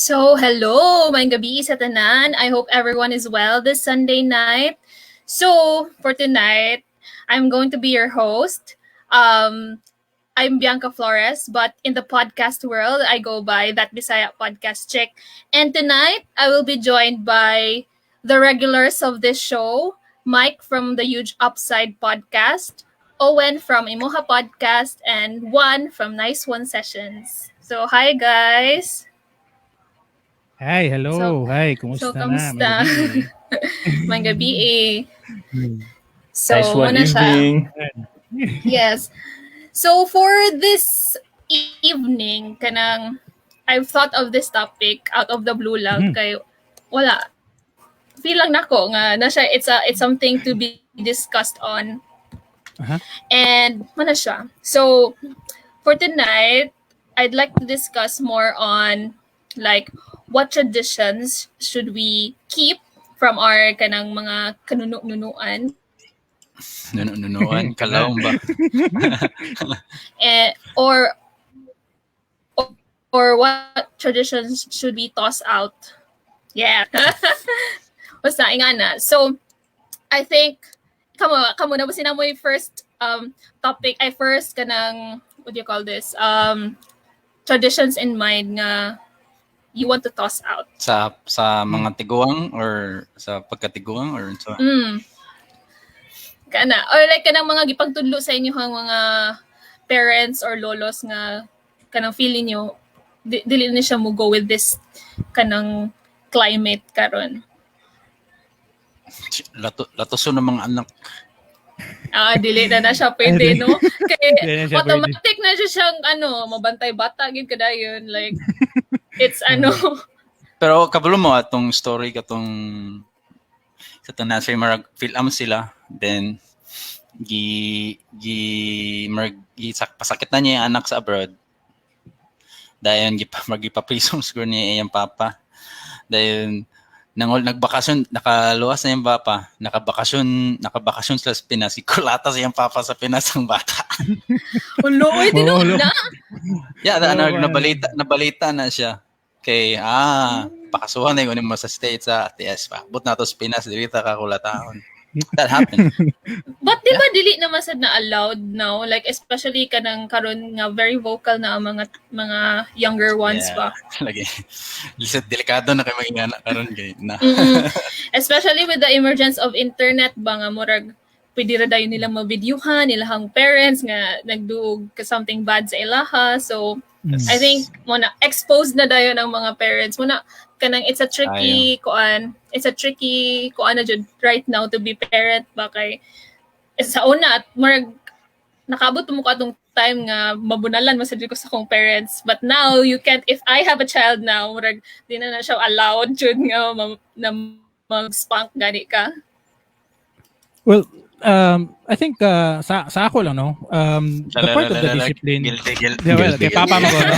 So, hello, may gabi sa tanan. I hope everyone is well this Sunday night. So, for tonight, I'm going to be your host. I'm Bianca Flores, but in the podcast world, I go by that Bisaya podcast chick. And tonight, I will be joined by the regulars of this show, Mike from the Huge Upside podcast, Owen from IMOHA podcast, and Juan from Nice One Sessions. So, hi guys. Hi, So, hello. Hi, kumusta na? kamusta? Magabi. May gabi eh. Hmm. So, Nice one muna siya. evening. Yes. So, for this evening, I've thought of this topic out of the blue lang. Kay, wala. Feel lang nako nga na siya, it's something to be discussed on. Uh-huh. And, mana siya. So, for tonight, I'd like to discuss more on, like, what traditions should we keep from our kanang mga kanunuan Nunuan, kalawang ba? or what traditions should we toss out? Yeah. Basta ingana. So I think kamo na ba sinamoy first topic I first kanang what do you call this? Traditions in mind nga you want to toss out. Sa mga tiguang or sa pagkatiguang or so. Kana or like kanang mga gipagtudlo sa inyong mga parents or lolos nga kanang feeling nyo dili na siya mo go with this kanang climate karon. Latoso ng mga anak. Dili na siya pwede no. Kay siya automatic na siya siyang mabantay bata gid kadayon like it's Pero kabalo mo atong story katong sa tanan sa marag film sila then pasakit na niya yung anak sa abroad. Dayon magipaprisong siguro niya yung papa. Dayon nagbakasyon, nakaluwas na yung papa, nakabakasyon sila sa Pinas, kulata sa yung papa sa Pinas ang bata. Ulo, tinuod na. Yeah, nabalita na siya. Kay, pakasuhan na yung mo sa States sa ATS pa. But na to sa Pinas, dirita kakulataon. That happened. But di ba dili naman sad na allowed now? Like especially kanang karon nga very vocal na ang mga younger ones pa. Lagi. Lisod delikado na kay maging anak karon kay na. Especially with the emergence of internet ba nga murag pwede ra dayon nila mabidyuhan ilahang parents nga nagduog ka something bad sa ilaha. So I think muna exposed na dayon ang mga parents muna kanang it's a tricky kuan na jud right now to be parent ba kay sa una at marag nakabot mo ko atong time nga mabunalan masad ko sa akong parents but now you can't if I have a child now marag di na siya allowed jud nga na mag-spank gani ka. Well, I think sa ako lang no. The part of the discipline. Kay papa mo ko no.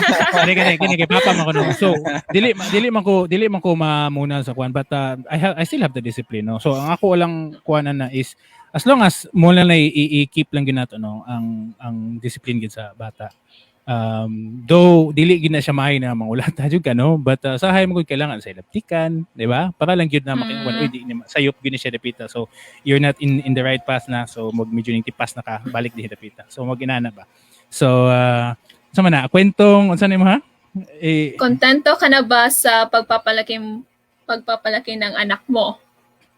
Kini kay papa mo ko no. So dili man ko mamuna sa kuan but I still have the discipline no. So ang ako lang kuanan na is as long as mo lang i-keep lang ginato no ang discipline gid sa bata. Though dili gid na siya mahay na mangulata jud ka no but sa hay mo kailangan sa ilaptikan di ba para lang gyud na makiwan di sayop gid siya dapita so you're not in the right path na so medyo ning tipas na ka balik di dapita so maginana ba so sama na kwentong unsa nimo ha kontento ka na ba sa pagpapalaki ng anak mo?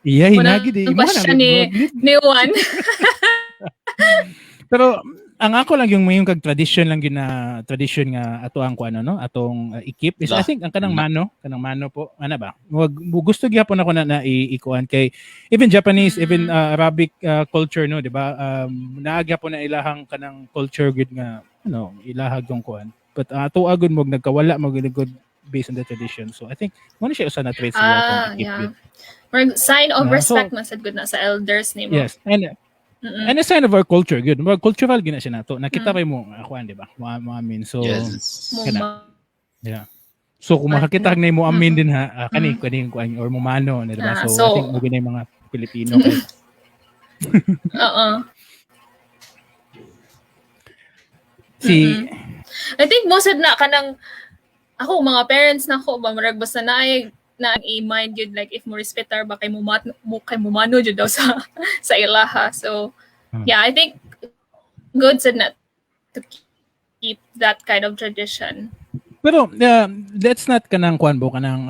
Iya hinagi di mo na ni Juan. Pero ang ako lang yung mayong kag tradition lang yun na tradition nga ato ang kuano no atong ikip is I think ang kanang mano po ana ba gusto gyapon ako na ikuan kay even Japanese even Arabic culture no di ba naagya po na ilahang kanang culture gud nga ilahag yung kuan but ato agud mo nagkawala mo good based on the tradition so I think mo na siya usa na trait sa atong ikip sign of respect man sad gud na sa elders nimo. Yes and a sign of our culture, good. More cultural gina siya nato. Nakita kay mo ako di ba? Mo amin. So yeah. So kung makakita kag mo amin din ha, kani kuan or mumano, di ba? So I think mo ginay mga Pilipino. I think most na kanang ako mga parents nako ba murag basta na i-mind yun like if mo respetar ba kay mo mano jud daw sa sa ilaha. So yeah, I think good said not to keep that kind of tradition. Pero let's not kanang kuan bo kanang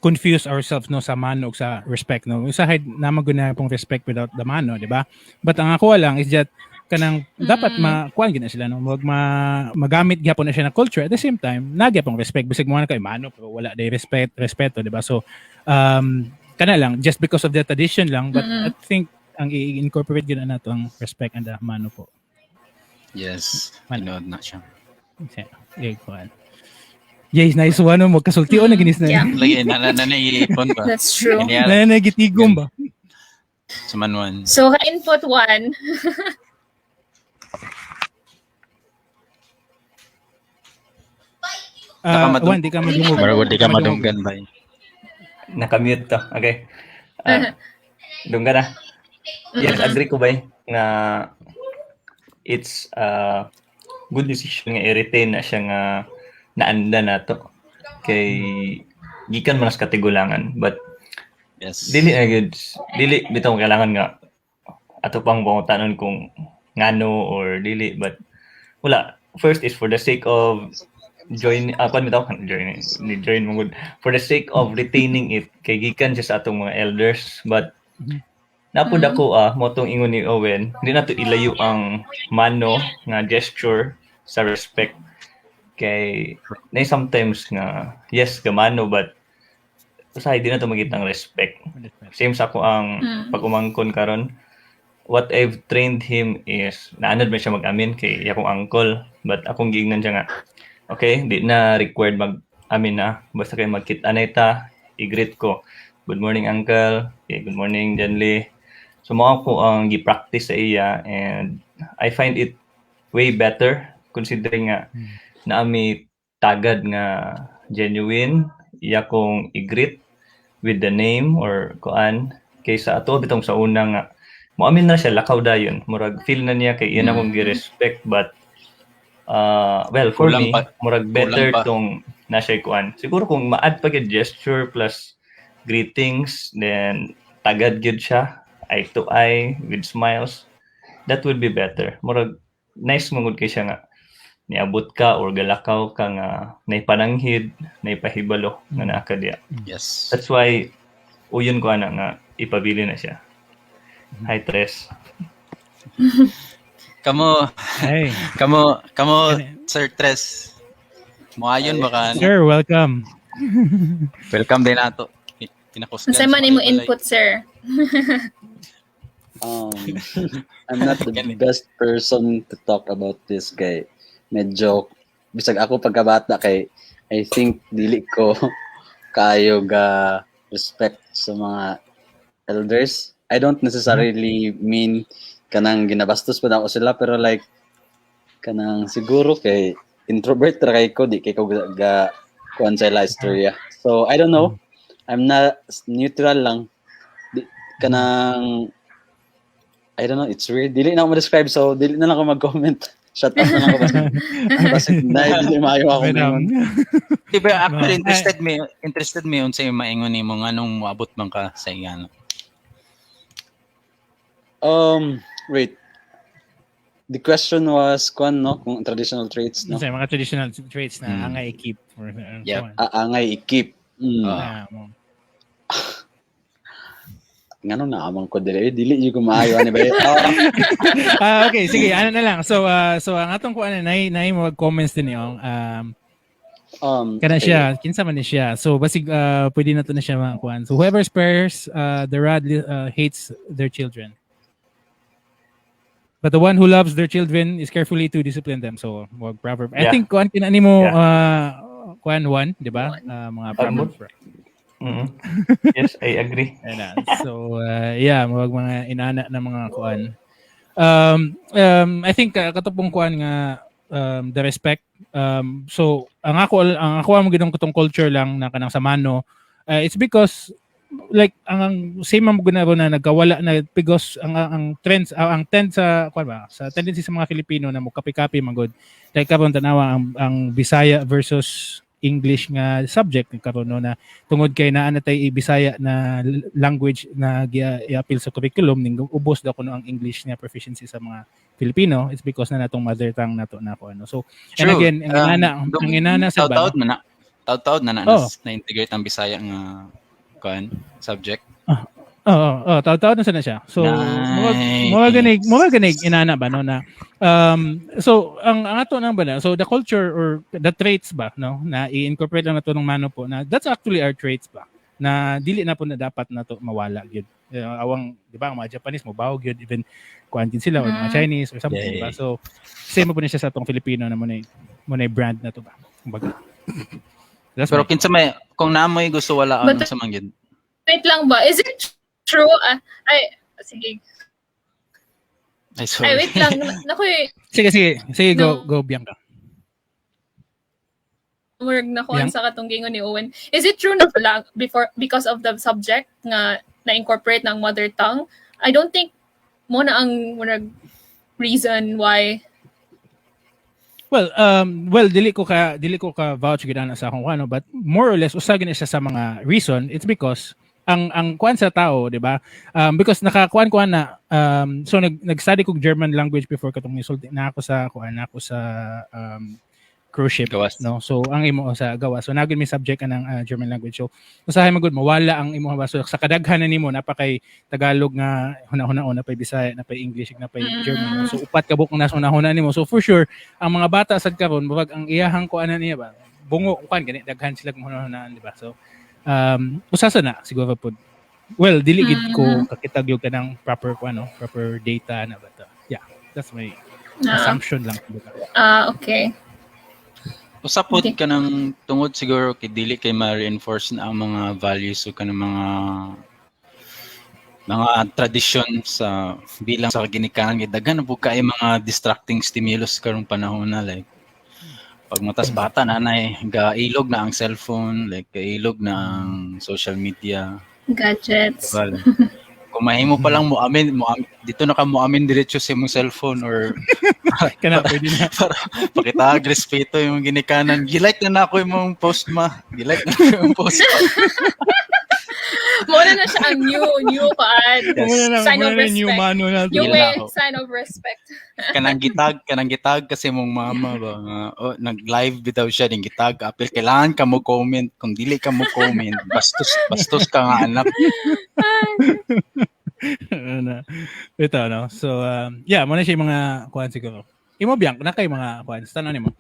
confuse ourselves no sa mano ug sa respect no. Sa side na maguna pong respect without the mano, di ba? But ang ako lang is that kanang dapat makuan gina sila no, magamit gyapon na siya na culture at the same time nagyapon respect bisig mo na kay mano pero wala day respeto, di ba? So kana lang just because of the tradition lang, but I think ang i-incorporate gyud na nato ang respect and the mano po. Yes, manood na siya. Okay, kuan. Yes, nice one mo magkasultian na ginis na. Yeah. Lagi na ba? That's true. Na nagitigom ba? Sumanwan. So input 1. Wan, di ka madungog. Maragod di ka madunggan ba? Nakamute to. Okay. Dunggan na. Yes, agree ko ba nga it's a good decision nga i-retain na siya nga naanda na to. Kay gikan man sa katigulangan. But yes. Dili bitaw kailangan nga ato pang bangutanon kung ngano or dili, but wala. First is for the sake of join mo good, for the sake of retaining it kay gikan siya sa atong mga elders. But napud ako motong ingon ni Owen, hindi na to ilayo ang mano nga gesture sa respect kay na sometimes nga yes gamano, but usahay di na to magitang respect. Same sa ako ang pag-umangkon karon, what I've trained him is naanad man siya mag-amin kay akong uncle, but akong giingnan siya nga okay, di na required mag-amin na, basta kay magkita na ita, i-greet ko, good morning uncle, okay, good morning Janly. So mo ako ang gi-practice sa iya, and I find it way better considering nga naami tagad nga genuine iya kong i-greet with the name or kuan kaysa ato bitong sa una nga mo amin na siya lakaw dayon, murag feel na niya kay iyan akong gi-respect, but well for kulang me murag better tong na siya kuan. Siguro kung ma-add pa gyud gesture plus greetings, then tagad gyud siya eye to eye with smiles, that would be better. Murag nice mangud kay siya nga niabot ka or galakaw ka nga naipananghid, naipahibalo nga naa ka diya. Yes. That's why uyon ko ana nga ipabili na siya. Hi Tres. Kamo Hey. kamo Sir Tres. Moayon baka Sir, welcome. welcome din nato. Pinakusgan. Sa man imo input, sir. I'm not the best person to talk about this kay medyo bisag ako pagkabata kay I think dili ko kayo ga respect sa mga elders. I don't necessarily mean kanang ginabastos pa na ako sila, pero like kanang siguro kay introvert ra kay ko, di kay ko ga kuan sa istorya. So I don't know. I'm not neutral lang. Di, kanang I don't know, it's weird. Dili na ako ma-describe, so dili na lang ako mag-comment. Shut up na lang ako kasi dili maayo ako ngayon. Diba actually interested me unsa yung maingon nimo nganong moabot man ka sa ingano. Wait. The question was kung traditional traits, no? Sa mga traditional traits na angay i-keep or angay i-keep. Ngano na amang ko dili yung kumaayo ani ba? Okay, sige, ano na lang. So ang atong kuan na mag-comments din yung kana siya, kinsa man ni siya. So basig pwede na to na siya makuan. So whoever spares the rod hates their children. But the one who loves their children is carefully to discipline them. So, wag proverb. I think kuan kinani mo kuan one, di ba? Mga proverbs. Yes, I agree. So, wag mga inana na mga kuan. I think katupong kuan nga the respect. So, ang ako mo gidong kutong culture lang na kanang samano. It's because like ang same ang guna na nagkawala na because ang trends ang trend sa kuan ba sa tendency sa mga Filipino na mo kapi-kapi magod like kapon tanawa ang Bisaya versus English nga subject karon no, na tungod kay naa natay Bisaya na language na i-appeal sa curriculum ning ubos daw kuno ang English nga proficiency sa mga Filipino. It's because na natong mother tongue nato na ko ano. So and True. again ang inana sa taud-taud na na-integrate ang Bisaya nga subject. Taud-taud na sana siya. So Nice. mo ganig inana ba no na so ang ato nang ba na, so the culture or the traits ba no na i-incorporate lang nato ng mano po na that's actually our traits ba na dili na po na dapat nato mawala gyud. Awang di ba ang mga Japanese mo bawog gyud, even kuan din sila or mga Chinese or something di ba. So same po na siya sa atong Filipino na mo na brand na to ba kumbaga. Pero kinsa may kung namoy gusto wala sa mangyud. Wait lang ba? Is it true? Sige. Ay, sorry. Wait lang. Sige, go Bianca. Murag nakuha sa katunggingon ni Owen. Is it true na because of the subject nga na-incorporate ng mother tongue? I don't think mo na ang reason why. Well, dili ko ka vouch gid na sa akong ano, but more or less usagin siya sa mga reason. It's because ang kuan sa tao, di ba? Because nakakuan na so nag-study ko German language before katong nisulti na ako sa cruise ship, gawas. No? So ang imo sa gawas. So nagud mi subject ng German language. So usahay magud mawala ang imo ba, so sa kadaghanan nimo napakay Tagalog nga huna-huna pay Bisaya na pay English na pay German. No? So upat ka buk na huna nimo. So for sure ang mga bata sad karon bawag ang iyahang kuanan niya ba. Bungo kuan gani daghan sila huna-huna, di ba? So usasa na siguro po. Well, dili gid ko kakitagyog ka ng proper data na ba to. Yeah, that's my assumption lang. Okay. Usapod ka ng tungod siguro kay dili kay ma-reinforce na ang mga values o kanang mga tradisyon sa bilang sa ginikanan, daghan na po kay mga distracting stimulus karong panahon na, like pag matas bata nanay gailog na ang cellphone, like gailog na ang social media, gadgets. diba? Kung mahimo pa lang mo amin dito na ka mo amin diretso sa imong cellphone or kana pwede na para pakitag respeto yung ginikanan. Gilike na ako yung post ma. Gilike na ako yung post ma. Muna na siya ang new paan. Yes. Sign of New respect. mano na Yung way, sign of respect. Kanang gitag kasi mong mama ba nag-live bitaw siya ding gitag apil kailangan ka mo comment, kung dili ka mo comment bastos ka nga anak. Ito no. So yeah, mo na siya yung mga kuan siguro. Imo Bianca na kay mga kuan tanan nimo.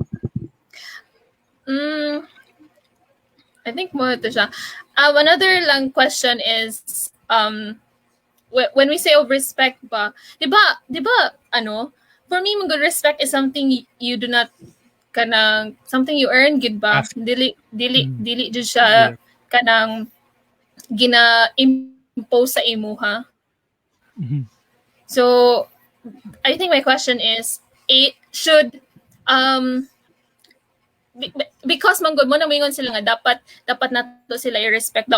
I think mo ito siya. Another lang question is when we say of respect ba, di ba for me good respect is something you do not kanang something you earn gid ba? Dili jud siya kanang gina-impose sa IMOHA. So I think my question is should because manggod mo na mingon sila nga dapat nato sila i-respect the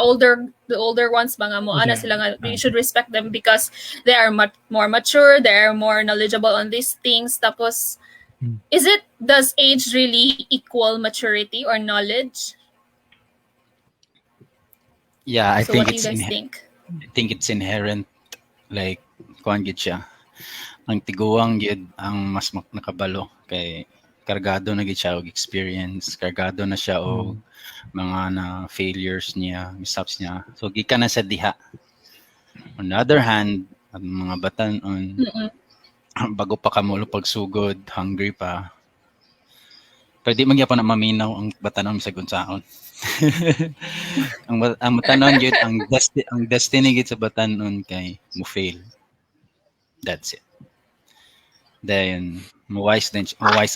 older ones ba nga mo ana sila nga we should respect them because they are more mature, they are more knowledgeable on these things. Tapos does age really equal maturity or knowledge? Yeah, I So think what do you guys think? I think it's inherent, like kuan gid siya. Ang tiguang gid ang mas nakabalo kay kargado na gid siya og experience, kargado na siya og mga na failures niya, mishaps niya. So gikan na sa diha. On the other hand, ang mga batan-on bago pa kamulo pagsugod, hungry pa. Pwede man gyapon na maminaw ang batanon sa gunsaon. ang batanon gid ang destiny gid sa batanon kay mo fail. That's it. Then wise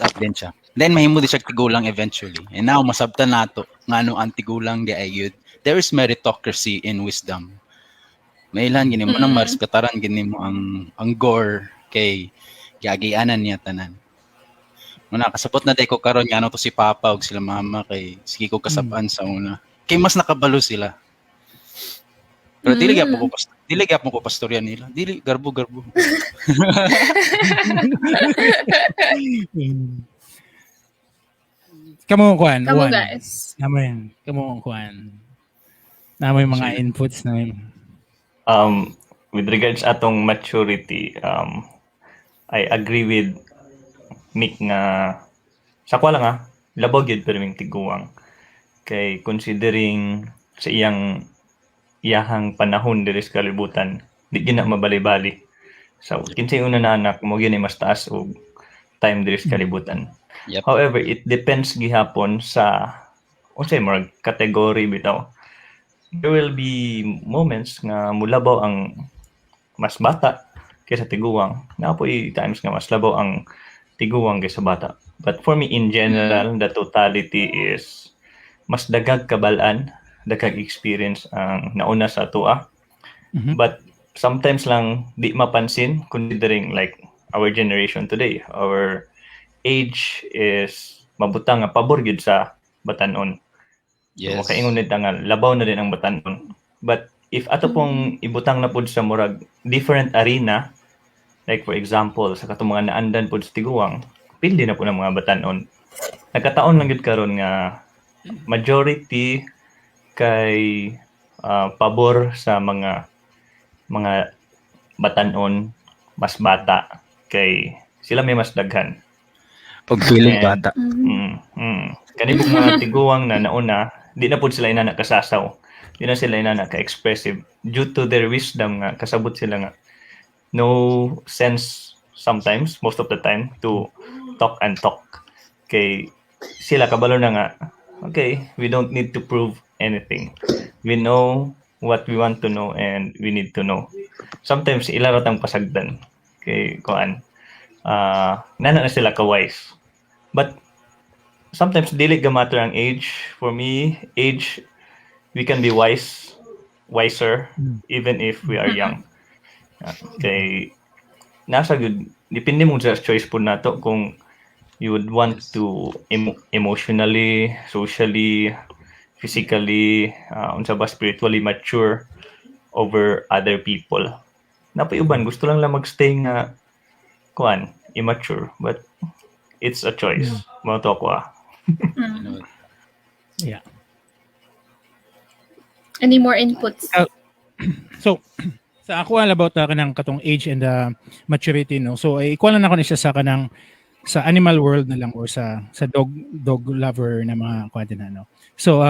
up din siya. Then mahimo di siya tigulang eventually. And now masabtan nato ngano ang tigulang di ayud. There is meritocracy in wisdom. Mailan gini mo nang marespetaran gini mo ang gore kay giagianan niya tanan. Muna kasabot na day ko karon ngano to si papa ug sila mama kay sige ko kasab-an sa una. Kay mas nakabalo sila. Pero dili gyapon ko pastoryan nila. Dili garbo. Kamo kuan, Kamo Juan. guys. Namin, kamo kuan. Namin mga inputs namin. With regards atong maturity, I agree with Mick nga sa ko lang labaw gyud pero ming tiguang. Kay considering sa iyahang panahon diri sa kalibutan, di gyud na mabali-bali. So, kinsay una na anak mo gyud mas taas og time diri sa kalibutan. Yep. However, it depends gihapon sa unsay more category bitaw. There will be moments nga mulabaw ang mas bata kaysa tiguang. Napoy times nga mas labaw ang tiguang kaysa bata. But for me, in general, the totality is mas dagag kabalaan, dagag experience ang nauna sa atua. But sometimes lang di mapansin considering like our generation today. Our age is mabutang nga pabor gyud sa batanon. Yes. So, makaingon nito nga labaw na din ang batanon. But if ato pong ibutang na pud sa murag different arena, like for example, sa katong mga naandan pud sa tiguang, pildi na po ng mga batanon. Nagkataon lang gyud karon nga majority kay pabor sa mga batanon mas bata kay sila may mas daghan. Pag feeling bata. Kani pong mga tiguang na nauna, di na pud sila inana kasasaw. Di na sila inana ka-expressive due to their wisdom nga kasabot sila nga no sense sometimes, most of the time, to talk and talk. Kay sila kabalo na nga, okay, we don't need to prove anything. We know what we want to know and we need to know. Sometimes ilarot ang pasagdan. Kay kuan, nana na sila ka-wise. But sometimes dili ga matter ang age. For me, age, we can be wiser even if we are young. Kay nasa good, depende mo sa choice po nato kung you would want to emotionally, socially, physically, unsa ba spiritually mature over other people. Napayuban gusto lang magstay nga kuan, immature, but it's a choice. Mo to ko. Yeah. Any more inputs? So, sa ako about kanang katong age and maturity, no. So ikuha lang ako ni siya sa kanang sa animal world na lang or sa dog lover na mga kwento na, no. So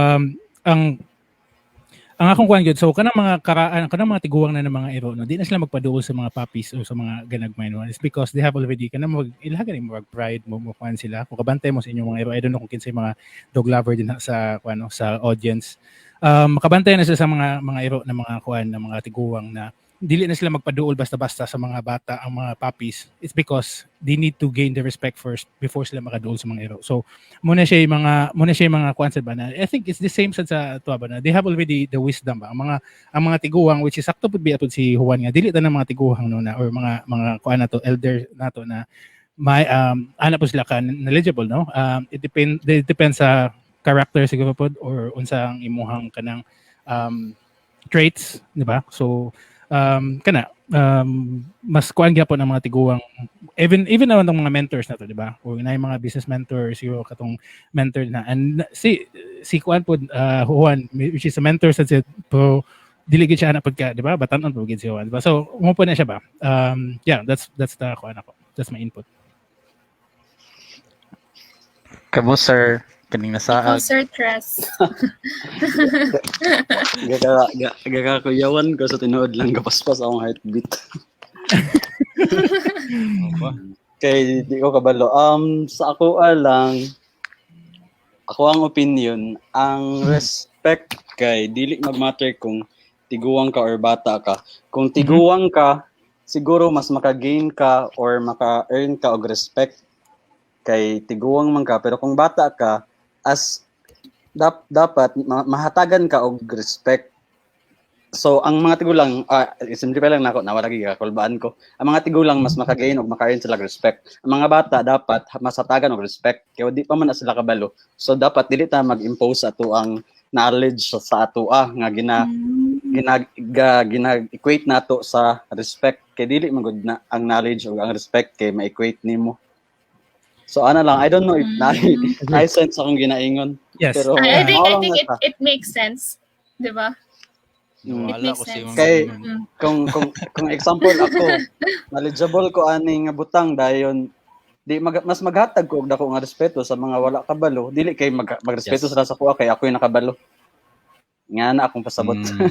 ang akong kuan gyud, so kanang mga tiguang na ng mga ero, no, di na sila magpaduol sa mga puppies o sa mga ganagmay, no. It's because they have already ilhagan mo pride mo kuan sila kung kabantay mo sa inyong mga ero. I don't know kung kinsay mga dog lover din sa kuan, no, sa audience. Makabantay na sila sa mga ero na mga kuan na mga tiguang na dili na sila magpaduol basta-basta sa mga bata, ang mga puppies. It's because they need to gain the respect first before sila makaduol sa mga ero. So muna siya yung mga concept ba na I think it's the same sa tuwa ba na they have already the wisdom ba ang mga tiguang, which is sakto pud biya si Juan nga dili ta ng mga tiguang no na or mga kuan na to elder nato na may ana po sila ka knowledgeable, no. It depends sa character siguro pod or unsang imuhang kanang traits, di ba? So mas kuan gyapon ang mga tiguang even naman ng mga mentors na to, di ba? O na yung mga business mentors yung katong mentor na and si kuan pod Juan, which is a mentor sa po dili gid siya na pagka, di ba? Batan-on po gid si Juan, di ba? So mo po na siya ba? Yeah, that's the kuan ako. That's my input. Kamo sir, kaning Ikaw, nasaag. Sir Tres. Gagakuyawan ko sa tinuod lang kapaspas akong heartbeat. Kay di ko kabalo. Sa ako lang, ako ang opinion, ang respect kay dili magmatter kung tiguang ka or bata ka. Kung tiguang ka, siguro mas maka-gain ka or maka-earn ka og respect kay tiguang man ka. Pero kung bata ka, as dapat mahatagan ka og respect. So ang mga tigulang simple lang nako nawala gyud kakulbaan ko. Ang mga tigulang mas makagain og makain sila respect. Ang mga bata dapat mas hatagan og respect kay di pa man sila kabalo. So dapat dili ta mag-impose ato ang knowledge sa ato nga gina-equate nato sa respect kay dili man gud na ang knowledge o ang respect kay ma-equate nimo. So ano lang, I don't know if Mm. na-sense akong ginaingon. Yes. Pero I think mao lang na siya. it makes sense, 'di ba? It Wala makes ko sa sense. imong Kay ganun. kung example ako, knowledgeable ko ani nga butang dayon mas maghatag ko og dako nga respeto sa mga wala kabalo, dili kay magrespeto Yes. sila sa kuha kay ako yung nakabalo. Nga na akong pasabot. Mm.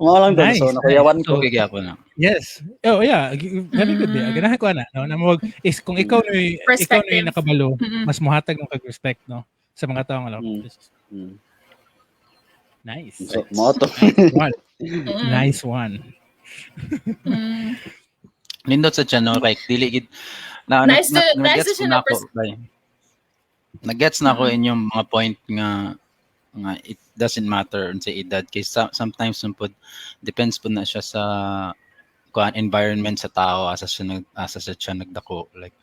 Mao lang doon Nice, so nakuyawan ko. Okay gyapon na. Yes. Oh, yeah. Very good. Mm. Ganahan ko na. No? Na mag, is, kung ikaw na Perspective. yung nakabalo, Mm-mm. mas muhatag ng kag-respect, no? Sa mga tao nga. Mm. Mm. Nice. So mao to. One. Mm. Nice one. Mm. Nindot sa channel like dili gid Nice to nag-gets siya na na ako. Nag-gets na ako inyong mga point nga it doesn't matter unsa edad kay sometimes pod depends po na siya sa kuan environment sa tao asa siya nagdako like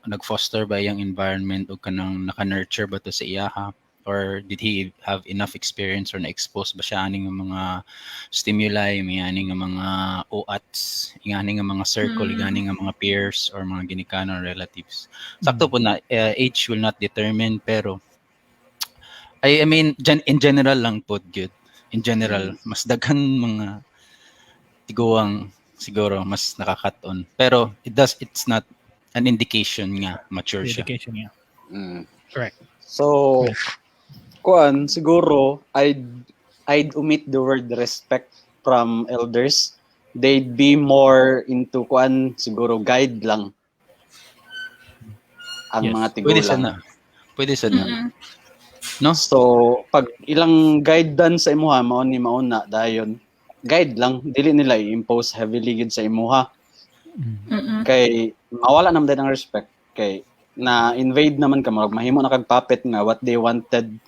nag-foster ba yung environment o kanang naka-nurture ba to sa iyaha or did he have enough experience or na-expose ba siya aning mga stimuli ani nga mga OATs ingani nga mga circle ingani nga mga peers or mga ginikanan relatives sakto po na age will not determine pero I mean, in general lang po, good. In general, mas daghan mga tiguang siguro mas nakakaton. Pero it's not an indication nga mature siya. Education, yeah. Mm. Correct. So kuan siguro I'd omit the word respect from elders. They'd be more into kuan siguro guide lang ang Yes. mga Pwede siya tigulang. na. Pwede siya na. No? So pag ilang guidance sa imuha mao ni mauna dayon guide lang dili nila i-impose heavily gid sa imuha. Mm-mm. Kay mawala naman din ang respect kay na invade naman ka mahimo na kag puppet nga what they wanted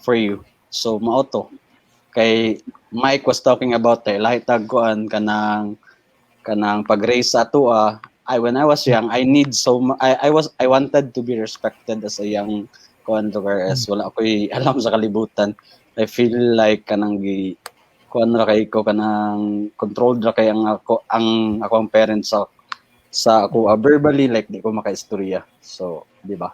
for you. So mao to. Kay Mike was talking about lahi tag kuan kanang pag-raise sa atua. When I was young, I wanted to be respected as a young kuan to whereas wala ko'y alam sa kalibutan. I feel like kanang kuan ra kay ko kanang controlled ra kay ang akong parents sa ako verbally like di ko makaistorya. So, di ba?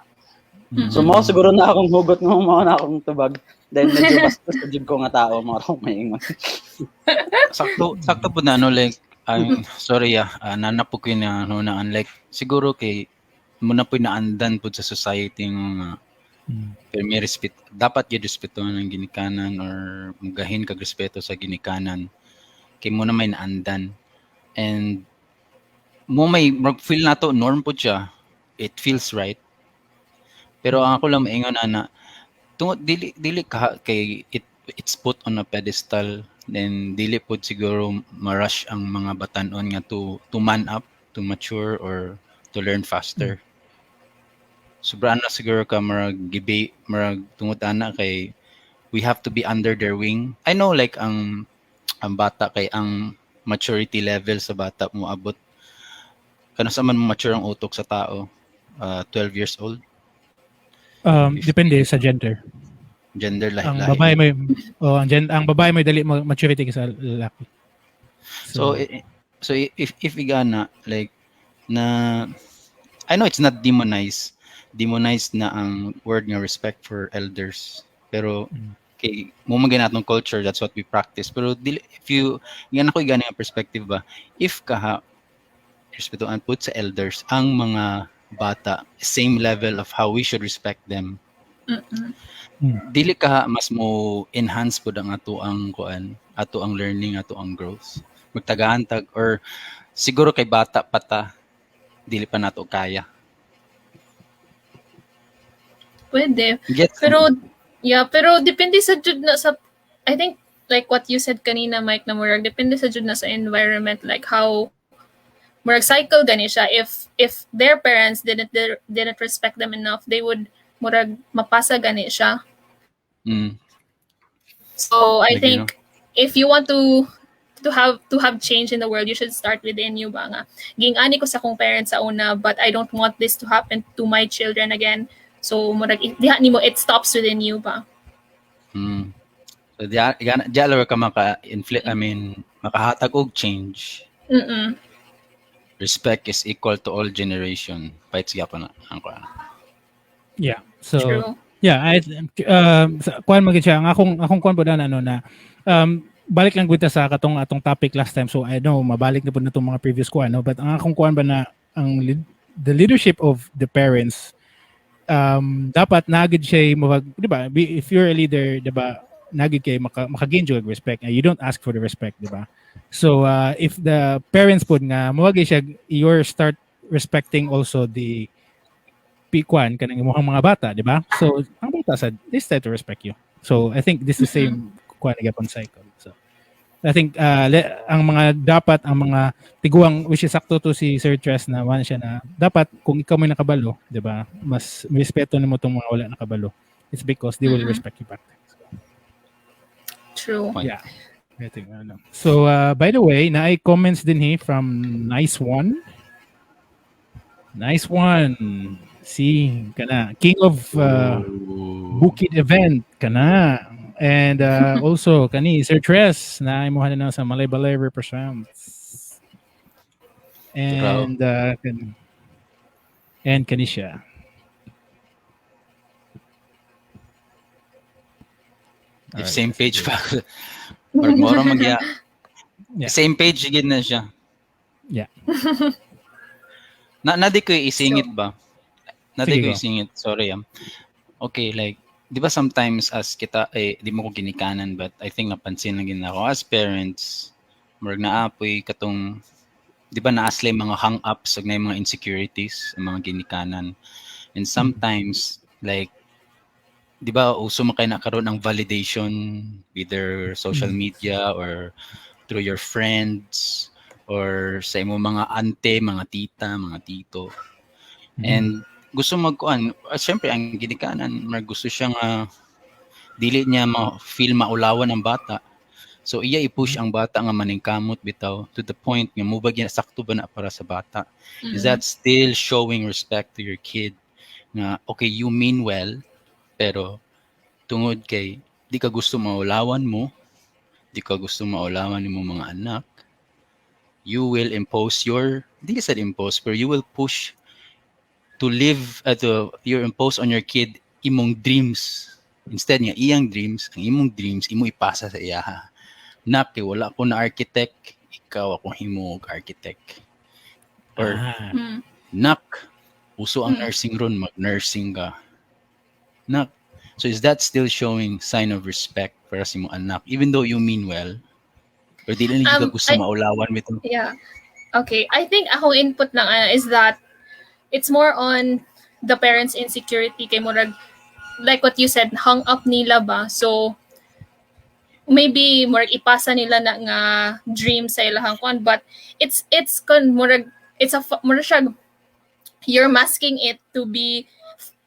So mao siguro na akong hugot mo mao na akong tubag. Then medyo bastos sa jud ko nga tao mo akong maingon. sakto po na like sorry nanap po ko na na unlike siguro kay muna po naandan po sa society nga pero may respeto dapat gyud respetuhan ang ginikanan or mugahin kag respeto sa ginikanan kay mo na may naandan and mo may feel nato norm po siya it feels right pero ang ako lang maingon ana tungod dili kay it's put on a pedestal then dili po siguro ma-rush ang mga batanon nga to man up to mature or to learn faster sobra na siguro ka marag tungod ana kay we have to be under their wing. I know like ang bata kay ang maturity level sa bata mo abot kano sa man mature ang utok sa tao 12 years old. Depende sa gender. Gender lahi. Ang babae may ang babae may dali maturity sa lalaki. So if igana like na I know it's not demonized na ang word nga respect for elders pero kay mo maginatong culture that's what we practice pero if you yan ako igana nga perspective ba if kaha respetuhan put sa elders ang mga bata same level of how we should respect them dili ka mas mo enhance pud ang ato ang learning ato ang growth magtagaan tag or siguro kay bata pata dili pa nato kaya. Pwede. Gets Pero depende sa jud na sa I think like what you said kanina Mike na murag depende sa jud na sa environment like how murag cycle gani siya if their parents didn't respect them enough they would murag mapasa gani siya. So I think if you want to have change in the world you should start within you ba nga ging-ani ko sa akong parents sa una but I don't want this to happen to my children again. So, murag diha nimo it stops within you ba? So, diya ka makahatag og change. respect is equal to all generation. Pahit siya pa na. Yeah. So True. yeah, kuan magid siya ang akong kuan po na balik lang kita sa atong topic last time. So I know mabalik na po na itong mga previous kuan, no? But ang akong kuan ba na the leadership of the parents dapat nagid siya di ba? If you're a leader, di ba? Nagid kay makagain jud respect. You don't ask for the respect, di ba? So if the parents pud nga mawagi siya, your start respecting also the pikwan kanang imong mga bata, di ba? So ang bata said, they start to respect you. So I think this is the same kuan gyapon cycle. So I think ang mga dapat ang mga tiguang, which is sakto to si Sir Tres na one siya na dapat kung ikaw may nakabalo, di ba? Mas respeto nimo tong mga wala nakabalo. It's because they will respect you back. True. Yeah. I think, so by the way, na comments din from Nice One. Nice one. Si kana King of Bukid event kana. And also kani Sir Tres na IMOHA na sa Malay Balay represents. And kani siya. If same page pa. Or moro magya. Same page gid na siya. Yeah. Nadi ko isingit ba? Nadi ko isingit. Sorry. Okay, like, di ba sometimes as kita, di mo ko ginikanan, but I think napansin lang gina ako as parents, marag naapoy katong, di ba naasla yung mga hang-ups, na yung mga insecurities, yung mga ginikanan. And sometimes, like, di ba uso mo kayo nakaroon ng validation, either social media or through your friends, or sa imo mga ante, mga tita, mga tito. And gusto magkuan, syempre ang ginikanan, gusto siyang dili niya feel maulawan ang bata. So iya i-push ang bata nga maningkamot bitaw to the point nga mubag yan sakto ba na para sa bata. Is that still showing respect to your kid? Nga okay, you mean well, pero tungod kay di ka gusto maulawan mo, di ka gusto maulawan mo mga anak, you will impose hindi ka impose, pero you will push to live, you impose on your kid imong dreams. Instead nga, iyang dreams, ang imong dreams, imo ipasa sa iyaha. Nak, wala ko na architect, ikaw ako himog architect. Or, nak, uso ang nursing ron, mag-nursing ka. Nak, so is that still showing sign of respect para sa imong anak, even though you mean well? Or di lang ka gusto maulawan mo ito? Yeah. Okay. I think akong input lang is that it's more on the parents' insecurity kay murag, like what you said, hung up nila ba? So, maybe murag ipasa nila na nga dream sa ilahang kuan, but it's murag siya, you're masking it to be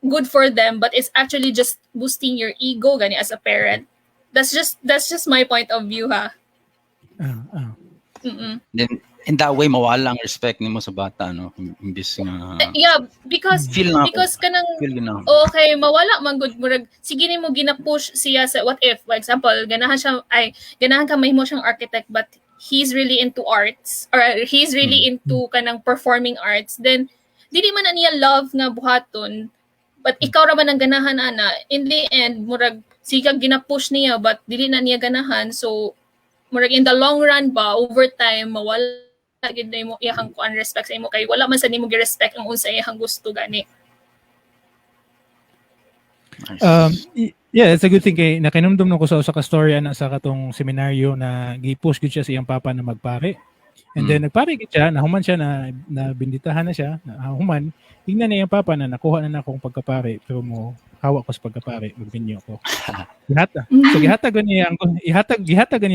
good for them, but it's actually just boosting your ego gani as a parent. That's just my point of view, ha. Then in that way mawala ang respect nimo sa bata, no? Imbis nga because kanang okay mawala man good murag sige nimo gina-push siya sa what if, for example, ganahan ka mahimo siyang architect but he's really into arts or he's really into kanang performing arts, then dili man na niya love nga buhaton, but ikaw ra man ang ganahan ana, in the end murag sige gina-push niya but dili na niya ganahan, so murag in the long run ba, over time mawala gid na imo iyang kuan respect sa imo kay wala man sa nimo gi-respect ang unsa iyang gusto gani. Yeah, it's a good thing kay nakinumdum ko sa usa ka story ana sa katong seminaryo na gi-push gid siya sa iyang papa na magpare. And then nagpare gid siya, nahuman siya na binditahan na siya, nahuman, tingnan niya iyang papa na nakuha na akong pagkapare pero mo hawak ko sa pagkapare, magbinyo ko. So gihatag niya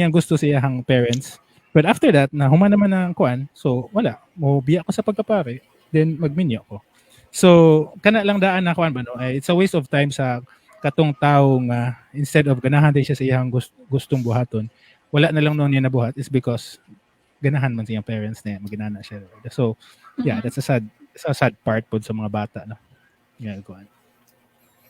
ang gusto sa iyang parents. But after that, nahuman naman ang kuan, so wala, mo biya ko sa pagkapare, then magminyo ko. So kana lang daan na kuan ba no? It's a waste of time sa katong tawo nga instead of ganahan din siya sa iyang gustong buhaton, wala na lang noon niya nabuhat is because ganahan man sa iyang parents niya, maginana siya. So yeah, that's a sad part pod sa mga bata, no. Yeah, kuan.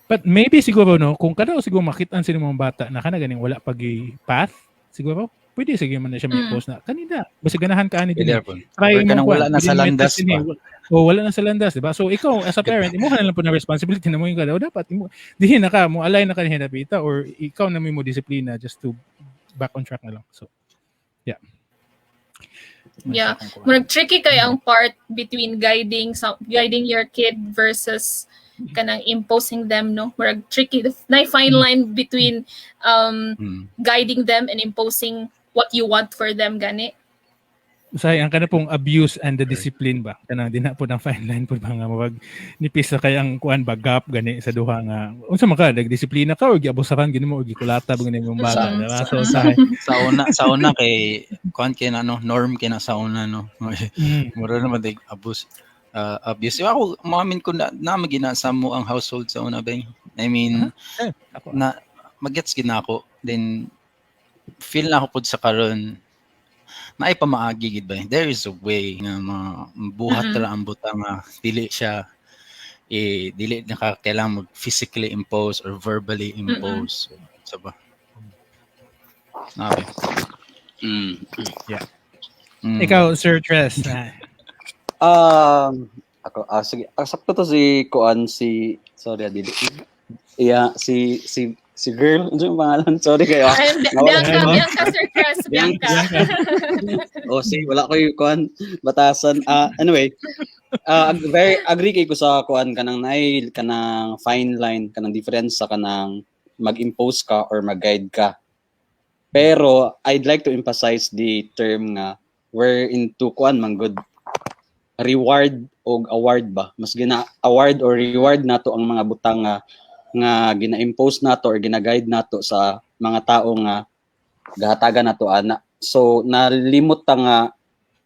But maybe siguro no, kung kada siguro makitaan sila mga bata na kana ganing wala pag path, siguro pwede sige man na siya may post na kanina basta ganahan ka ani Pwede din. po. Try Or kanang mo wala na sa landas pa. O wala na sa landas, di ba? So ikaw as a parent, imo na lang po na responsibility na mo yung kada dapat imo dihin na ka mo alay na ka ni hinapita or ikaw na mo disiplina just to back on track na lang. So yeah. Yeah. Murag tricky kay ang part between guiding your kid versus kanang imposing them, no? Murag tricky. Na fine line between guiding them and imposing what you want for them gani. Say ang kana pong abuse and the discipline ba kana din na po ng fine line po mga mawag nipis sa kay ang kuan ba gap gani sa duha nga unsa man ka nagdisiplina ka o giabusakan gini mo o gikulata ba gani mong bata diba so sa una kay kuan kay ano norm kay na sa una no mura naman dig abuse ako maamin ko na maginasa mo ang household sa una ba I mean na magets gina ako then feel na ako pud sa karon na ipamaagi gid ba there is a way nga buhat ra ang butang nga dili siya dili na kailangan mag physically impose or verbally impose so ba nabi yeah ikaw Sir Tres ako sige sakto to si Kuan si sorry dili si girl, ano yung pangalan? Sorry kayo. Bianca, Sir Chris, Bianca. Wala ko yung kuan, batasan. Anyway, very agree kay ko sa kuan kanang fine line, kanang difference sa kanang mag-impose ka or mag-guide ka. Pero I'd like to emphasize the term nga we're into kuan man good reward o award ba. Mas award or reward nato ang mga butang nga gina-impose nato or gina-guide nato sa mga tao nga gahatagan nato ana. So nalimot ta nga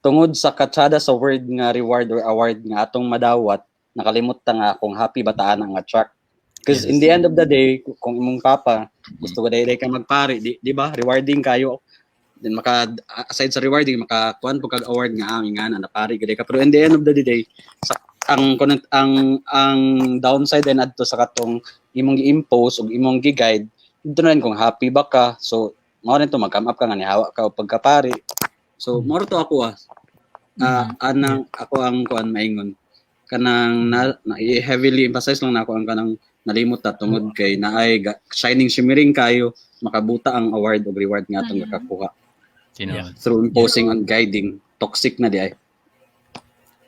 tungod sa katsada sa word nga reward or award nga atong madawat, nakalimot ta nga kung happy ba ta nga track. Because in the end of the day, kung imong papa gusto ko dayday ka magpari, di ba? Rewarding kayo. Then aside sa rewarding makakuan po kag award nga nga na pari gid ka. Pero in the end of the day, ang downside din adto sa katong imong gi-impose ug imong gi-guide dito na rin kung happy ba ka so mao rin to mag-come up ka nga nihawa ka o pagkapari so mao to ako anang ako ang kuan maingon kanang na heavily emphasize lang nako ang kanang nalimot ta tungod kay naay shining shimmering kayo makabuta ang award o reward nga atong gakakuha through imposing and guiding toxic na di ay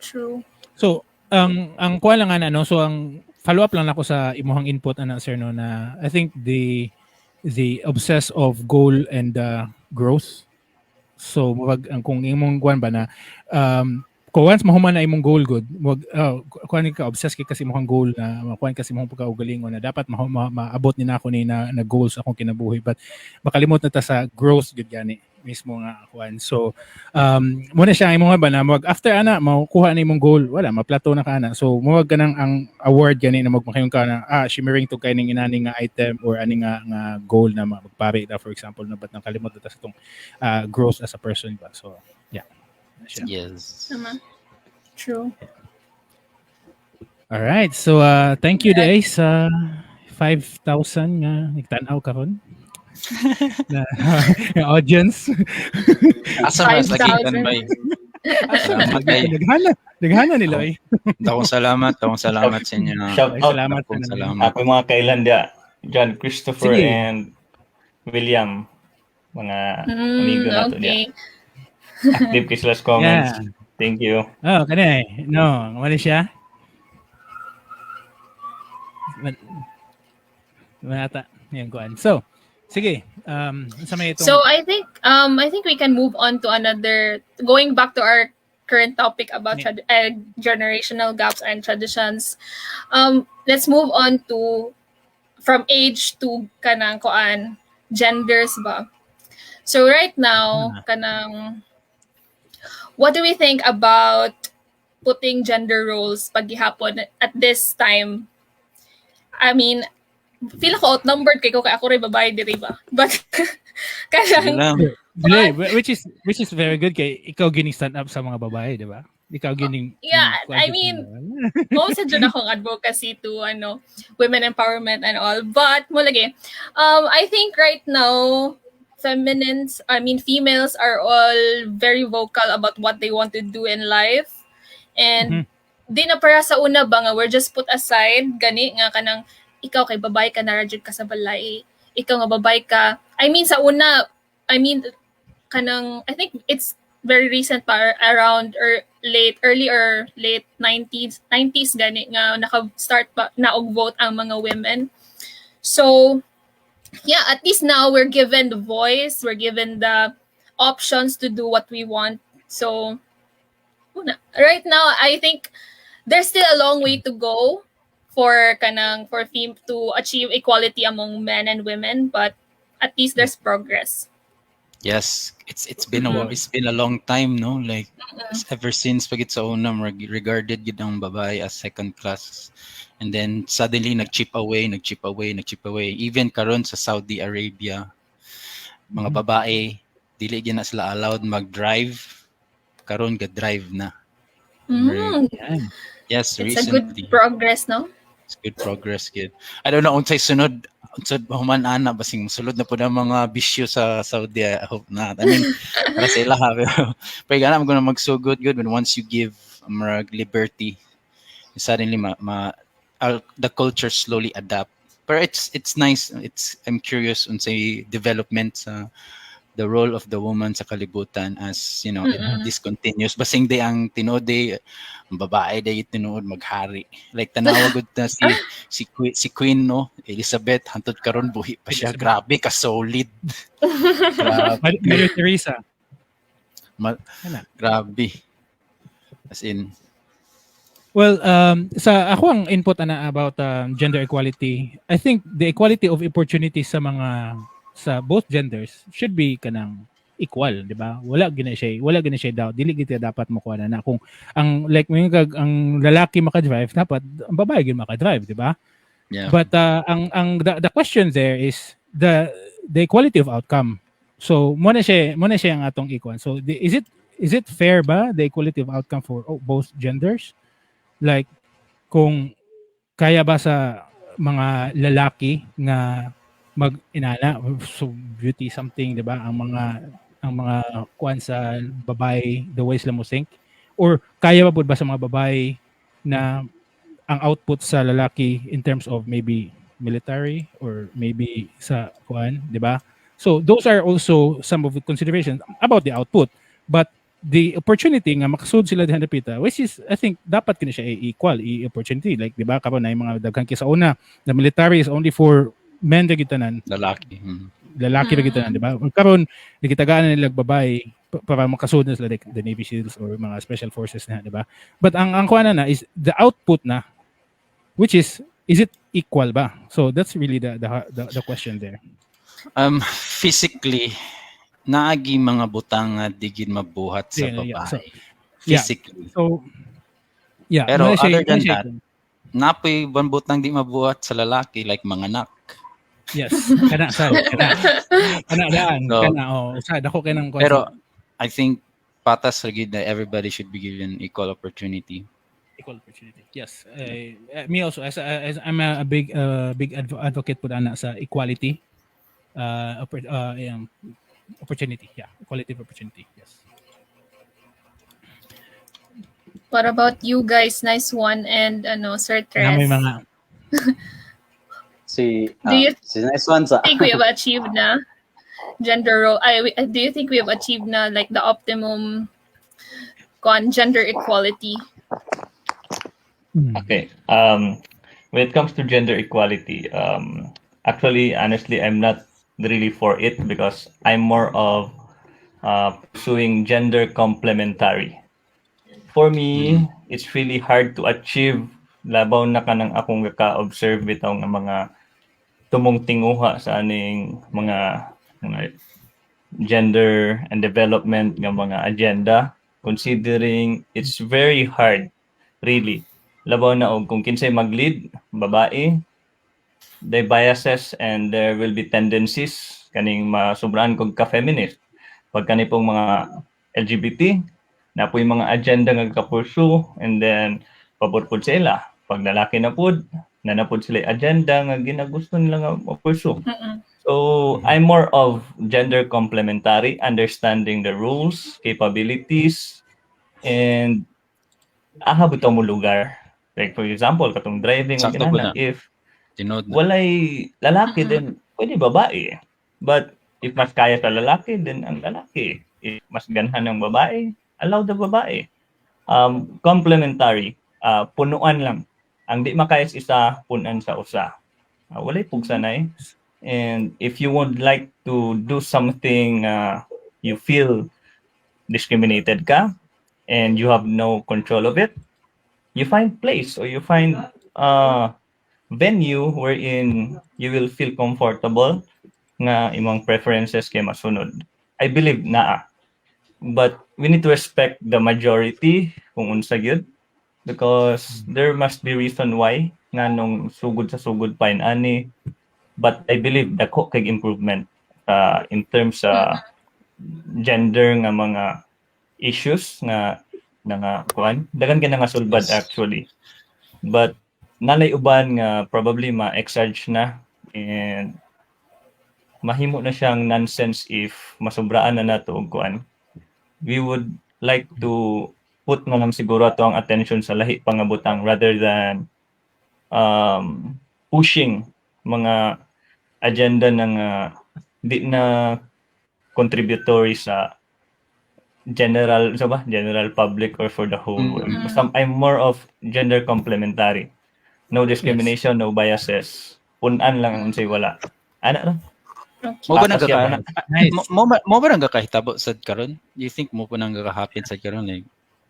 true so ang kuha lang ano so ang follow up lang ako sa imuhang input ana sir no na I think the obsess of goal and growth so wag ang kung imong kuan ba na kung once mahuman na imong goal good wag kuan ka obsess kay kasi imong goal na kuan kasi imong pagkaugalingon na dapat maabot ni nako ni na goals akong kinabuhi but makalimot na ta sa growth gud gani mismo nga kuan so muna siya imong ba na wag after ana makuha na imong goal wala maplato na ka ana so wag ganang ang award gani na magmakayon ka na shimmering to kining inani nga item or ani nga goal na magpare na for example na bat nang kalimot na ta sa tong growth as a person ba so yeah yes true all right so thank you guys sa 5,000 nga nagtan-aw karon audience asa mas nakitan ba Daghana nila eh. Dakong salamat sa inyo. Salamat. Ako yung mga kailan dia, John Christopher and William, mga amigo na to dia. Active kislas comments. Yeah. Thank you. Oh, kanay. No, wala siya. Manata yan kuan. So, sige. So I think we can move on to another going back to our current topic about generational gaps and traditions. Let's move on to from age to kanang kuan genders ba. So right now kanang what do we think about putting gender roles paghihapon at this time? I mean, feel ko outnumbered kay ako rin babae diri ba. But kanang which is very good kay ikaw gining stand up sa mga babae, di ba? Ikaw gining I mean, most of akong advocacy to women empowerment and all. But mo lagi, I think right now females are all very vocal about what they want to do in life. And di na para sa una ba nga, we're just put aside, gani nga kanang, ikaw kay babae ka, narajud ka sa balay. Ikaw nga babae ka. Sa una, kanang, I think it's very recent pa, around early or late 90s gani nga naka-start pa na og vote ang mga women. So yeah, at least now we're given the voice, we're given the options to do what we want. So right now I think there's still a long way to go for to achieve equality among men and women, but at least there's progress. Yes, it's been a long time, no? Like ever since pagit sa unang regarded gid ang babae as second class, and then suddenly nag-chip away. Even karon sa Saudi Arabia, mga babae dili gyud na sila allowed mag-drive. Karon ga-drive na. Yes, it's recently. a good progress, no? It's good progress, kid. I don't know unsay sunod human ana basing musulod na po ng mga bisyo sa Saudi. I hope not. Para sa ila ha. Pero gana mo na magsugod good when once you give liberty, suddenly the culture slowly adapt. But it's nice. I'm curious unsay development sa the role of the woman sa kalibutan as this continues. Basing day ang tinuod ang babae day tinuod maghari. Like tanawag gud na si Queen no Elizabeth hantod karon buhi pa siya. Grabe ka solid. Grabe. Mary Teresa. Grabe. As in Well, sa ako ang input about gender equality, I think the equality of opportunities sa both genders should be kanang equal, di ba? Wala gina siya daw. Dili kita dapat mo kuha na kung ang ang lalaki maka-drive, dapat ang babae gyud maka-drive, di ba? Yeah. But the question there is the equality of outcome. So mo na siya ang atong equal. So is it fair ba the equality of outcome for both genders? Like kung kaya ba sa mga lalaki nga mag-inana, so beauty something, di ba? Ang mga kuan sa babae, the way sila mo think, or kaya ba sa mga babae na ang output sa lalaki in terms of maybe military or maybe sa kuan, di ba? So those are also some of the considerations about the output, but the opportunity nga makasud sila dihan dapita, which is I think dapat kini siya equal opportunity, like di ba karon na yung mga daghan kisa una, the military is only for men ra gitanan, lalaki ra gitanan, di ba? Karon gitagaan nila babae para makasud na sila like the Navy SEALs or mga special forces na, di ba? But ang kuana na is the output na, which is it equal ba? So that's really the question there. Physically naagi mga butang nga digid mabuhat sa babae. Physically. So pero other than that, napoy butang di mabuhat sa lalaki like mga anak. Yes, kana daan. Usad ako kanang concept. Pero I think patas ra gid na everybody should be given equal opportunity. Equal opportunity. Yes. Me also as I'm a big advocate po ana sa equality. Opportunity, equality of opportunity. Yes. What about you guys? Nice one. And Sir Tres. May mga si nice one sa. Think we have achieved na gender role. Do you think we have achieved na like the optimum gender equality? Okay. When it comes to gender equality, actually, honestly, I'm not really for it because I'm more of pursuing gender complementary. For me, it's really hard to achieve labaw na kanang akong ka-observe bitaw nga mga tumong tinguha sa aning mga gender and development nga mga agenda, considering it's very hard really labaw na og kung kinsay mag-lead babae, the biases and there will be tendencies kaning masubraan kog ka-feminist. Pag kani pong mga LGBT, na po yung mga agenda nga ka-pursue and then pabor-pod sila. Pag lalaki na pod, na napod sila agenda nga ginagusto nila nga pursue. So I'm more of gender complementary, understanding the rules, capabilities, and aha bitaw mo lugar. Like for example, katong driving o Sakto po ginana, na. if Tinood na. walay lalaki, then pwede babae. But if mas kaya sa lalaki, then ang lalaki. If mas ganhan ng babae, allow the babae. Complementary, punuan lang. Ang di makaya sa isa, punan sa usa. Walay pugsanay. And if you would like to do something you feel discriminated ka and you have no control of it, you find place or you find venue wherein you will feel comfortable nga imong preferences kay masunod. I believe naa. But we need to respect the majority kung unsa gyud because there must be reason why nga nung sugod sa sugod pa ani. But I believe dako kay improvement in terms sa gender nga mga issues nga kuan dagan ka na nga sulbad actually. But nanay uban nga probably ma-exage na and mahimo na siyang nonsense if masubraan na nato og kuan. We would like to put na lang siguro ato ang attention sa lahi pa nga butang rather than pushing mga agenda ng di na contributory sa general public or for the whole world. Basta I'm more of gender complementary. No discrimination, no biases. Punan lang ang unsay wala. Ana ra. Mo ba Patas siya nagka muna. Nice. mo ba nagkakahitabo sad karon? You think mo po nang happen sad karon like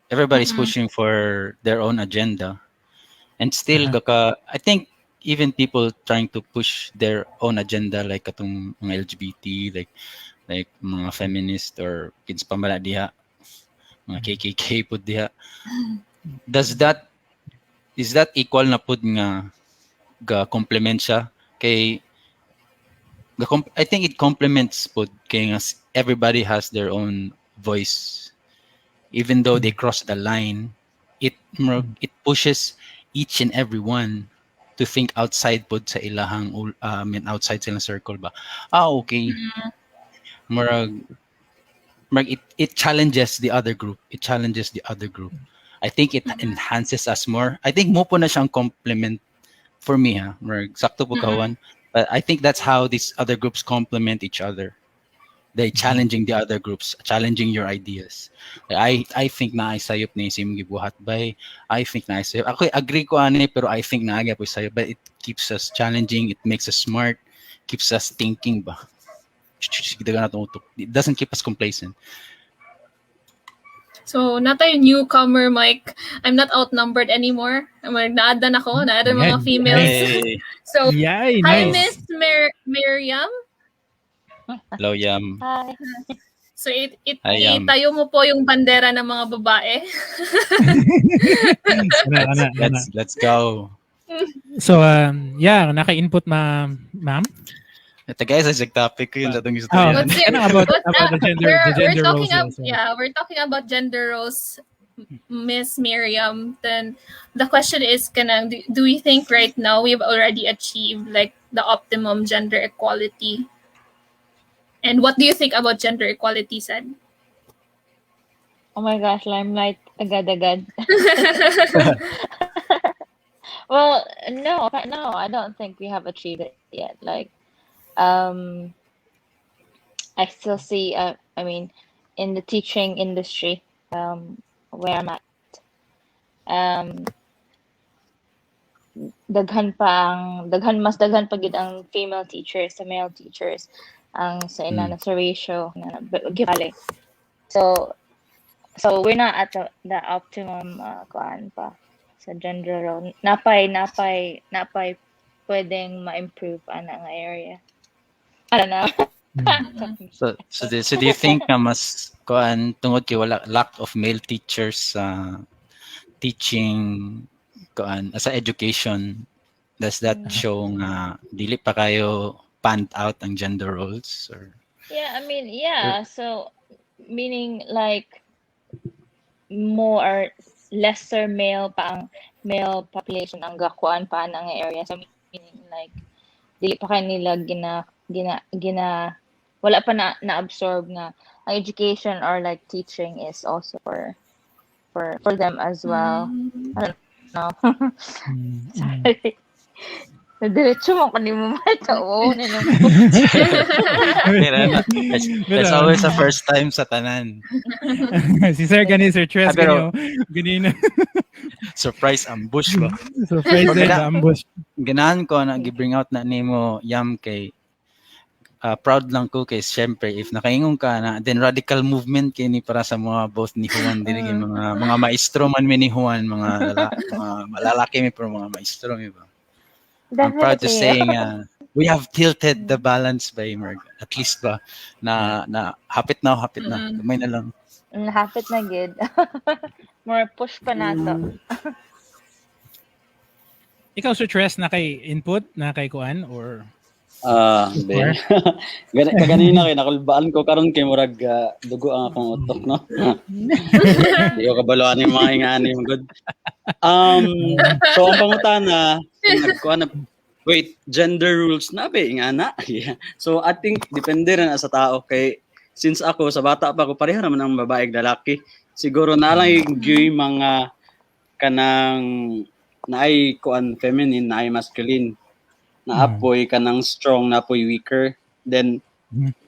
everybody's pushing for their own agenda and still I think even people trying to push their own agenda like katong mga LGBT like mga feminist or kids pamala diha mga KKK pud diha. Is that equal na pud nga ga complement siya kay I think it complements pud kay nga everybody has their own voice even though they cross the line it pushes each and every one to think outside pud sa ilahang outside silang circle ba okay murag it challenges the other group. I think it enhances us more. I think mo po na siyang complement for me ha. Sakto po kawan. But I think that's how these other groups complement each other. They challenging the other groups, challenging your ideas. I think na ay sayop ni sim gibuhat bay. I think na ay sayop. Ako agree ko ani pero I think na aga po sayop but it keeps us challenging, it makes us smart, keeps us thinking ba. It doesn't keep us complacent. So, natay newcomer, Mike. I'm not outnumbered anymore. Naadan ako. Naadan mga females. Hey. So, Yay, hi, nice. Miss Miriam. Hello, Yam. Hi. So, Hi, Yam. itayo mo po yung bandera ng mga babae. Let's go. So, yeah, naka-input ma'am? Ito guys, sa topic ko yun sa itong Oh, istorya. about the gender roles. We're talking about gender roles, Miss Miriam. Then the question is, do we think right now we've already achieved like the optimum gender equality? And what do you think about gender equality, Sad? Oh my gosh, limelight agad-agad. Well, no, I don't think we have achieved it yet. Like, I still see, I mean, in the teaching industry, where I'm at, mas daghan pa gid ang female teachers sa male teachers ang sa ina na sa ratio na gibali. So we're not at the optimum kuan pa sa gender role. Napay pwedeng ma-improve ana nga area. I don't know. So do you think na mas kuan tungod kay wala lack of male teachers teaching kuan sa education, does that show nga dili pa kayo panned out ang gender roles or Yeah, I mean, yeah. So meaning like more or lesser male population ang gakuan pa nga area. So meaning like dili pa kanila wala pa na-absorb nga ang education or like teaching is also for them as well. I don't know. Sorry. Diretso mo ko ni mo mata. Oo, That's always the first time sa tanan. Si Sir gani, Sir Tres, pero- ganina. Surprise ambush ba? Surprise din, ambush. Ganahan ko na gi-bring out na nimo Yam kay proud lang ko kay syempre if nakaingon ka na then radical movement kay ni para sa mga both ni Juan dili kay mga maestro man mi ni Juan mga lalaki mi pero mga maestro mi ba. I'm proud to say we have tilted the balance by Merg. At least ba na hapit na gamay na lang. Hapit na gid. More push pa nato. Ikaw, Sir Tres, na kay input, na kay kuan, or Ben. Kaganina kay nakulbaan ko karon kay murag dugo ang akong utok, no. Di ko kabaloan yung mga ingani mo good. So ang pangutana, nagkuan na wait, gender rules na ba ingana? Yeah. So I think depende rin sa tao kay since ako sa bata pa ako pareha naman ang babae ug lalaki. Siguro na lang yung mga kanang naay kuan feminine, naay masculine. Naapoy ka ng strong, naapoy weaker. Then,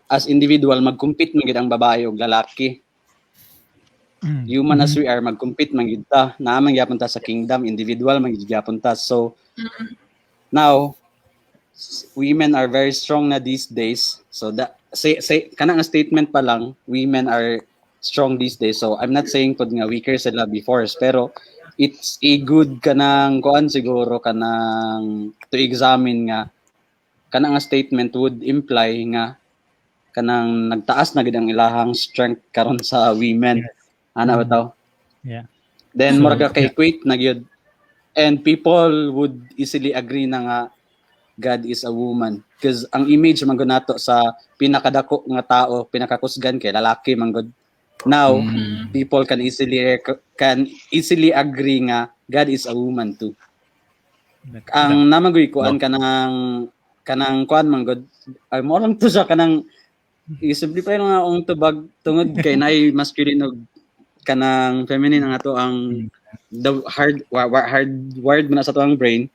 as individual, mag-compete man gid ang babae o lalaki. Human as we are, mag-compete man gid ta. Naamang gyapon ta sa kingdom, individual man gid gyapon ta. So, now, women are very strong na these days. So, say kanang statement pa lang, women are strong these days. So, I'm not saying pod nga weaker sila before, pero it's a good kanang kuan siguro kanang to examine nga kanang statement would imply nga kanang nagtaas na gid ang ilahang strength karon sa women. Ana ba taw? Yeah. Then murag ka equate na gyud and people would easily agree na nga God is a woman because ang image man gud nato sa pinakadako nga tao pinakakusgan kay lalaki man gud. Now, people can easily agree nga God is a woman too. Ang namagoy kuan kanang kuan man god ay mo lang to sa kanang i-simplify lang akong tubag tungod kay naay masculine ug kanang feminine ang ato ang the hard wired man sa ato ang brain.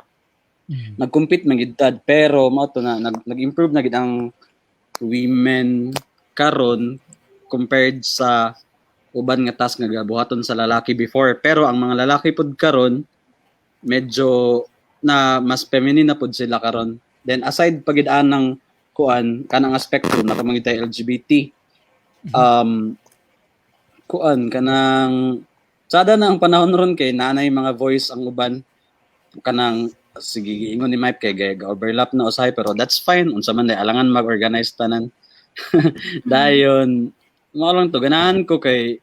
Nag-compete man gid tad pero mao to na nag-improve na gid ang women karon compared sa uban nga task nga gabuhaton sa lalaki before. Pero ang mga lalaki pod karon medyo na mas feminine na pod sila karon. Then aside pagid anang kuan kanang aspekto na kamangit LGBT. Kuan kanang sada na ang panahon ron kay nanay mga voice ang uban kanang sige ingon ni Mike kay ga-overlap na usahay pero that's fine unsa man day alangan mag-organize tanan. Dayon mo lang to ganahan ko kay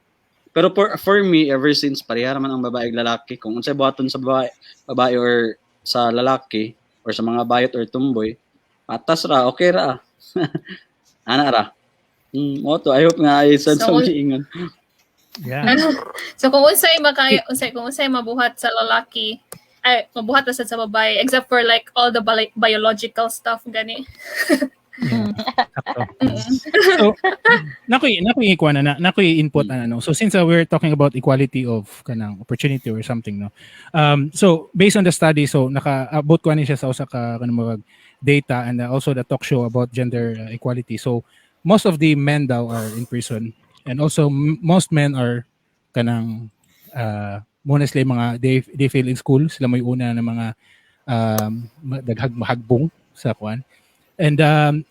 pero for me ever since pareha man ang babae ug lalaki kung unsay buhaton sa babae or sa lalaki or sa mga bayot or tumboy patas ra okay ra ana ra mo to I hope nga ay sa ingon. Yeah. So kung unsay mabuhat sa lalaki ay mabuhat sa babae except for like all the biological stuff gani. So nakoy ikuan na nakoy input no. So since we're talking about equality of kanang opportunity or something no. So based on the study so naka-abot ko ani siya sa usa ka kanang mga data and also the talk show about gender equality. So most of the men daw are in prison and also most men are kanang muna sila mga they fail in school sila may una ng mga mahagbong sa kuan. And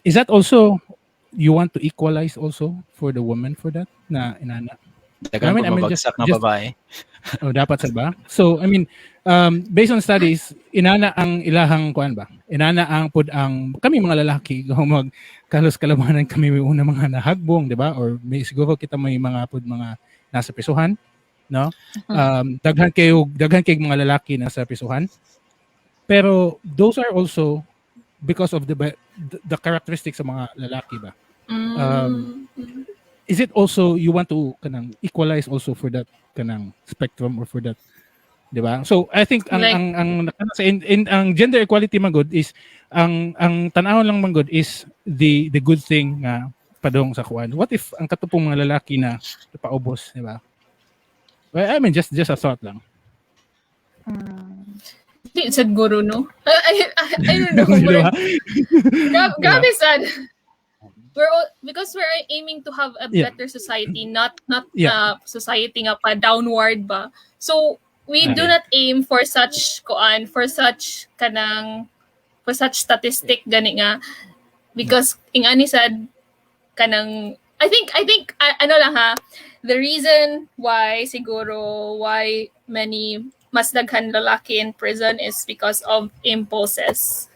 is that also you want to equalize also for the woman for that na inana? Dagan mabagsak na babae. Dapat sa ba? So I mean based on studies inana ang ilahang kuan ba? Inana ang pud ang kami mga lalaki mag kalos kalabanan kami may una mga nahagbong, di ba? Or may siguro kita may mga pud mga nasa prisuhan, no? Daghan kay mga lalaki nasa prisuhan. Pero those are also because of the characteristics ng mga lalaki ba? Is it also you want to kanang equalize also for that kanang spectrum or for that 'di ba? So I think ang gender equality man good is ang tan-aw lang man good is the good thing nga padong sa kuan. What if ang katupong mga lalaki na paubos, 'di ba? Well, I mean just a thought lang. Di siguro, no? I don't know. Diba? Grabe sad. Because we're aiming to have a better society, not society nga pa downward ba. So we do not aim for such statistic gani nga, because ingani sad kanang I think ano lang ha, the reason why many mas daghan lalaki in prison is because of impulses.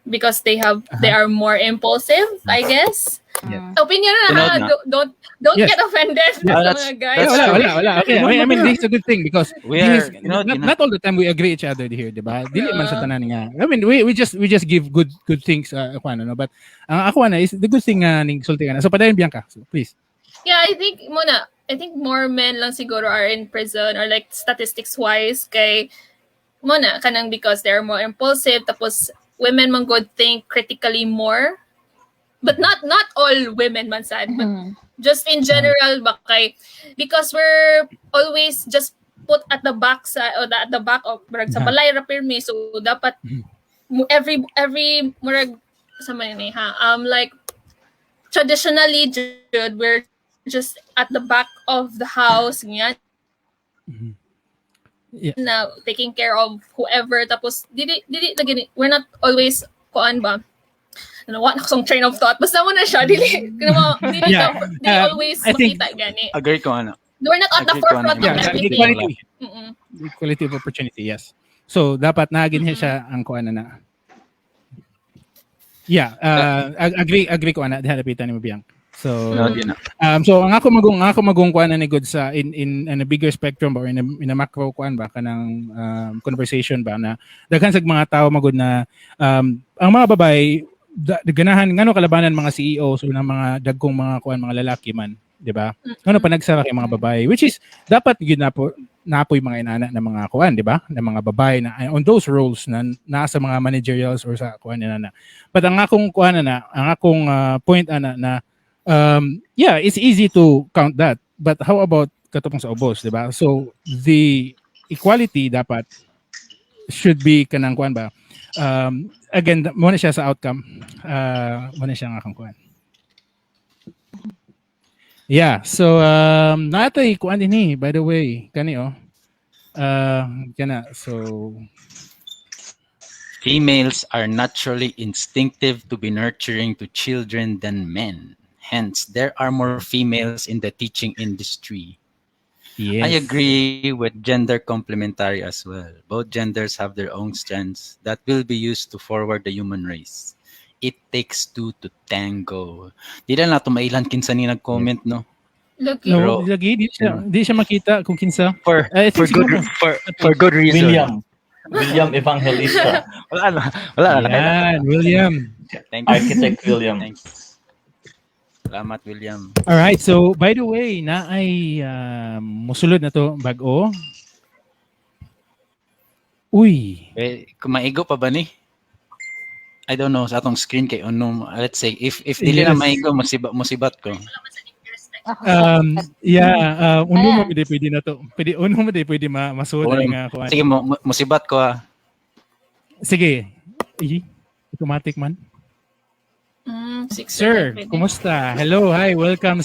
Because they are more impulsive, I guess. Opinion na ha. Don't get offended, mga guys. Wala. Okay. I mean, this is a good thing because not all the time we agree each other here, diba? Dili man sa tanan nga. I mean, we just give good things no? But ako na is the good thing ning sulti ka na. So padayon Bianca, so, please. Yeah, I think more men lang siguro are in prison, or like statistics wise kay kanang because they're more impulsive, tapos women man good think critically more, but not all women man sad, but just in general bakay, because we're always just put at the back of sa balay ra pirmi, so dapat every murag sa man ni like traditionally we're just at the back of the house nga. Na taking care of whoever, tapos dili lagi, we're not always kuan ba, what song train of thought basta mo na siya dili always makita gani. Agree ko ano. We're not at the forefront of everything. Equality of opportunity, yes. So dapat naagin siya ang kuan na. Yeah, agree ko ana diha lapitan ni Biang. So so ang ako magong kuan ni good sa in a bigger spectrum or in a macro kuan ba kanang conversation ba na daghan sa mga tao magud na ang mga babae ganahan ngano kalabanan mga CEO so ng mga dagkong mga kuan mga lalaki man, di ba? Ngano panagsara kay mga babae, which is dapat gyud napoy mga inana ng mga kuan, di ba? Ng mga babae na on those roles na nasa mga managerials or sa kuan na. But ang akong kuan ang akong point na yeah, it's easy to count that. But how about katupong sa ubos, di ba? So the equality dapat should be kanang kuan ba? Again, muna siya sa outcome. Muna siya nga kang kuan. Yeah, so natay kuan din by the way, kani kana so females are naturally instinctive to be nurturing to children than men. Hence, there are more females in the teaching industry. Yes. I agree with gender complementary as well. Both genders have their own strengths that will be used to forward the human race. It takes two to tango. Di na nato mailan kinsa ni nag-comment, no? Lagi di siya makita kung kinsa. For good reason. William Evangelista. Wala na. William. Thank you. Architect William. Thanks. Salamat, William. All right, so by the way, na ay musulod na to bag-o. Uy. Kumaigo pa ba ni? I don't know sa atong screen kay let's say if dili na maigo musibat ko. Uno mo pwede na to. Pwede masuod nga kuan. Sige musibat ko . Sige. Automatic man. Sir, kumusta? Hello, hi, welcome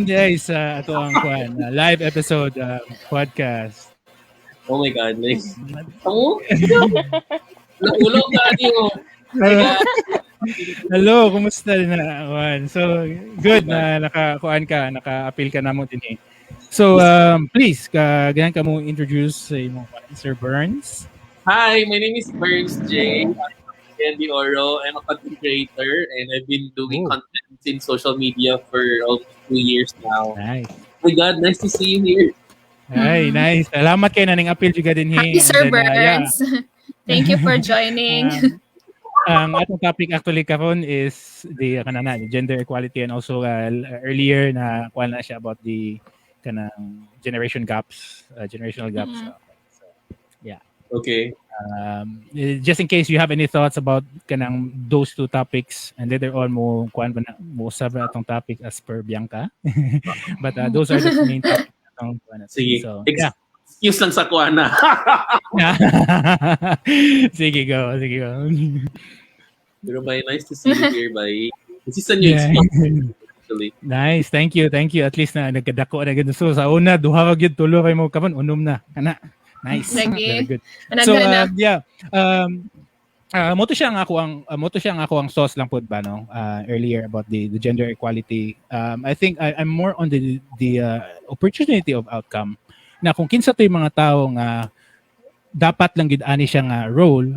guys sa ato ang live episode podcast. Oh my God, nice. Nakulog na niyo. Hello, kumusta na Juan? So, good na naka-appeal ka na mo din. So, please, ganyan ka mo introduce sa Sir Burns. Hi, my name is Burns J. Andy Oro. I'm a content creator and I've been doing content in social media for almost 2 years now. Nice. Oh my God, nice to see you here. Ay, nice. Salamat kayo na ning appeal juga din. Happy Sir Burns. Thank you for joining. Ang atong topic actually karon is the gender equality, and also earlier na kuan na siya about the kanang generational gaps. So, yeah. Okay. Just in case you have any thoughts about kanang those two topics, and later on mo kuan ba na mo sabi atong topic as per Bianca. But those are the main topics atong kuan. Sige. So, yeah. Excuse lang sa kuana. Sige go. Pero bye, nice to see you here, bye. This is a new experience, actually. Nice, thank you. At least na nagkadako na gid. So sa una duha ka gyud tulo kay mo kapan unom na. Kana. Nice. Very good. So yeah. Moto siya ang ako ang sauce lang pud ba no earlier about the gender equality. I think I'm more on the opportunity of outcome. Na kung kinsa toy mga tawo nga dapat lang gid ani siya nga role,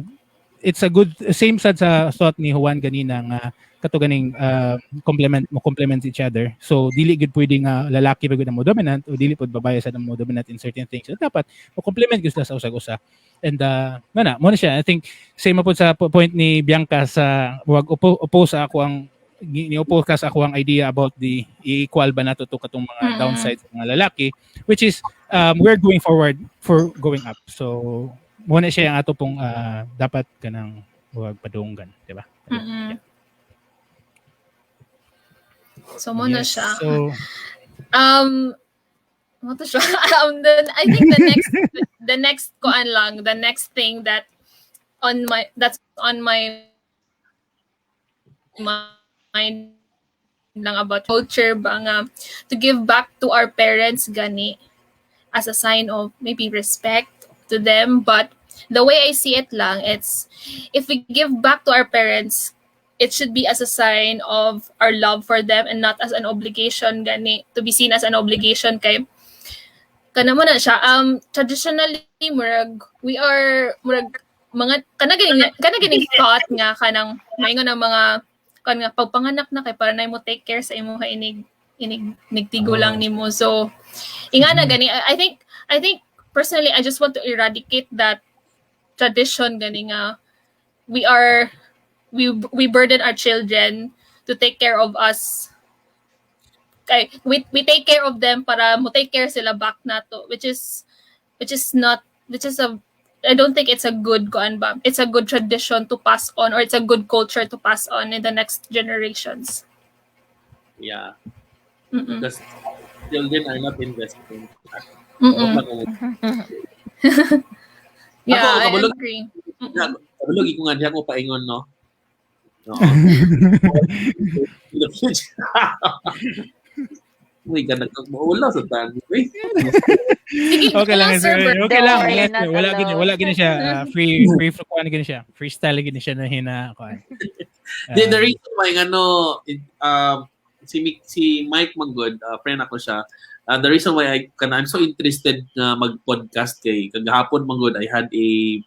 it's a good same sad sa thought ni Juan ganina nga kato ganing complement each other. So dili gid pwedeng lalaki pa gid ang mo dominant o dili pud babae sad ang mo dominant in certain things. So, dapat mo complement gid sila sa usag-usa. And mo na siya. I think same po sa point ni Bianca sa wag oppose ako ang ni-oppose ka sa ako ang idea about the equal ba nato to katong mga downsides ng mga lalaki, which is we're going forward for going up. So muna siya ang ato pong dapat kanang wag padunggan, di ba? Yeah. So muna siya. So what siya? Then I think the next koan lang, the next thing that's on my mind lang about culture ba nga to give back to our parents gani as a sign of maybe respect to them. But the way I see it lang, it's if we give back to our parents, it should be as a sign of our love for them and not as an obligation gani, to be seen as an obligation kay kana mo na siya. Traditionally we are mga kanaganing thought nga kanang maingon ang mga kan nga pagpanganak na kay para na mo take care sa imo ka inig nigtigo lang nimo. So ingana gani I think personally I just want to eradicate that tradition gani nga we burden our children to take care of us. Kay we take care of them para mo take care sila back nato, which is I don't think it's a good it's a good tradition to pass on, or it's a good culture to pass on in the next generations. Yeah. Because children are not investing. Yeah, I kabulog, agree. Kabulog, ko nga diya ko paingon, no? No. Uy, ganag kang maula sa tani. Okay lang, sir. Okay lang. Wala gini siya free kuan gini siya. Freestyle gini siya na hina kuan. The reason why si Mike Manggod, friend ako siya. The reason why I'm so interested na mag-podcast kay kagahapon Manggod, I had a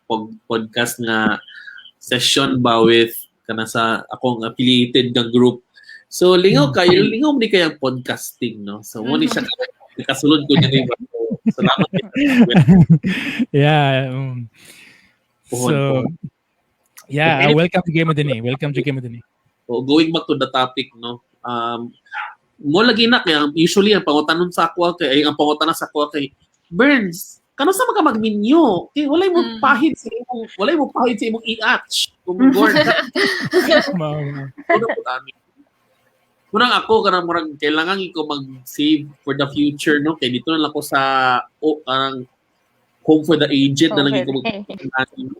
podcast nga session ba with kana sa akong affiliated na group. So lingaw mo ni kayang podcasting, no? So mo ni siya kasulod ko niya. Salamat. Yeah. So yeah, welcome to Game of the Day. Going back to the topic, no. Mo lagi na kaya usually ang pangutanon sa ako kay Burns, kano sa mga magminyo? Kay walay mo pahid sa imong i-atch. Board. Murang ako murang kailangan ko mag-save for the future, no? Kay dito na lang ako sa home for the aged na lang ko mag-ano.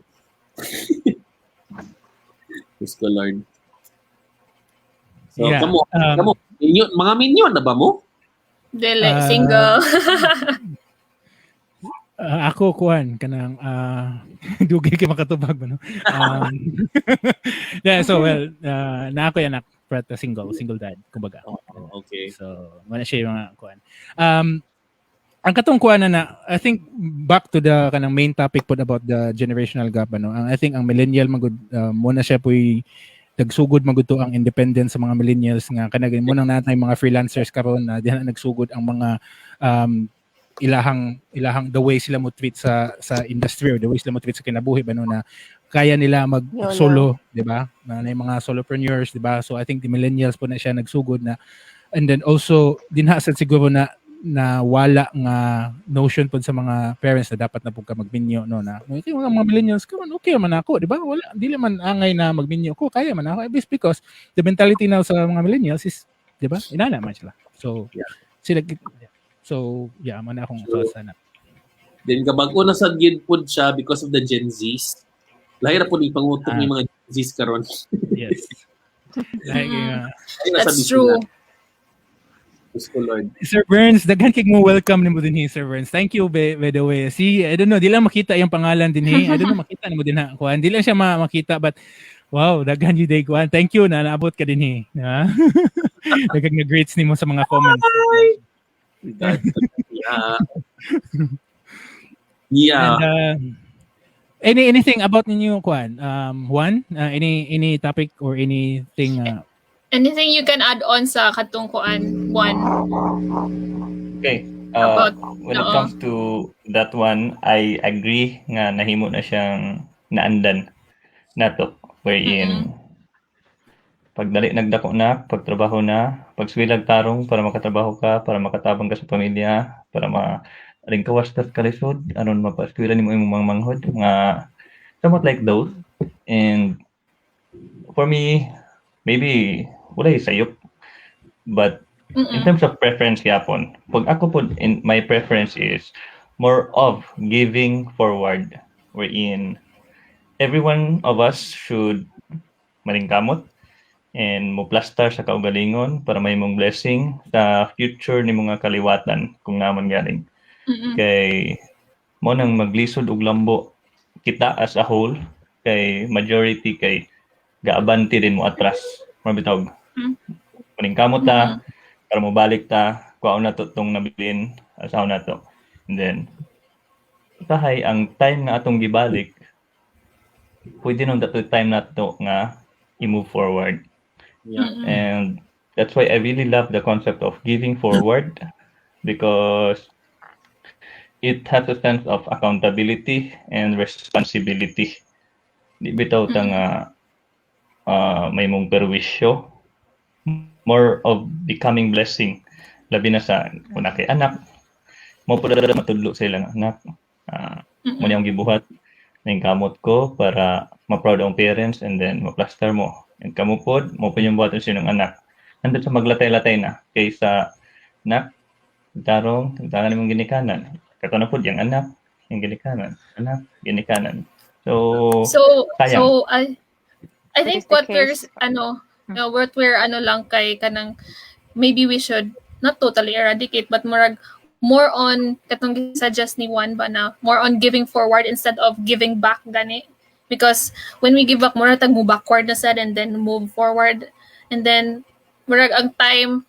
Yes, Lord. So, yeah. Kamo, mga minyo na ba mo? Dili, single. Ako kuan kanang dugay kay makatubag no. Yeah, so well, na ako yan single dad kumbaga. Okay. So, wala siya yung mga kuan. Ang katong kuan na I think back to the kanang main topic po about the generational gap ano. I think ang millennial magud muna siya po'y nagsugod maguto ang independence sa mga millennials nga kanagin mo nang natay mga freelancers karon na diha nagsugod ang mga ilahang the way sila mo treat sa industry or the way sila mo treat sa kinabuhi ba no na kaya nila mag solo, di ba? Na mga solopreneurs, di ba? So I think the millennials po na siya nagsugod na, and then also dinha sad siguro na na wala nga notion pod sa mga parents na dapat na pud ka magminyo no na okay, mga millennials karon okay man ako, di ba? Wala dili man angay na magminyo ko, kaya man ako. It's because the mentality now sa mga millennials is, di ba? Inana man sila. So sila man akong thoughts na. Then kabag-o na sa gid pud siya because of the Gen Zs. Lahi ra pud ipangutok ni mga Gen Zs karon. Yes. Like, That's true. Lord. Sir Burns, daghan kay mo welcome nimo din Sir Burns. Thank you by the way. See, I don't know, di lang makita yung pangalan din I don't know makita nimo din ha. Kuan, di lang siya makita but wow, daghan you day kuan. Thank you na naabot ka din ha. Daghan nga greets nimo sa mga comments. Yeah. And, anything about ninyo kuan? Juan, any topic or anything Anything you can add on sa katungkuan one? Okay. About, when it comes to that one, I agree nga nahimo na siyang naandan nato wherein pagdali nagdako na, pagtrabaho na, pagswilag tarong para makatrabaho ka, para makatabang ka sa pamilya, para ring kawastat ka lisod, aron mapaskwela nimo imong mga manghod, nga somewhat like those. And for me, maybe wala sayop, but in terms of preference yapon, pag ako po in my preference is more of giving forward, wherein every one of us should malingkamot and mo plaster sa kaugalingon para may mong blessing sa future ni mga kaliwatan kung naman galing. Kay mo nang maglisod og lambo kita as a whole, kay majority kay gaabante din mo atras mabitaw. Maningkamot ta para mo balik ta kuaon na to tong nabilin asaw na to. And then tahay ang time nga atong gibalik pwede nung dato time na to nga i-move forward. And that's why I really love the concept of giving forward, because it has a sense of accountability and responsibility. Di bitaw ta nga may mong perwisyo, more of becoming blessing, labi na sa una kay anak mo pud matudlo sa ilang anak. Mo niyang gibuhat ning kamot ko para ma-proud ang parents, and then ma-plaster mo, and kamo pod mo pa yung buhaton sinong anak nandun sa maglatay-latay na kaysa nak tarong tangan nimong ginikanan kato na pod yung anak yung ginikanan so I think what we're lang kay kanang maybe we should not totally eradicate but more on katong suggest ni Juan ba na more on giving forward instead of giving back gani, because when we give back more tag move backward na sad and then move forward, and then murag ang time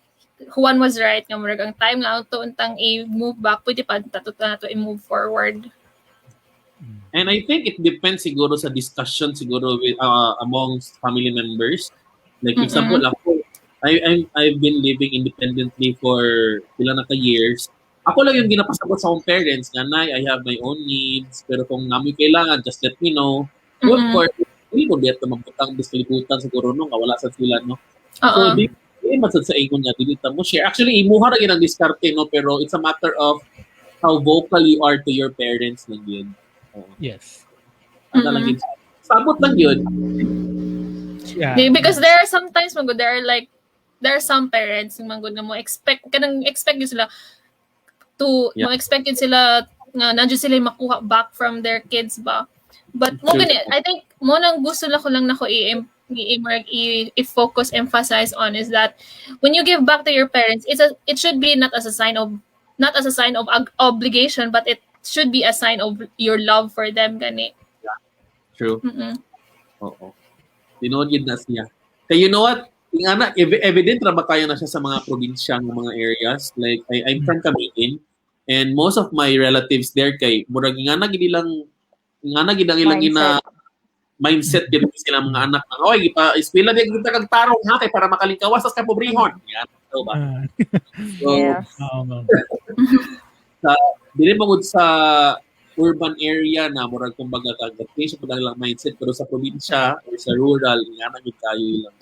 Juan was right nga murag ang time nga auto untang i-move back pwede pa nato i-move forward. And I think it depends siguro sa discussion siguro with amongst family members. Like for example, ako, I've been living independently for ilang na years. Ako lang yung ginapasabot sa akong parents nga, Nay, I have my own needs, pero kung namin kailangan, just let me know. Of course, hindi mo dito magbutang diskalibutan siguro nung wala sa sila, no? So, di masad sa ingon niya, dilita mo share. Actually, imuha na yun ang diskarte, no? Pero it's a matter of how vocal you are to your parents lang yun. Yes. Ano lang yun. Sabot lang yun. Yeah. Because there are sometimes there are some parents yung mga na mo expect yun sila to mo expect yun sila nga nandiyo sila makuha back from their kids ba. But mo gani, I think mo nang gusto lang ko lang na ko i-focus, emphasize on is that when you give back to your parents, it should be not as a sign of obligation, but it should be a sign of your love for them gani. Yeah. True. Oo. Tinood yun na siya. Kaya you know what? Yung anak, evident na ba kayo na siya sa mga probinsya ng mga areas? Like, I'm from Cavite, and most of my relatives there kay murag nga nagilang mindset din sila mga anak na oy eskwela di kita kag tarong ha kay para makalingkawas sa pobrehon. Yan, so ba? Sa dili magud sa urban area na murag kumbaga kag-change pa lang mindset, pero sa probinsya or sa rural nga naging kayo lang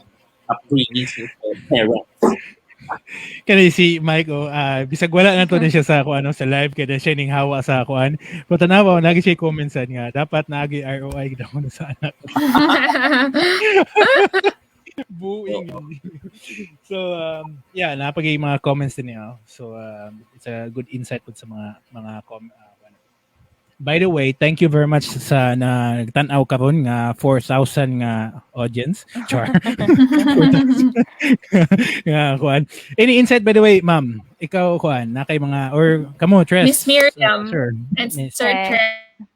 upbringing sa parents. Kani si Mike bisag wala na to na siya sa kuan sa live kaya siya ning hawa sa kuan. Pero tanawa nagi siya comments nga dapat naagi ROI daw sa anak. Buing. So yeah, napagay mga comments din niya. So it's a good insight po sa mga by the way, thank you very much sa nagtan-aw karon nga 4,000 nga audience. Char. 4,000. Nga kuan. Any insight by the way, ma'am? Ikaw kuan na kay mga or kamo Tres. Miss Miriam sir. and Miss. Sir Okay. Trent.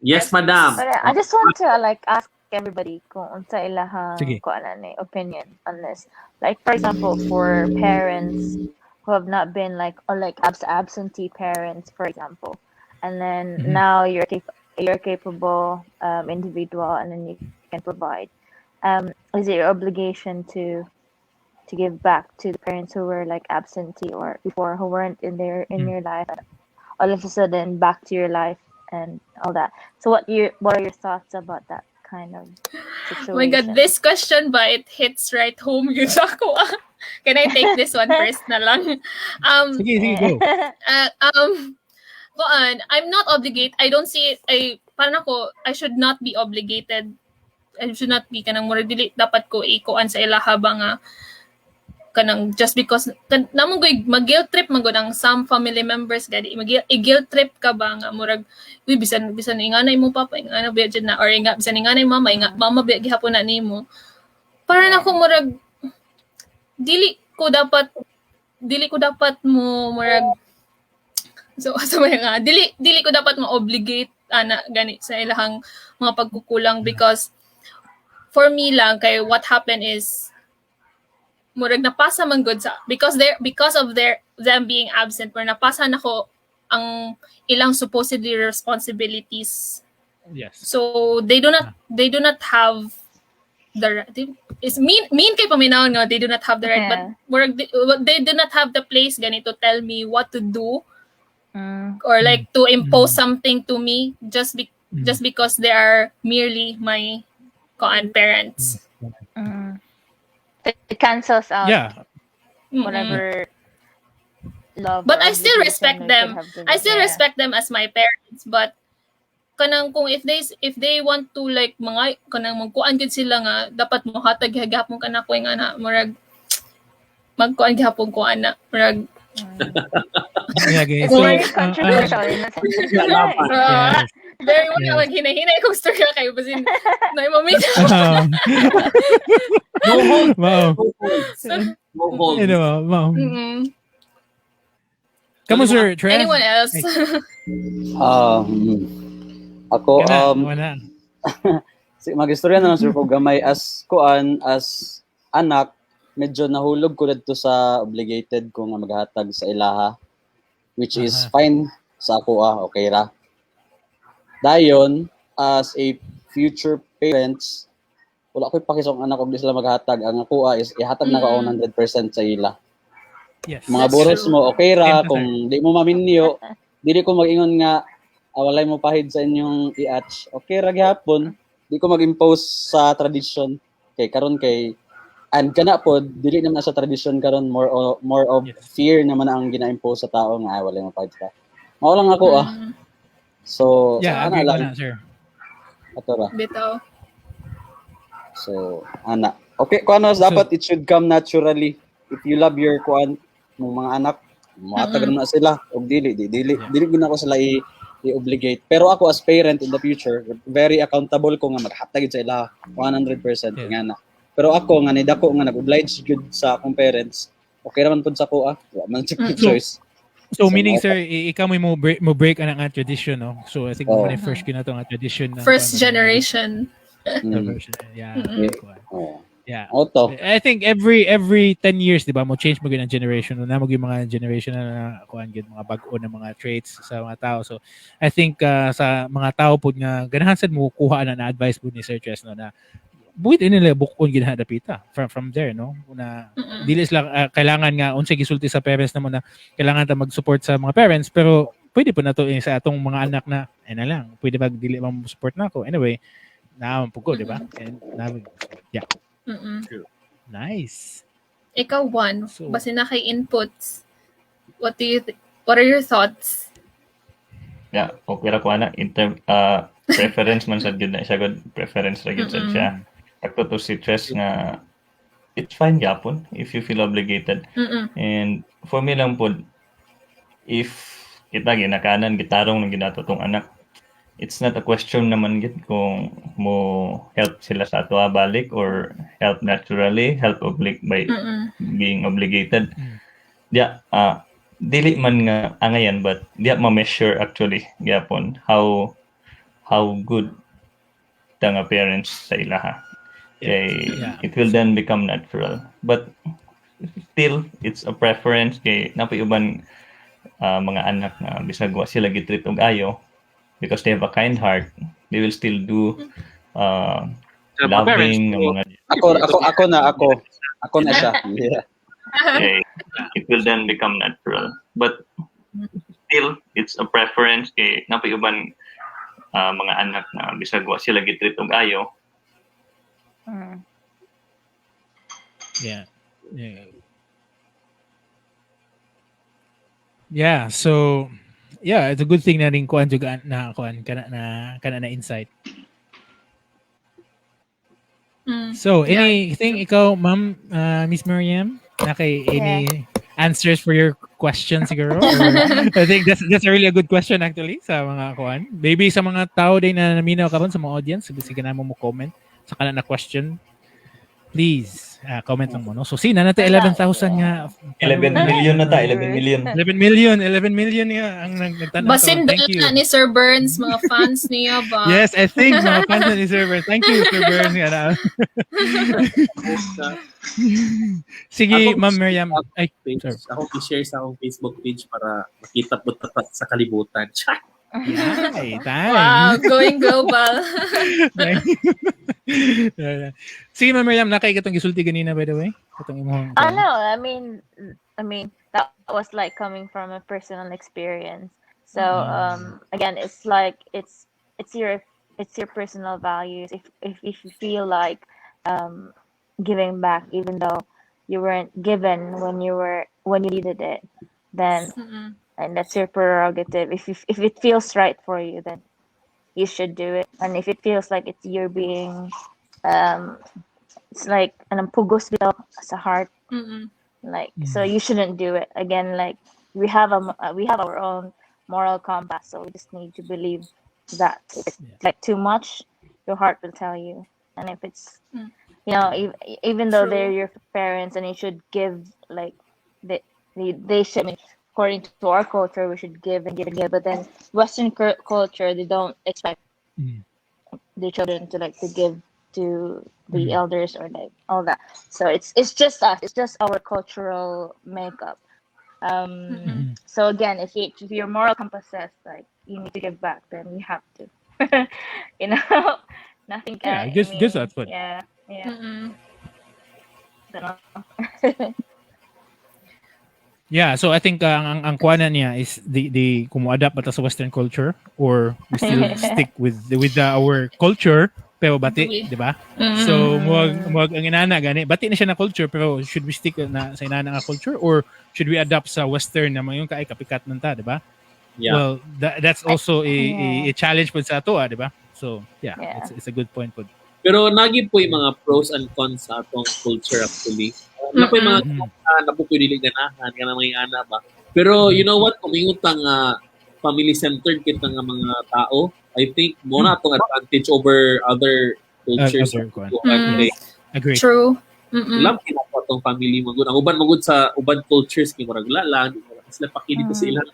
Yes, madam. But I just want to like ask everybody kung unsa ilahang Sige. opinion on this. Like for example, for parents who have not been like or like absentee parents, for example, and then now you're a capable individual, and then you can provide. Is it your obligation to give back to the parents who were like absentee or before who weren't in your life, and all of a sudden back to your life and all that? So what are your thoughts about that kind of situation? Oh my God, this question ba, it hits right home yun sa ako. Can I take this one first na lang? Sige, go. I'm not obligated. I don't see it. Parang ako, I should not be obligated. I should not be kanang mura dili dapat ko ikuan sa ilaha ba nga kanang just because namong mag-guilt trip man gud ang some family members gadi guilt trip ka ba nga murag uy bisan inganay mo papa ingana ba jud na or bisan inganay mama ba gihapon na nimo para na ko murag dili ko dapat mo murag so nga dili ko dapat ma-obligate ana gani sa ilahang mga pagkukulang because for me lang kay what happened is murag napasa man good sa because of them being absent or napasa nako ang ilang supposedly responsibilities. Yes. So they do not have the is mean kay paminawon nga they do not have the right but murag they do not have the place gani to tell me what to do or like to impose something to me just because they are merely my parents. It cancels out whatever love. But I still respect them. I still respect them as my parents. But kanang kung if they want to like mga kanang magkuan gid sila nga dapat mo hatag hagapon kana ko nga na murag magkuan gihapon ko ana murag So, very controversial in a sense. very mo na maghinahinay kung story kayo basin na imamit. Wow. Wow. Come on, sir. Trent. Anyone else? Ako magistorya na lang sir ko gamay as anak medyo nahulog ko dito sa obligated ko nga maghatag sa ilaha which is fine sa ako okay ra. Dayon as a future parents wala ko'y pakisong anak og di sila maghatag ang ako is ihatag na ko 100% sa ila. Yes. Mga boros mo okay ra kung di mo maminyo dili ko mag-ingon nga walay mo pahid sa inyong i-atch okay ra gyapon di ko mag-impose sa tradition kay karon kay and kana pod dili naman sa tradition karon more of fear naman ang gina-impose sa tao nga walay mo pahid ka mao lang ako so ana lang sir ato ra bitaw. So, ana. Okay, kuano dapat it should come naturally. If you love your kuan mong mga anak, matag na sila og dili gina ko sila i-obligate. Pero ako as parent in the future, very accountable ko nga maghatag sa ila 100% nga na. Pero ako nga nidako nga nag-oblige good sa akong parents. Okay naman pud sa ko Wa man sa choice. So meaning sir, ikaw mo break ang nga tradition no. So I think mo first kinato nga tradition na first generation. Yeah. Yeah. Auto. I think every 10 years, di ba, mo change mo ang generation. Na mo yung mga generation na kuan gid mga bag-o na mga traits sa mga tao. So I think sa mga tao pud nga ganahan sad mo kuha na advice pud ni Sir Chess no na buhit nila bukon gid dapita from there no. Na dili sila kailangan nga unsay gisulti sa parents namo na kailangan ta mag-support sa mga parents pero pwede po na to sa atong mga anak na na lang pwede pag dili man support nako. Anyway, naman po ko, di ba? And yeah. True. Nice. Ikaw, Juan, So- base na kay inputs, what are your thoughts? Yeah, okay ra ko ana in term preference man sad gyud na siya good preference ra gyud sad siya. Sakto to si Tres nga it's fine gyapon if you feel obligated. And for me lang po, if kita ginakanan gitarong ng ginato tong anak, it's not a question naman gid kung mo help sila sa ato balik or help naturally, help by being obligated. Yeah, dili man nga angayan but diya ma-measure actually gyapon how good ta nga parents sa ilaha. Kay it will then become natural. But still, it's a preference kay napay uban mga anak na bisag wa sila gitreat og ayo because they have a kind heart, they will still do loving ng mga Ako na siya. Yeah. okay, it will then become natural. But still, it's a preference kay napay uban mga anak na bisag wa sila gitreat og ayo. Yeah, so it's a good thing na rin kuan juga na kuan kana na insight. So, anything ikaw, Ma'am, Miss Miriam, any answers for your question siguro? I think that's really a good question actually sa mga kuan. Maybe sa mga tao din na naminaw karon sa mga audience, sige na mo comment sa kana na question. Please, comment lang mo, no? So, sina natin 11,000 nga. 11 million na ta, 11 million. 11 million nga ang nagtanong. Basin Thank you. na ni Sir Burns, mga fans niya ba? Yes, I think mga fans ni Sir Burns. Thank you, Sir Burns. Sige, Ma'am Miriam. Ay, sir. Ako i-share sa akong Facebook page para makita po sa kalibutan. Ay, Wow, going global. Sige, Ma'am Miriam, nakaigatong gisulti ganina, by the way. No, I mean that was like coming from a personal experience. So again, it's like it's your personal values. If you feel like giving back, even though you weren't given when you needed it, then and that's your prerogative. If it feels right for you, then you should do it. And if it feels like you're being it's like an pugos bitaw sa heart, like so you shouldn't do it. Again, like we have our own moral compass, so we just need to believe that if it's like too much, your heart will tell you. And if it's even though they're your parents and you should give, like they should, I mean, according to our culture, we should give and give and give, but then Western culture, they don't expect the children to give to the elders or like all that. So it's just us. It's just our cultural makeup. So again, if your moral compass says like you need to give back, then you have to. Nothing can. I guess that's what. Yeah. Yeah, so I think ang kuwanan niya is the kumu-adapt ba ta sa Western culture or we still stick with our culture pero bati, di ba? So muwag ang inana gani, bati na siya na culture pero should we stick na sa inana nga culture or should we adapt sa Western na yung kapikat man ta, di ba? Yeah. Well, that's also a challenge po sa ato, di ba? So, it's a good point po. Pero nagi po yung mga pros and cons sa atong culture actually. Na po yung mga napupwede ganahan, ka na mga ana ba. Pero you know what, kung ingutang family-centered kita nga mga tao, I think mo na itong advantage over other cultures. Agree. True. Alam kinapa itong family magud. Ang uban magud sa uban cultures, kaya marag lalang, sila pakili sa ilang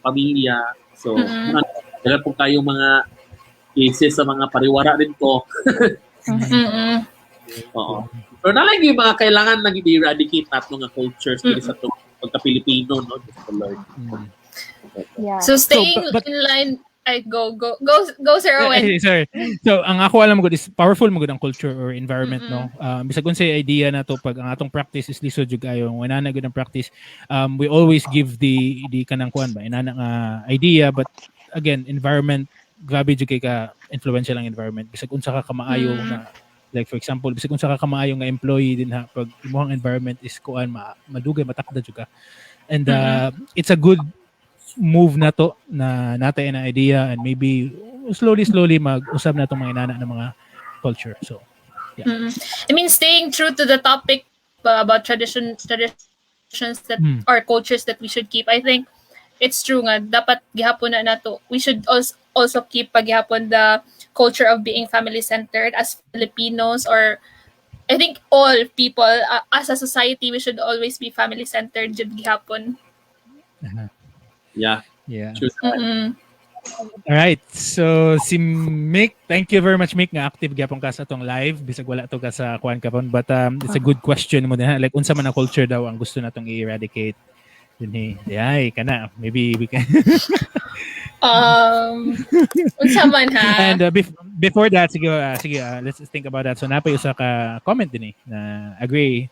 pamilya. So, dala po kayong mga cases sa mga pariwara din ko. Oo. Pero nalagi yung mga kailangan nang i-eradicate natin mga cultures sa pagka-Pilipino, no? Lord. Yeah. So staying in line, go Sir Owen. Sorry. So ang ako alam mo is powerful mo ang culture or environment, no. Bisag kun say idea na to pag ang atong practice is lisod jud kayo, wala na gud ang practice. We always give the kanang kuan ba inana nga idea, but again environment grabe jud kay ka influential ang environment bisag unsa ka kamaayo na Like for example, bisag kung sa kakamaayo nga employee din ha, pag imong environment is kuan madugay matakda jud ka. And it's a good move na to na natay na idea and maybe slowly mag-usab na tong mga inana ng mga culture. So, yeah. I mean, staying true to the topic about traditions that or cultures that we should keep. I think it's true nga dapat gihapon na nato. We should also keep paghapon the culture of being family centered as Filipinos, or I think all people as a society we should always be family centered jud gihapon. Yeah. True. All right. So si Mick, thank you very much Mick nga active gyapon ka sa atong live bisag wala to ka sa kuan kapon, but it's a good question mo din ha. Like unsa man ang culture daw ang gusto natong i-eradicate dinhi. Ay kana maybe we can unsa man ha. And before that sige let's think about that. So napay usa ka comment dinhi na agree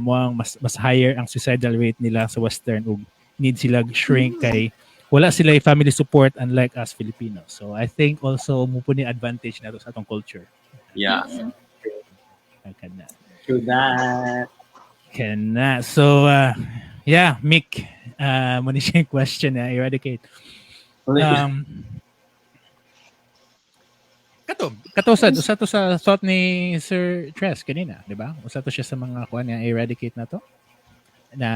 mo ang mas higher ang suicidal rate nila sa western ug need sila shrink kay wala sila family support unlike us Filipinos. So I think also mo po ni advantage na to sa atong culture. Yeah. Kana. True that. Kana. So yeah, Mick, mo ni siya yung question na eradicate. Usa to sa thought ni Sir Tres kanina, di ba? Usa to siya sa mga kuan nga eradicate na to. Na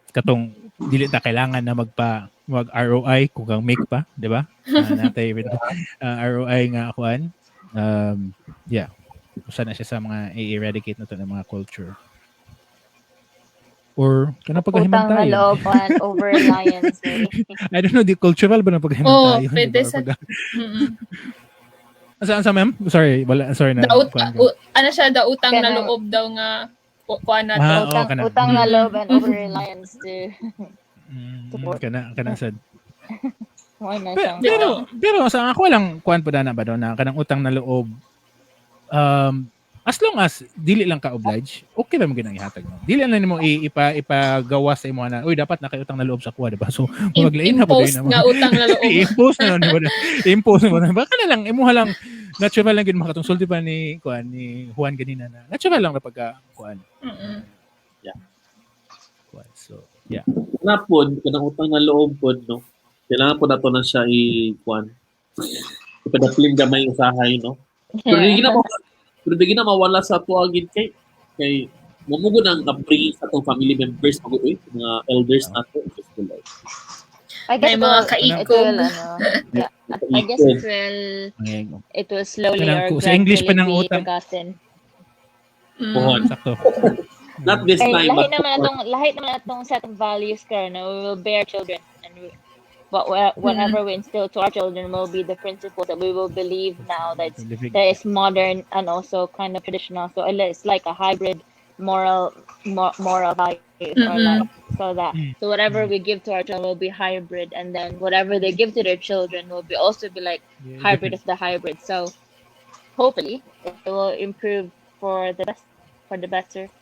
katong dili ta kailangan na mag ROI kung kang make pa, di ba? Natay ROI nga kuan. Yeah. Usa na siya sa mga i-eradicate na to ng mga culture. Or kana pagkahimantayon. Utang na loob on over-reliance. I don't know, di cultural ba na pagkahimantayon? Pwede sa... Saan ma'am? Sorry na. Ano siya, utang na loob daw nga kuan nato. Utang na loob and over-reliance to kana sad. Pero sa ako lang kuan pa na ba daw na kanang utang na loob as long as dili lang ka oblige, okay ra mo ginang ihatag mo. Dili na nimo ipagawa sa imo na, uy dapat nakay utang na loob sa kuha, diba? So maglain na po din nga utang na loob. Impose na diba? Impose mo na. Baka na lang imuha lang natural lang gid makatong sulti pa ni kuan ni Juan ganina na. Natural lang na pagka kuan. Yeah. Kuan. So, yeah. Na po kanang utang na loob po no. Kailangan po nato na siya kuan. Ipadapling gamay usahay no. Pero di na mawala sa tuagin kay mamugod ang kapri sa atong family members magud mga elders nato. I guess mga kaikog. I guess it will slowly or sa English pa ng utang. Sakto. Not this time, but lahit naman atong set of values we will bear children and whatever we instill to our children will be the principles that we will believe now that is modern and also kind of traditional. So it's like a hybrid moral values or life. So whatever we give to our children will be hybrid, and then whatever they give to their children will also be like hybrid of the hybrid. So hopefully it will improve for the better.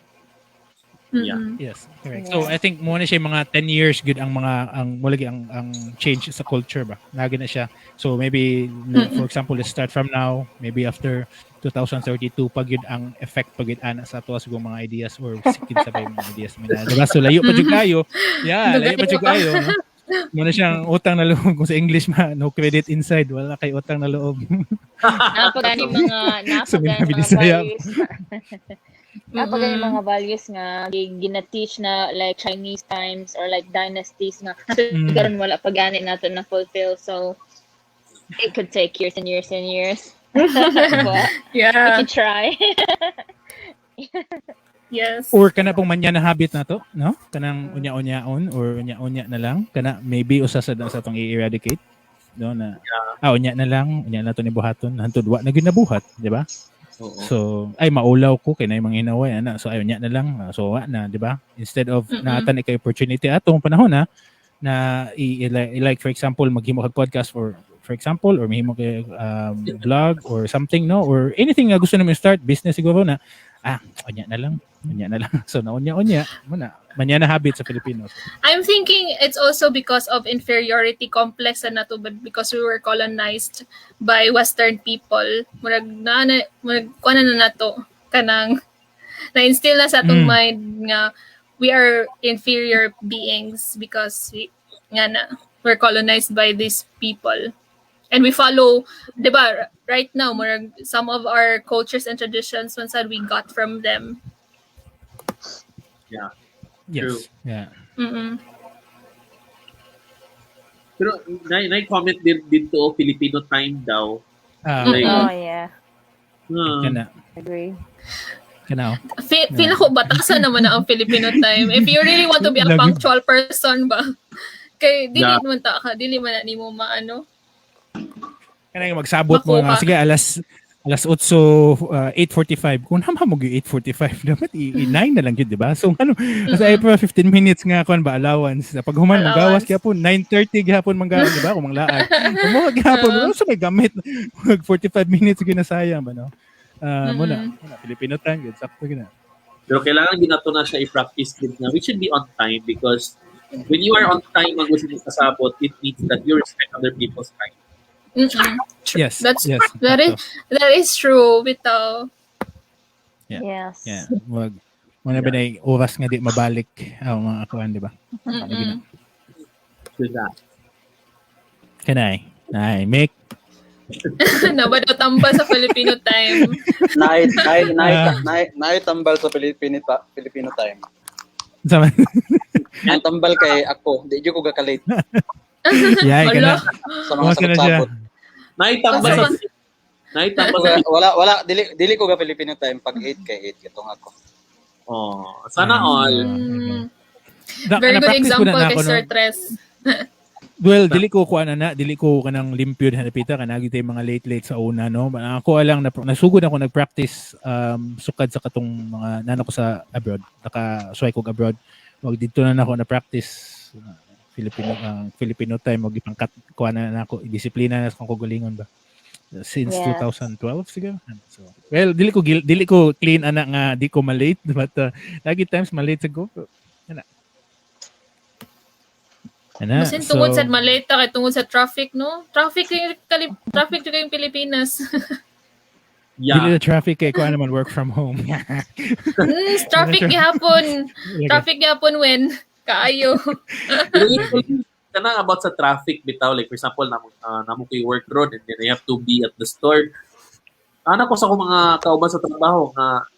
Yeah. Yes, correct. So I think mo na siya mga 10 years good ang mulagi ang change sa culture ba. Lagi na siya. So maybe for example, let's start from now, maybe after 2032 pag yun ang effect pag yun ana sa tuwa siguro mga ideas or sikid sa mga ideas mina. Diba? So layo pa jud kayo. Yeah, layo pa jud kayo. No? Muna siyang utang na loob kung sa English no credit inside, wala kay utang na loob. Napagani mga values. Napagani mga values nga gina-teach na like Chinese times or like dynasties nga karon wala pagani nato na fulfill, so it could take years and years and years. But yeah, we can try. Yes. Or kana pong manya na habit na to, no? Kanang unya-unyaon or unya-unya na lang, kana maybe usa sa tong i-eradicate, no na. Unya na lang, unya na to ni buhaton, hantod wa na ginabuhat, di ba? So ay maulaw ko kay nay mga inaway ana, so ay unya na lang, so wa na, di ba? Instead of naatan ikay opportunity atong panahon na like for example maghimo kag podcast or for example or mahimo kay vlog or something, no, or anything nga gusto nimo start business siguro na Unya na lang. So naunya manya na habit sa Filipinos. I'm thinking it's also because of inferiority complex na to, but because we were colonized by Western people. Murag kuana na nato kanang na-instill na sa atong mind nga we are inferior beings because we're colonized by these people. And we follow, diba, right now, murag, some of our cultures and traditions we got from them. Yeah. Yes. True. Yeah. Mm-mm. Pero na-comment din dito Filipino time daw. Like, Oh, yeah. kana. Agree. Kana. Feel ako batasan naman na ang Filipino time. If you really want to be a punctual person ba, kay dili man ta ka, dili man na nimo maano. Kana magsabot mo nga sige alas 8, 8:45. Kung naman mo yung 8:45, dapat i-9 na lang yun, di ba? So, sa April 15 minutes nga, kuan ba, allowance. Pag human, magawas, kaya po, 9:30 gihapon manggawas, di ba? Kung manglaag. Kung mga gihapon, so may gamit. 45 minutes, ginasayang ba, no? Muna, Filipino time, sakto gina. Pero kailangan ginato na siya i-practice din na we should be on time because when you are on time, ang gusto mo kasabot, it means that you respect other people's time. Yes. That is true, bitaw. Yeah. Yes. Yeah. Wag na ba na oras nga di mabalik ang mga akuan, di ba? Kanay. Make Nabado tambal sa Filipino time. Tambal sa Filipino time. Sama. Ang tambal kay ako, di ko gakalate. Yeah, kana. Sa mga sabot-sabot. Naitambal sa wala dili ko ga Filipino time pag 8 kay 8 katong ako. Oh, sana all. Very good example kay Sir Tres. Well, dili ko kanang limpyo na napita kanagi tay mga late sa una, no. Ako lang nasugod ako nagpractice sukad sa katong mga nana ko sa abroad. Naka-suway ko abroad. Wag dito na ako na practice Filipino time og ipangkat kuha na ako disiplina na sa kagalingon ba since 2012 siguro. So well dili ko clean ana nga di ko malate but lagi times malate sa go ana Masin tungod sa malate kay tungod sa traffic, no? Traffic yung Pilipinas. Yeah. Dili na traffic kay kuha naman work from home. Traffic gihapon when kaayo. Kanang about sa traffic bitaw, like for example namo koy work road and then I have to be at the store. Ana ko sa akong mga kauban sa trabaho nga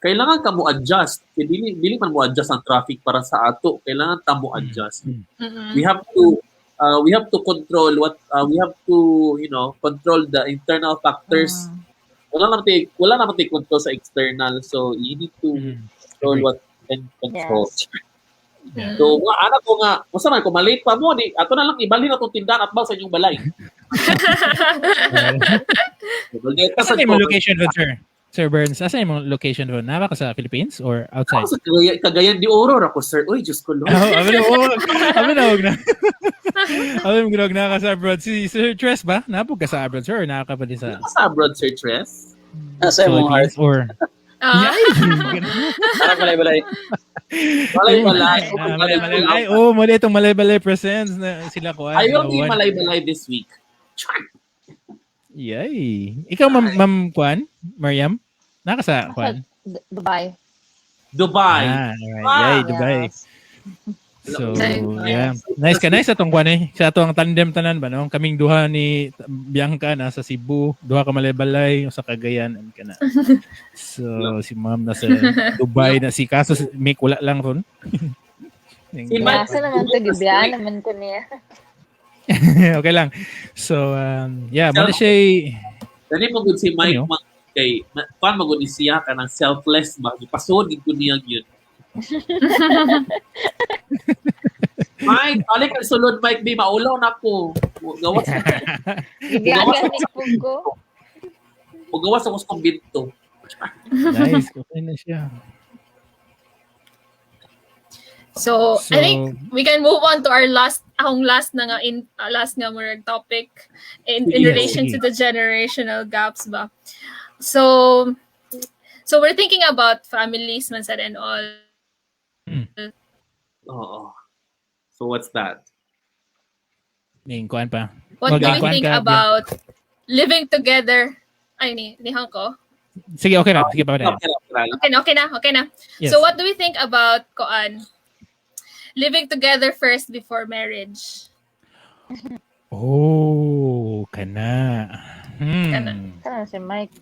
kailangan ka mo adjust. Dili man mo adjust ang traffic para sa ato. Kailangan ta mo adjust. We have to control we have to control the internal factors. Wala naman tay control sa external. So you need to control what can control. Yes. Yeah. So, anak ko nga, masa man, kung malate pa mo, ato na lang ibalhin na itong tindahan at baw sa inyong balay. Saan yung location doon, sir? Sir Burns, saan yung location doon? Naba ka sa Philippines or outside? Ako sa Cagayan de Oro, ako, sir. Uy, Diyos ko, Lord. Aminawag na. Aminawag na ka sa abroad. Si Sir Tres ba? Napog ka sa abroad, sir? Or naka pa din sa... Sa abroad, Sir Tres? Sa imong heart. Or... Parang balay-balay. Malay-balay. Mali itong malay-balay presents na sila ko. I will be malay-balay this week. Yay. Ikaw, Ma'am Kwan? Mariam? Naka sa Kwan? Dubai. Right. Yay, Dubai. So, yeah. Nice atong Kwan eh. Sa atong tandem tanan ba, no? Kaming duha ni Bianca na sa Cebu, duha ka malay-balay sa Cagayan and kana. So, si Ma'am na sa Dubai na si kaso make wala lang ron. Nasa naman ito, gibiyan naman ko niya. Okay lang. So, yeah, muna siya Dali mo good si Mike kay paano magud siya ka ng selfless ba? Ipasod ko niya yun. Mike, alik ang sulod Mike, di maulaw na ko. Gawas na. Gibiyan ni ko. Gawas ako sa kumbinto. Nice. Okay na siya. So, I think we can move on to our last murag topic in relation to the generational gaps ba. So, So we're thinking about families man sad and all. Oo. So what's that? Kuan pa. What do we Kuan think ka, about living together? Ay, ni Hanko. Sige, okay na. Sige pa na. Okay na. Yes. So what do we think about living together first before marriage? Oh, kana. Sana si Mike.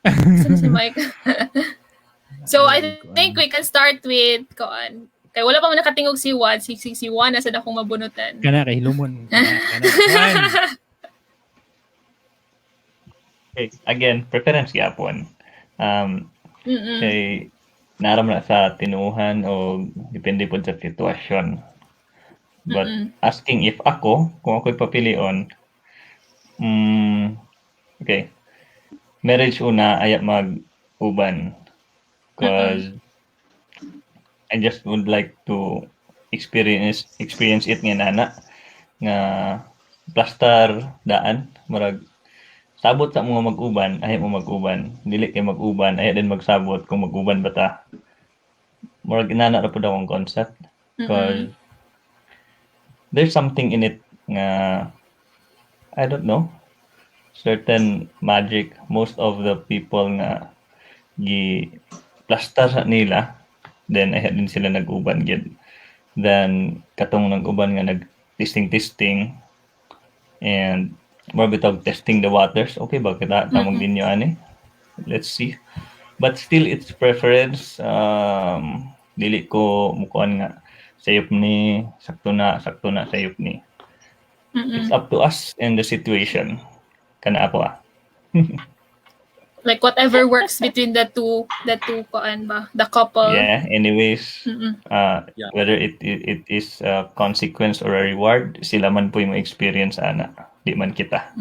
Sino si Mike? So I think we can start with kay wala pa man nakatingog si Juan, si Juan nasa akong mabunutan. Kana kay Hilumon. Kana. Okay, again, preference gyapon. Kay naram na sa tinuuhan o depende po sa sitwasyon. But asking if kung ako'y papilion, okay, marriage una ayat mag-uban. Because I just would like to experience it nga nana nga plaster daan murag sabot sa mga mag-uban ay mo mag-uban dili kay mag-uban ay din magsabot kung mag-uban bata murag inana ra pud akong concept because there's something in it nga I don't know certain magic most of the people nga gi plaster nila then ay din sila nag-uban gid then katong nag-uban nga nag testing and more bitog testing the waters okay ba kita tamang dinyo ani let's see but still it's preference dili ko mukuan nga sayop ni sakto na sayop ni it's up to us and the situation kana ako like whatever works between the two the couple. Yeah, anyways, whether it is a consequence or a reward, sila man po yung experience ana, di man kita.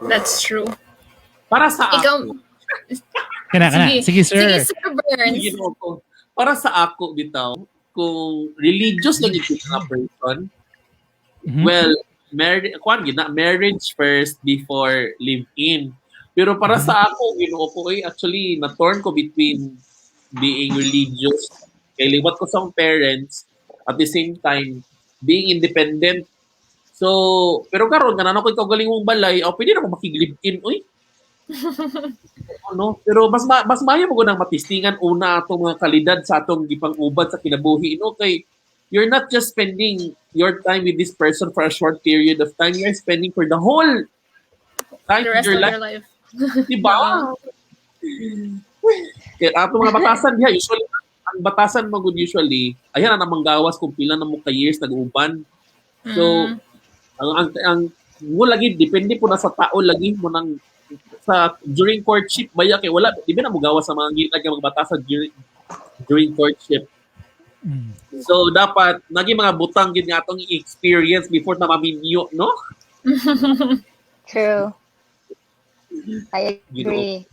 That's true. Para sa Ikaw, Kana. Sige, sir. Sige, Sir Burns. Para sa ako bitaw, kung religious lang yung na person, well, marriage first before live-in. Pero para sa ako, actually, na-torn ko between being religious, kay liwat ko sa parents, at the same time, being independent. So, pero karon ganano ko ikaw galing mong balay, pwede na ko makig-live-in, uy. Pero mas maayo mo nang matistingan una atong mga kalidad sa atong gipang-ubad sa kinabuhi, kay you're not just spending your time with this person for a short period of time, you're spending for the whole time The rest of of your your life. life. Diba? Kaya ato mga batasan diha, usually, ang batasan magud usually, ayan na manggawas kung pila na mo ka years nag-uban. So, ang mo lagi, depende po na sa tao lagi mo nang sa during courtship, baya kay wala, di ba na mo gawas sa mga gilag mga batasan during courtship. So, dapat, naging mga butang gid nga atong experience before na maminyo, no? True. I agree.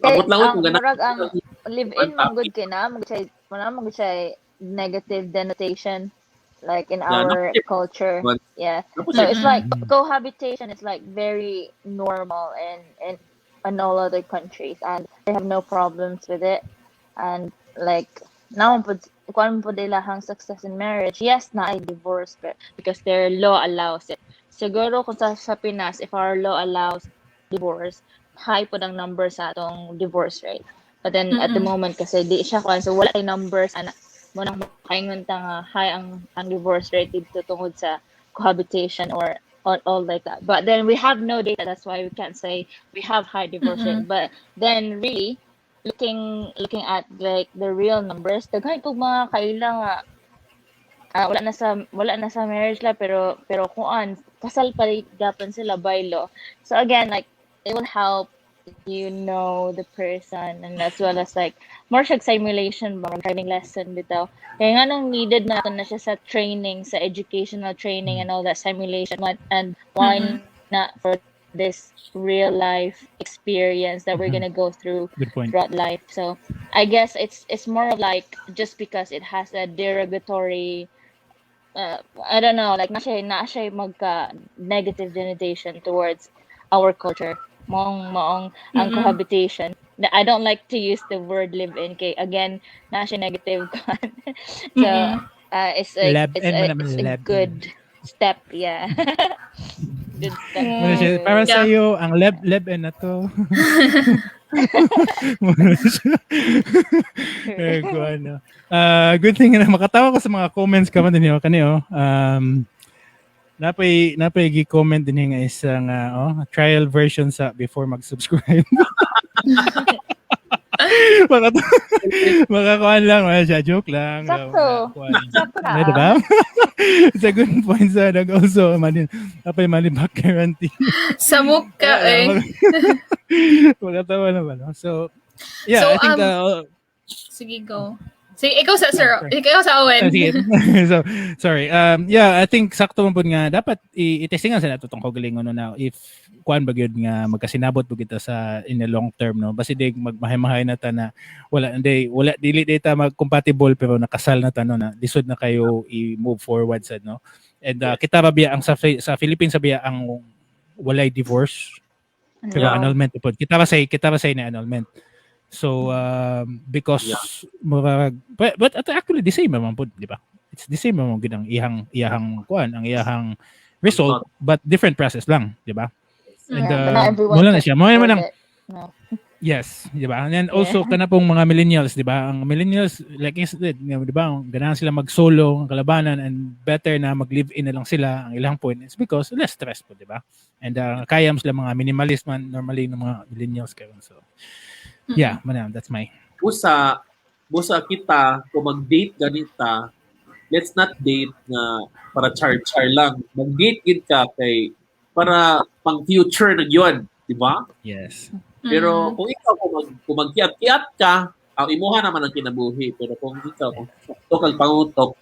Abot lang kung murag ang live-in magud kina magud siya negative denotation like in our culture. Yeah. So it's like cohabitation is like very normal in all other countries and they have no problems with it. And like now kung po dilahang success in marriage, yes na ay divorce because their law allows it. Siguro kung sa Pinas, if our law allows divorce, high po ang numbers sa atong divorce rate. But then at the moment kasi di siya so wala tayong numbers ana mo nang makaingon ta nga high ang divorce rate dito tungod sa cohabitation or all like that. But then we have no data, that's why we can't say we have high divorce rate. But then really looking at like the real numbers, daghan pug mga kaila nga wala na sa marriage la pero kuan kasal pa dapat sila by law. So again, like it will help the person and as well as like more siya simulation ba driving lesson bitaw. Kaya nga nang needed na siya sa training, sa educational training and all that simulation and why not for this real life experience that we're gonna go through throughout life. So I guess it's more of like just because it has a derogatory I don't know, like na siya magka negative denotation towards our culture. maong ang cohabitation. I don't like to use the word live-in kay again na siya negative kan. So it's like it's a good step, yeah. Good step. Para sa iyo ang leb-in na to. Good thing na makatawa ko sa mga comments ka man din yo kaniyo. Napay gi-comment din nga isang trial version sa before mag-subscribe. Makakuan lang, siya joke lang. Sakto. Diba? It's a good point sa also napay back guarantee. Sa mukha Makatawa naman. So, yeah, I think sige, go. Sige, ikaw sa sir. Ikaw sa Owen. Sige. So, sorry. Yeah, I think sakto man pud nga dapat i-testingan sa nato tong kaugalingon na if kuan ba gyud nga magkasinabot pud kita sa in the long term no. Basi dig magmahay-mahay na ta na wala dili data mag-compatible pero nakasal na ta no na lisod na kayo i-move forward sad no. And kita ba biya ang sa Philippines sa biya ang walay divorce pero annulment pud. Kita ba say na annulment. So because but actually the same man pud, di ba? It's the same man gid ang iyang kuan, ang iyang result but different process lang, di ba? And wala na siya. Mo man yes, di ba? And then also kana pong mga millennials, di ba? Ang millennials like is di ba? Ganahan sila mag-solo ang kalabanan and better na mag-live-in na lang sila. Ang ilang point is because less stressful, di ba? And kaya sila mga minimalist man normally ng mga millennials karon. So yeah, madam, that's my. Busa kita kung mag-date ganita, let's not date na para char-char lang. Mag-date gid ka kay para pang future na yun, di ba? Yes. Pero kung ikaw kung magkiat-kiat ka, ang imuha naman ang kinabuhi. Pero kung ikaw kung pangutok,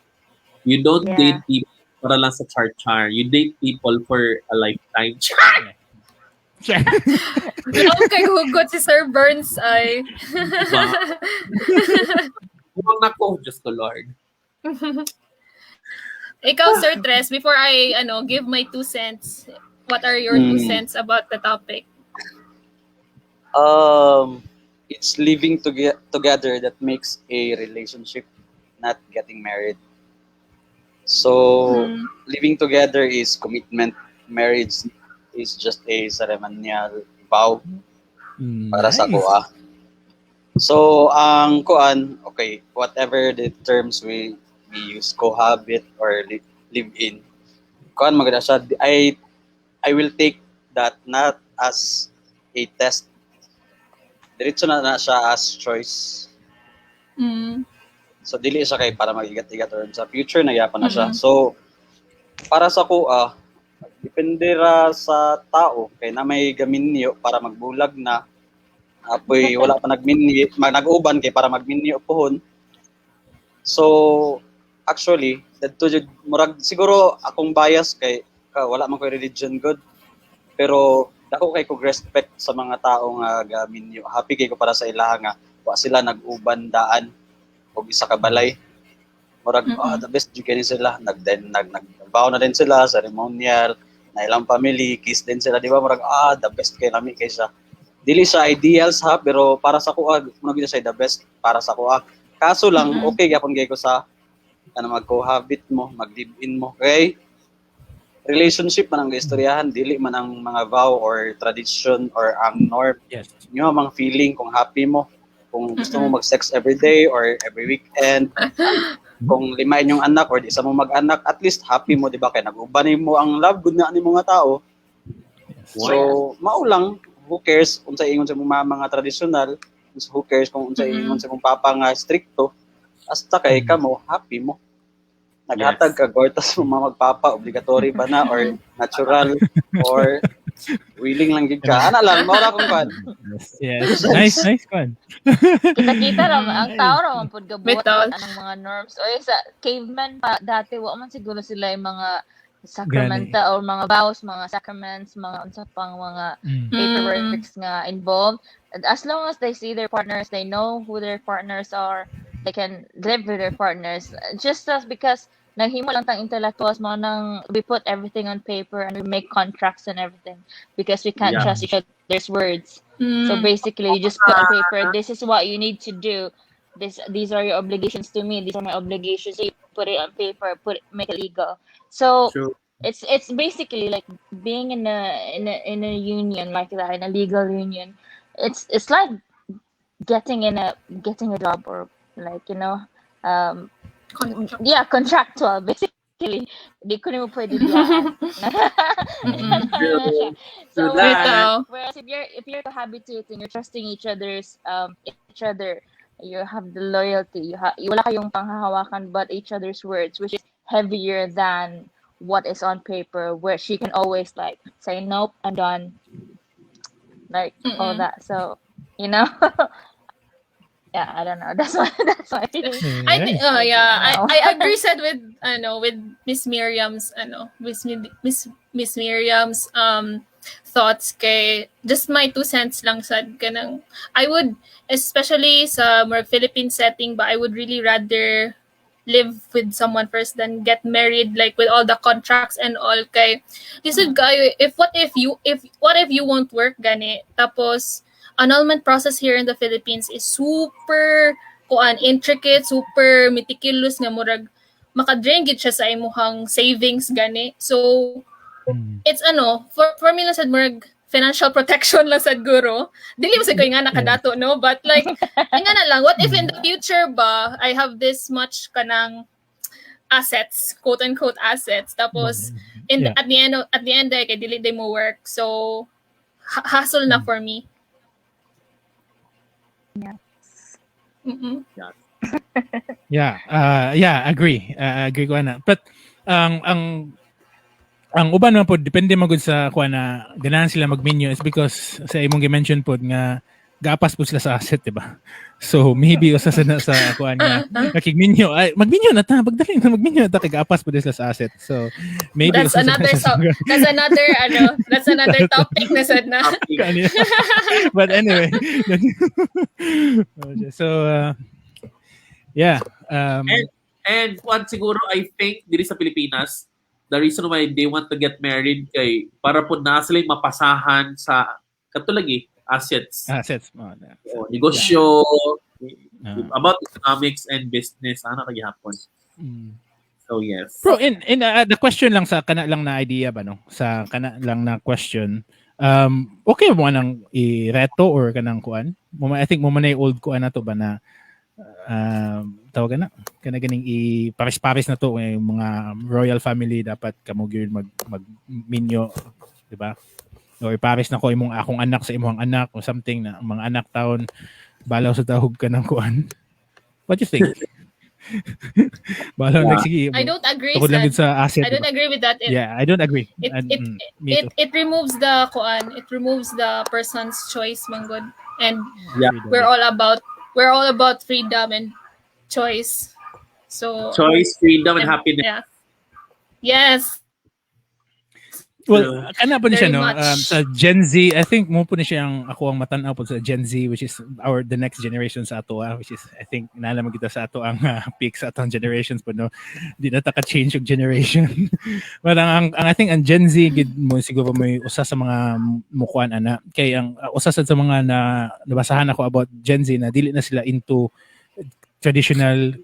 you don't date people para lang sa char-char. You date people for a lifetime. Char! Okay, hugot si Sir Burns ay. Huwag na ko, just the Lord. Ikaw, Sir Tres, before I give my 2 cents, what are your 2 cents about the topic? It's living together that makes a relationship, not getting married. So, living together is commitment. Marriage is just a ceremonial vow para sa kuha. So, ang kuan, okay, whatever the terms we use, cohabit or live in, kuan maganda siya. I will take that not as a test. Diretso na siya as choice. So, dili siya kay para mag-igat-igat or sa future, nagyapan na siya. So, para sa kuha, depende ra sa tao kay na may gaminyo para magbulag na apoy wala pa nag-uban kay para magminyo pohon. So actually dadto jud murag siguro akong bias kay wala man koy religion good pero dako kay ko respect sa mga tao nga gaminyo. Happy kay ko para sa ilaha nga wa sila nag-uban daan og isa ka balay. Murag the best jud kay sila nagbaw na din sila ceremonial na ilang family kiss din sila di ba murag the best kay nami kaysa dili sa ideals ha pero para sa kuha mo gid sa the best para sa kuha kaso lang okay gyapon kay ko sa mag-cohabit mo mag-live-in mo okay relationship man ang istoryahan dili man ang mga vow or tradition or ang norm nyo ang feeling kung happy mo kung gusto mo mag-sex every day or every weekend kung 5 inyong anak or di sa mo mag-anak, at least happy mo, di ba? Kaya nag-ubanin mo ang love good na ni mga tao. So, maulang, who cares kung sa ingon sa mga tradisyonal, who cares kung sa ingon sa mong papa nga stricto, hasta kay ka mo, happy mo. Naghatag ka, gortas mo mga magpapa, obligatory ba na, or natural, or willing lang gid ka. Ana lang, mawala kong kan. Yes. Nice kan. Kita naman, ang tao naman pud gabuhat anong mga norms. O sa caveman pa dati wa man siguro sila yung mga sacramenta or mga vows, mga sacraments, mga unsa pang mga paperworks nga involved. And as long as they see their partners, they know who their partners are, they can live with their partners. Just as because naghimo lang tang intellectuals mo nang we put everything on paper and we make contracts and everything because we can't trust each other there's words. So basically, you just put on paper, this is what you need to do. These are your obligations to me. These are my obligations. So you put it on paper, make it legal. So True. it's basically like being in a union like that, in a legal union. It's like getting a job, or like, contractual basically. Di ko naman pwede biyaan. So whereas if you're cohabitating, you're trusting each other, you have the loyalty, wala kayong panghahawakan but each other's words, which is heavier than what is on paper, where she can always like say, nope, I'm done, like all that. So yeah, I don't know. That's my feeling. I think I agree with Miss Miriam's Miss Miriam's thoughts kay just my 2 cents lang sad kanang I would, especially sa more Philippine setting, but I would really rather live with someone first than get married, like with all the contracts and all. Kay lisod kayo, what if you won't work gani, tapos annulment process here in the Philippines is super intricate, super meticulous, nga murag makadrain gid siya sa imuhang savings gani. So it's for me lang sad murag financial protection lang sad guro. Dili mo sa ko nga nakadato, no, but like nga na lang, what if in the future ba I have this much kanang assets, quote unquote assets, tapos at the end kay dili day mo work, so hassle na for me. Agree. Agree ko na. But ang uban man po depende magud sa kuan na ganahan sila magminyo is because sa imong gi-mention pod nga gapas po sila sa asset, diba? So maybe usa sa kuan nga nakigminyo ay magminyo na ta, pagdali na magminyo na ta kay gapas po sila sa asset. So maybe that's another topic na sad na. But anyway. So and what siguro I think diri sa Pilipinas, the reason why they want to get married kay para po na sila mapasahan sa katulagi assets. Negosyo, about economics and business, kaya hapon. So yes. Bro, in the question lang sa kana lang na idea ba no? Sa kana lang na question. Okay mo nang i-reto or kanang kuan? I think mo man ay old kuan na to ba na tawagan na kana ganing i-paris-paris na to yung mga royal family dapat kamo gyud magminyo, di ba? O ipares na ko imong akong anak sa imong anak o something na mga anak taon balaw sa tahog ka ng kuan. What do you think? Balaw sige. I don't agree. Sa asset, I don't agree with that. I don't agree. It removes the kuan. It removes the person's choice, manggod. And we're all about freedom and choice. So choice, freedom, and happiness. Yeah. Yes. Well, kana po niya no sa Gen Z. I think mo po ni siya ako ang matanaw po sa Gen Z, which is the next generation sa ato, which is I think nalaman kita sa ato ang peak sa atong generations po no. Di na ta ka change yung generation. But ang I think ang Gen Z gid mo siguro may usa sa mga mukuan ana kay ang usa sa mga nabasahan ako about Gen Z na dili na sila into traditional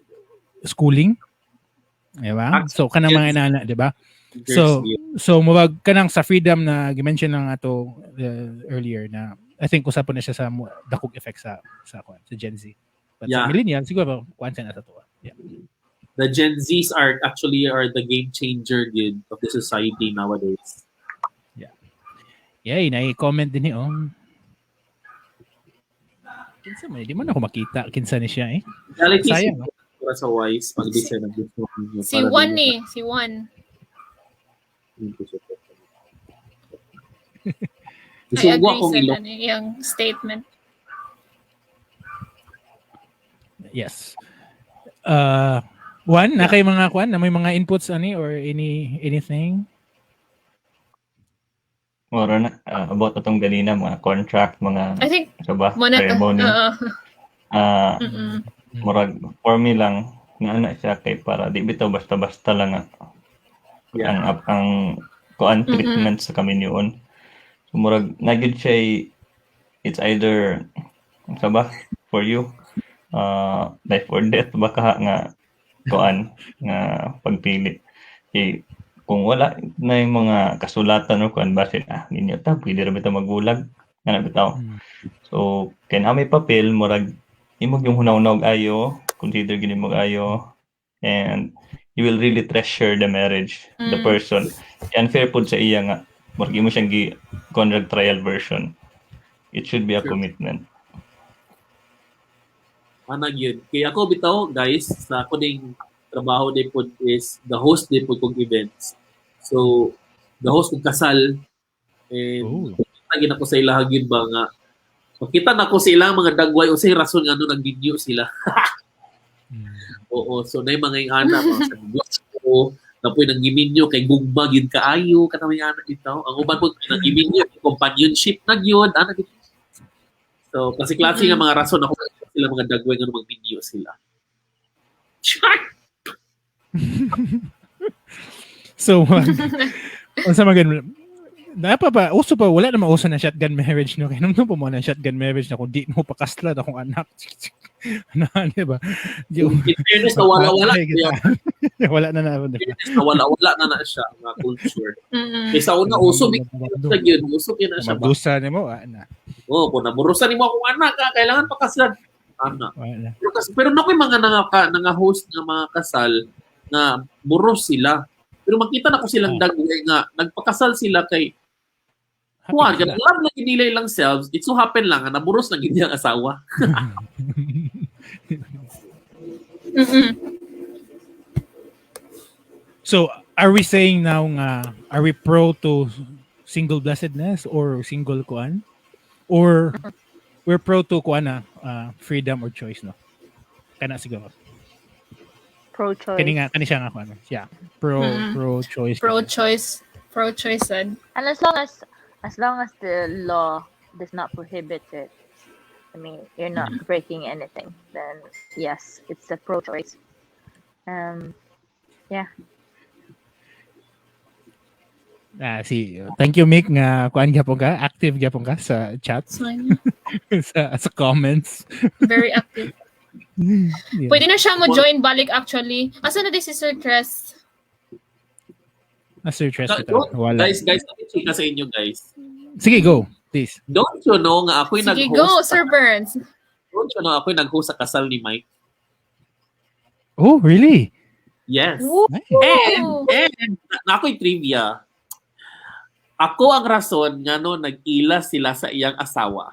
schooling. Diba? So kanang mga inana, diba? So mawag kanang sa freedom na gi-mention lang ato earlier na I think usapon na siya sa dakog effect sa Gen Z. But sa millennial siguro kuan na sa to. Yeah. The Gen Zs are the game changer of the society nowadays. Yeah. Yeah, na-comment din niyo. Kinsa man, di man ako makita kinsa ni siya Sayang. Sa wise pag-design ng gusto. Si Juan. I agree sa yung statement. Yes. Juan, na kay mga kuan na may mga inputs or anything? Moro na about atong ganina mga contract, mga I think ceremony. Murag for me lang nga siya kay para di bitaw basta-basta lang ang kuan treatment sa kaminyoon. So murag nagid siya it's either ba for you life or death baka nga kuan nga pagpili. Kung wala na yung mga kasulatan or kuan basin ninyo ta pwede ra bitaw magbulag nga bitaw. So kay na may papel murag imog yung hunaw-hunaw ayo, consider gini mo ayo, and you will really treasure the marriage, the person. Unfair pud sa iya nga murag imo siyang contract trial version. It should be a commitment. Anag yun. Kaya ako bitaw, guys, sa ako ding trabaho din po is the host din po kong events. So, the host kong kasal, and lagi na ko sa ilahag yun ba nga, makita na ko sa ilang mga dagway o sa rason nga no nag-video sila. Oo, so na yung mga yung anak, mga sa gusto, na po yung nag-giminyo kay gugma yun kaayo, katamay anak ito. Ang uban po, nag-giminyo, companionship na yun, anak ito. So, klase nga mga rason ako sila mga dagway nga mag-video sila. So, unsa man Napa pa, uso pa, wala namang uso na shotgun marriage, no? Kaya nung po mo na shotgun marriage na kung di mo pakasla na kung anak. Ano, di ba? In fairness na wala-wala. Wala na na. In fairness na wala-wala na siya, mga culture. Kaysa una, uso, yun, uso yun na siya. Mabusa ni mo, na. Oo, kung naburusan mo akong anak, kailangan pakaslan. Anak. Pero nakoy mga nanga-host ng mga kasal na buros sila. Pero makita na ko silang dagway nga, nagpakasal sila kay Juan, love na ginilay lang selves, it so happen lang, naburos na hindi ang asawa. So, are we saying now nga, are we pro to single blessedness or single kuan? Or we're pro to kuan freedom or choice, no? Kana siguro. Pro-choice. Kani siya nga kuan. Yeah. Pro-choice. Pro-choice said. And as long as the law does not prohibit it, I mean, you're not breaking anything, then yes, it's a pro-choice. Yeah. Thank you, Mick, nga kuan gyapon ka, active gyapon ka sa chat. sa comments. Very active. Yeah. Pwede na siya mo join balik actually. Asa na di si Sir Tres? Sir Tres wala. Guys, chika sa inyo, guys. Sige, go, please. Don't you know nga ako'y nag-host. Sige, go, Sir Burns. Don't you know ako'y nag-host sa kasal ni Mike? Oh, really? Yes. Woo! And ako'y trivia. Ako ang rason nga no nag-ila sila sa iyang asawa.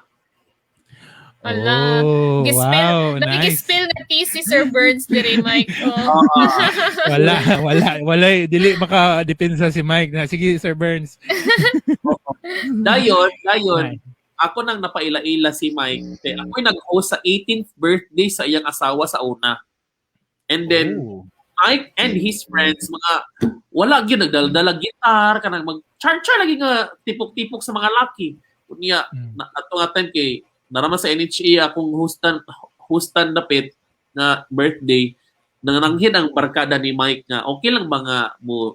Ala. Wow, nice. Nag-spill na tea si Sir Burns dire, Mike. Wala. Dili maka-depensa si Mike. Sige, Sir Burns. Dayon, ako nang napaila-ila si Mike. Ako'y nag-host sa 18th birthday sa iyang asawa sa una. And then, Mike and his friends, mga wala gyud nagdala gitar, kanang mag-char-char lagi nga tipok-tipok sa mga laki. Kunya, ato nga time kay narama sa NHA akong hostan dapit na birthday nananghin ang barkada ni Mike nga okay lang ba nga mo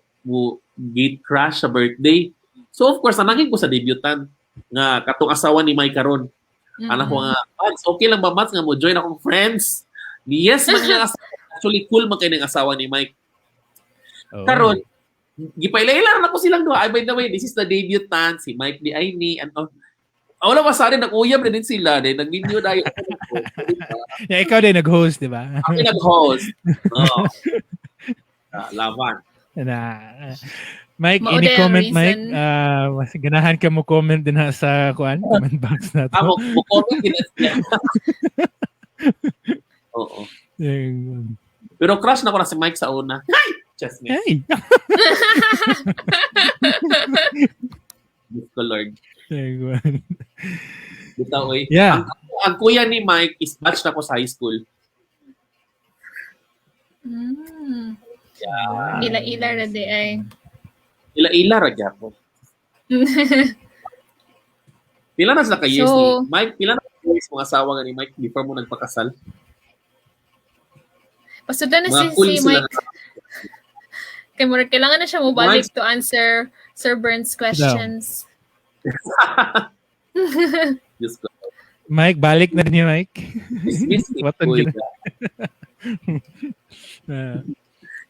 gate crash sa birthday. So of course nananghin ko sa debutant nga katong asawa ni Mike karon. Anak ko nga, Mats, okay lang ba Mats nga mo join akong friends? Yes man nga actually cool man kay ning asawa ni Mike. Karon gipaila-ila na ko silang duha. By the way, this is the debutant si Mike di ay ni ano. Wala pa sa rin, nag-uyab na din sila. Nag-video na yeah, ikaw din nag-host, di ba? Ako nag-host. Laban. Mike, any comment, Mike? Ganahan ka mo comment din sa comment box na to. Ako, comment din. Oo. Pero crush na ko na si Mike sa una. Just me. Hey! Diyos ko, Lord. Bitaw, yeah. Ang kuya ni Mike is batch na ko sa high school. Yeah. Ila-ila na di ay. Ila-ila ra gyapon. Pila na sila ka-years ni Mike? Pila na years mga asawa nga ni Mike before mo nagpakasal? Pasudan na si Mike. Kaya kailangan na siya mabalik to answer Sir Burns' questions. Mike, balik na niyo, Mike. Dismissive What ko on ika.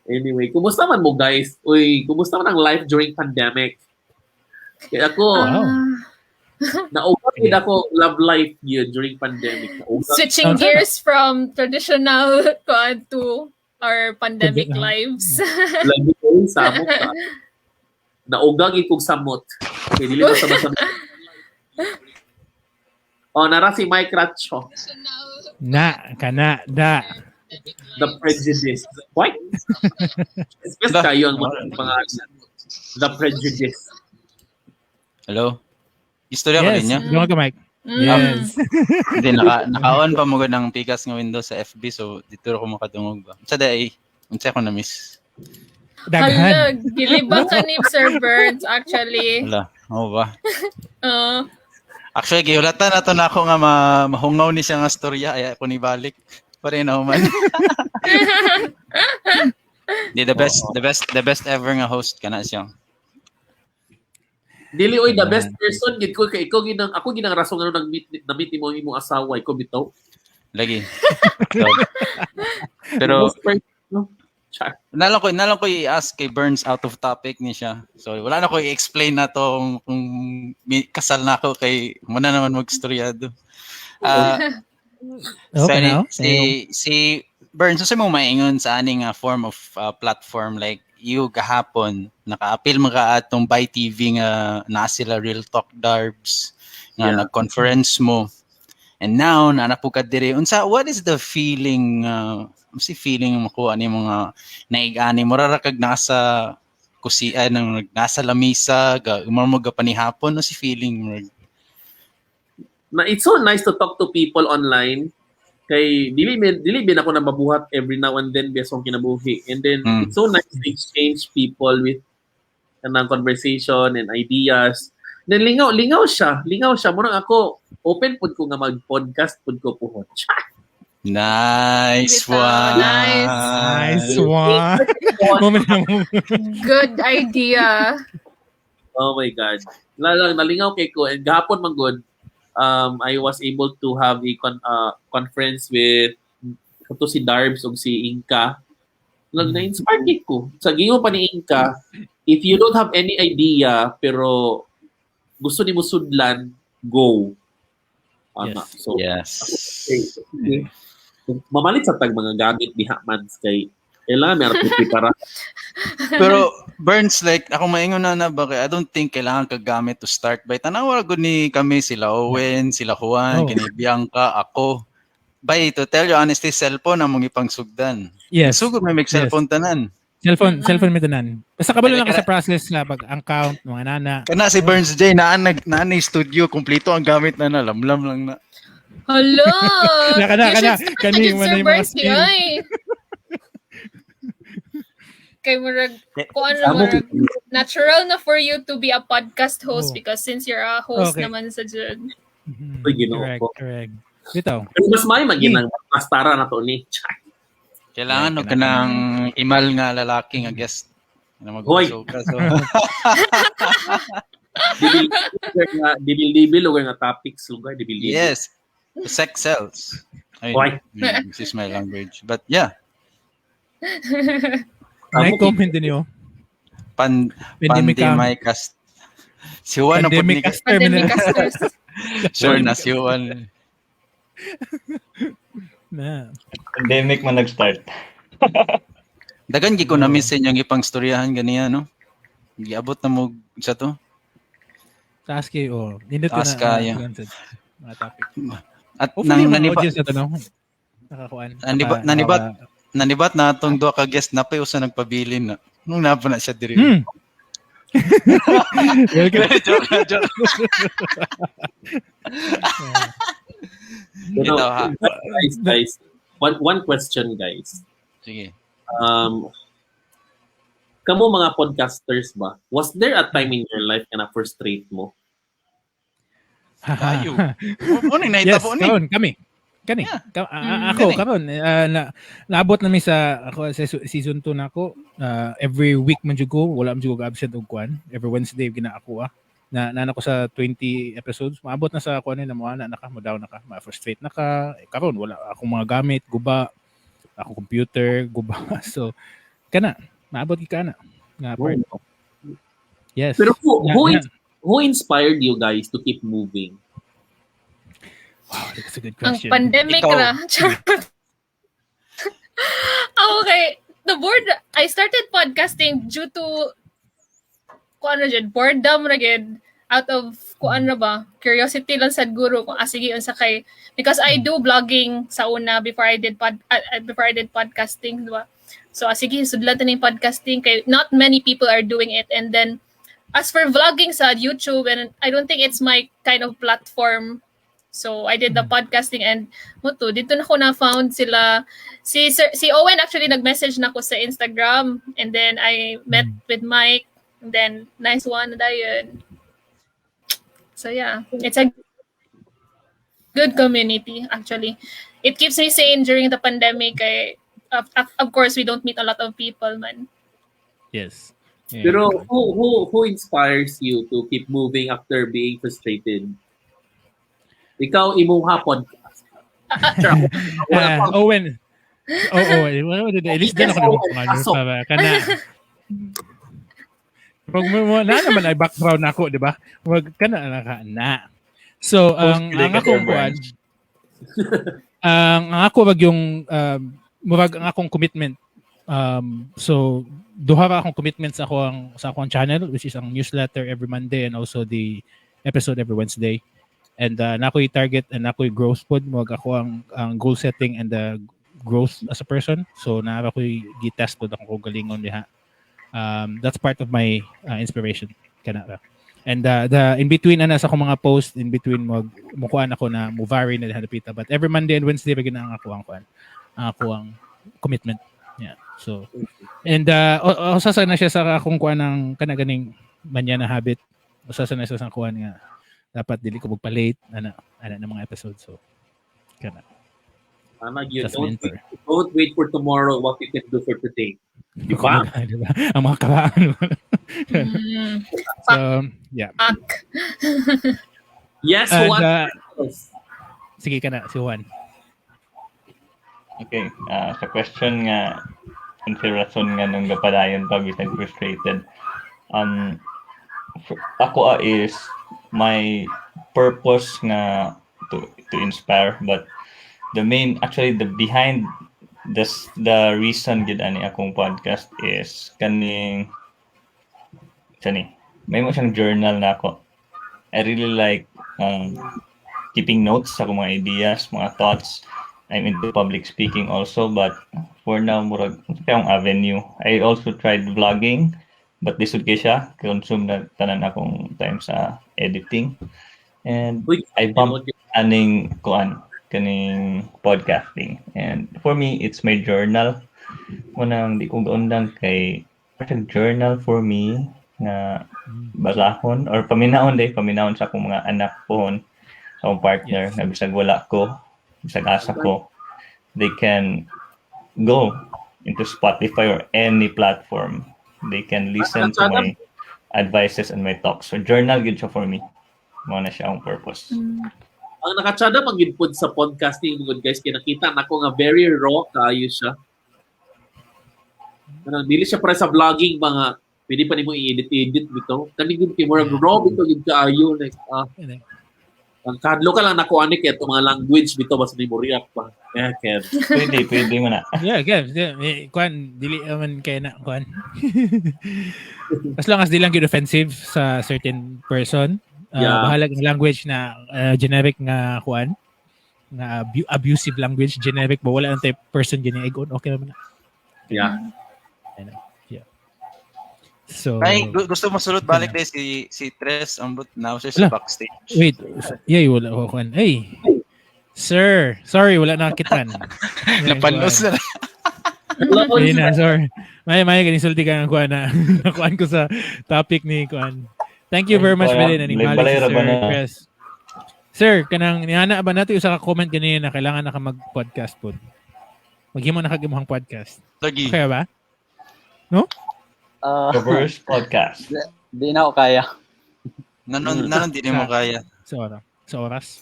Anyway, uh, kumusta man mo guys? Uy, kumusta man ang life during pandemic? Kaya ako, Wow. naugat din ako love life yun during pandemic. Switching Sounds like gears from traditional to our pandemic Could be, lives. Lagi ko yung samot ka. Naugang ikong samot. Okay, dili ko sama-sama. Nara si Mike Ratcho. Kana. The Prejudice. What? Yes, kayo ang mga pangalan. The Prejudice. Hello? Istorya ko Yes. din niya? Yung ka, Mike. Yes. Hindi, naka-on pa mo ng pikas ng Windows sa FB, so dito ako makadungog ba. Sa day, unsa ko na-miss. Daghan. Hala, gilibang ka ni Sir Burns, actually. Wala, ba? Uh, Actually, gihulatan na to na ako nga mahungaw ni siya nga storya, ay ako ni balik. Pare na man. The best ever nga host ka na siya. Dili oy the best person gid ko kay ako ginang rason nga nang meet mo imong asawa ko bitaw. Lagi. So, pero nalang ko i-ask kay Burns out of topic ni siya. So wala na ko i-explain na to kung kasal na ako kay muna naman mag-storyado. Okay now. Si Burns, sa mo maingon sa aning form of platform like you gahapon naka-appeal mga atong by TV nga na sila Real Talk Darbs nga nag-conference mo. And now na po ka dire unsa what is the feeling feeling mo ani mga naigani mo ra kag nasa kusian nasa lamisa ga mo ga panihapon no si feeling mo Na it's so nice to talk to people online kay dili bin ako na mabuhat every now and then based on kinabuhi and then it's so nice to exchange people with kanang conversation and ideas then lingaw siya murag ako open pud ko nga mag-podcast pud ko puhon. Nice one. Nice one. good idea. Oh my god. Nalingaw kay ko and gahapon man good I was able to have a conference with to si Darbs ug si Inka. Na-inspire ko. Sa giyo pa ni Inka, if you don't have any idea pero gusto nimo sudlan, go. So, yes. Okay. Mamalit sa tag mga gamit diha man kay kailangan meron prepara. Pero Burns, like ako maingon na ba I don't think kailangan ka gamit to start by tanawa gud ni kami sila Owen, sila Juan, kini Bianca, ako. By to tell you honestly, cellphone among ipangsugdan. Yes. Sugod may cellphone tanan. Cellphone may tanan. Basta kabalo lang ka sa process na pag-account mga nana. Kana si Burns J na studio kompleto ang gamit na lamlam lang na. Hello. Kani man yung mga skill. Kay murag natural na for you to be a podcast host because since you're a host naman sa dyan. Correct. Bitaw. Mas may maginang pastara na to ni. Kailangan no kanang imal nga lalaki nga guest na mag-usog ka. So. Dibil lugar nga topics lugar dibil. Yes. Sex sells. This is my language. But yeah. Na-comment din yun. Pandemicast. Si Juan na po ni Pandemicasters. Sure na si Juan. Pandemic man nag-start. Dagan gi ko na miss yung ipang storyahan ganiya no. Giabot na mo sa to. Task kayo. Nindot Task kayo. Mga topic. At nang nanibat nanibat na atong duha ka guest na pay usa nagpabilin na. Nung napa na siya diri. Joke. Guys, one question guys. Sige. Kamo mga podcasters ba? Was there a time in your life na frustrate mo? Ayo. Uning naitabo ni. Kami. Ako karon naabot namin sa season 2 na ako every week man jud ko wala man jud ko absent og kwan every Wednesday gina ako na ko sa 20 episodes, maabot na sa ako na mo na ka, mo down na ka, ma-frustrate na ka. Karon wala akong mga gamit, guba, akong computer, guba. So kana, maabot ka na. Nga part. Yes. Pero who inspired you guys to keep moving? Wow, that's a good Ang question. pandemic Ikaw. ra. Okay. The board, I started podcasting due to boredom ra gid, out of curiosity lang sad guro kung sige unsa kay, because I do vlogging sa una before I did podcasting, diba? So sige sudlan ta ning podcasting kay not many people are doing it. And then as for vlogging sa YouTube, and I don't think it's my kind of platform. So I did the podcasting, and dito na ko na found sila si Owen. Actually nag-message na ko sa Instagram, and then I met with Mike, and then nice one na yun. So yeah, it's a good community actually. It keeps me sane during the pandemic. Of course we don't meet a lot of people man. Yes. Yeah. Pero who inspires you to keep moving after being frustrated? Ikaw, IMOHA podcast. Owen. At least din ako na kana. Pag mo na naman ay background ako, di ba? Wag ka na. So, ang akong kuan, ang ako wag yung murag ang akong commitment. So duha ra akong commitment sa akong channel, which is ang newsletter every Monday and also the episode every Wednesday. And nako'y target and nako'y growth pod, murag ako ang goal setting and the growth as a person. So naara ko'y gi-test pod akong galingon diha. That's part of my inspiration kanara. And the in between sa akong mga post, in between mukuan ako na mo vary na hanapita, but every Monday and Wednesday ba gina ang ako ang commitment. Yeah. So and usasa na siya sa akong kuan ng kanaganing manya na habit. Usasa na siya sa kuan nga dapat dili ko magpa-late na mga episodes. So kana. Don't wait for tomorrow what you can do for today. Diba? Diba? Ang mga karaan. So, yeah. Yes, And, Juan. Sige ka na, si Juan. Okay. Sa question nga, konsiderasyon nga nung gapadayon pa bisag frustrated. Ako is my purpose nga to inspire, but the behind the reason gid ani akong podcast is may mo siyang journal na ako. I really like keeping notes sa akong mga ideas, mga thoughts. I'm into public speaking also, but for now murag ang avenue. I also tried vlogging, but lisod kay siya, consume na tanan akong time sa editing. And I bumped kaning podcasting. And for me, it's my journal. Munang di ko gaundang kay journal for me na basahon or paminahon sa akong mga anak pohon, sa akong partner, na bisag wala ko, bisag asa ko, they can go into Spotify or any platform. They can listen to my advices and my talks. So journal gid siya for me. Mao na siya ang purpose. Ang nakatsada mag-input sa podcasting good guys, kinakita nako nga very raw kaayo siya. Dili siya para sa vlogging mga pwede pa nimo i-edit bitaw. Kani gid kay more raw bitaw gid kaayo like ang kadlo ka lang nako ani kay mga language bitaw basta nimo react pa. Kaya Pwede mo na. Yeah, kuan dili man kay na kuan. As long as di lang gid offensive sa certain person. Bahalag ng language na generic nga kuan nga abusive language, generic ba wala ang type person gini igon okay naman na. Yeah. So gusto mo sulod balik day si Tres ambot now siya sa backstage. Wait, wala ko kuan. Hey. Sir, sorry wala na kitan. Napanos na. Hindi na, sorry. May kanisulti ka ng kuan na nakuan ko sa topic ni kuan. Thank you very much, Belin. Sir Chris. Sir, kanang nihana ba natin usa ka comment ganina na kailangan na ka mag-podcast po. Maghimo na kagimong podcast. Lagi. Kaya ba? No? The first podcast. Di na ako kaya. Nanon din mo kaya. Sa oras.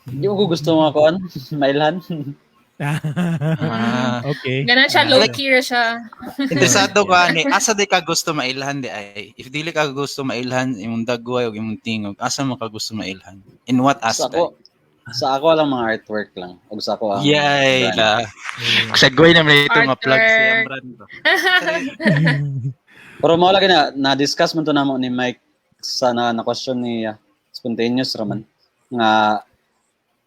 Hindi ko gusto mga kuan, mailhan. Okay. Ganan siya, low-key siya. Interesado ka ni asa di ka gusto mailhan di ay. If dili ka gusto mailhan imong dagway ug imong tingog, asa mo ka gusto mailhan? In what aspect? Sa ako lang mga artwork lang. Ug sa ako ang Yay brand. la. Sagway na may ito ma-plug siya brand ko. Pero mao lagi na-discuss man to namo ni Mike sa na question ni spontaneous raman nga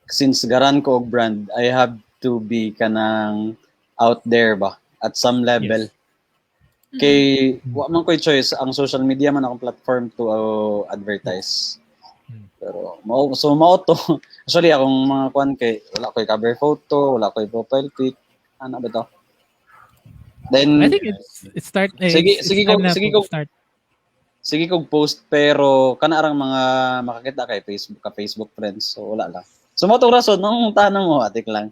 since garan ko og brand, I have to be kanang out there ba at some level. Yes. Kay wa man ko'y choice, ang social media man akong platform to advertise. Pero mao to. Actually akong mga kuan kay wala ko'y cover photo, wala ko'y profile pic. Ano ba to? Then I think it's start. Sige ko start. Sige kog post pero kana arang mga makakita kay Facebook friends. So wala lang. So mo to rason nung tanong mo atik lang.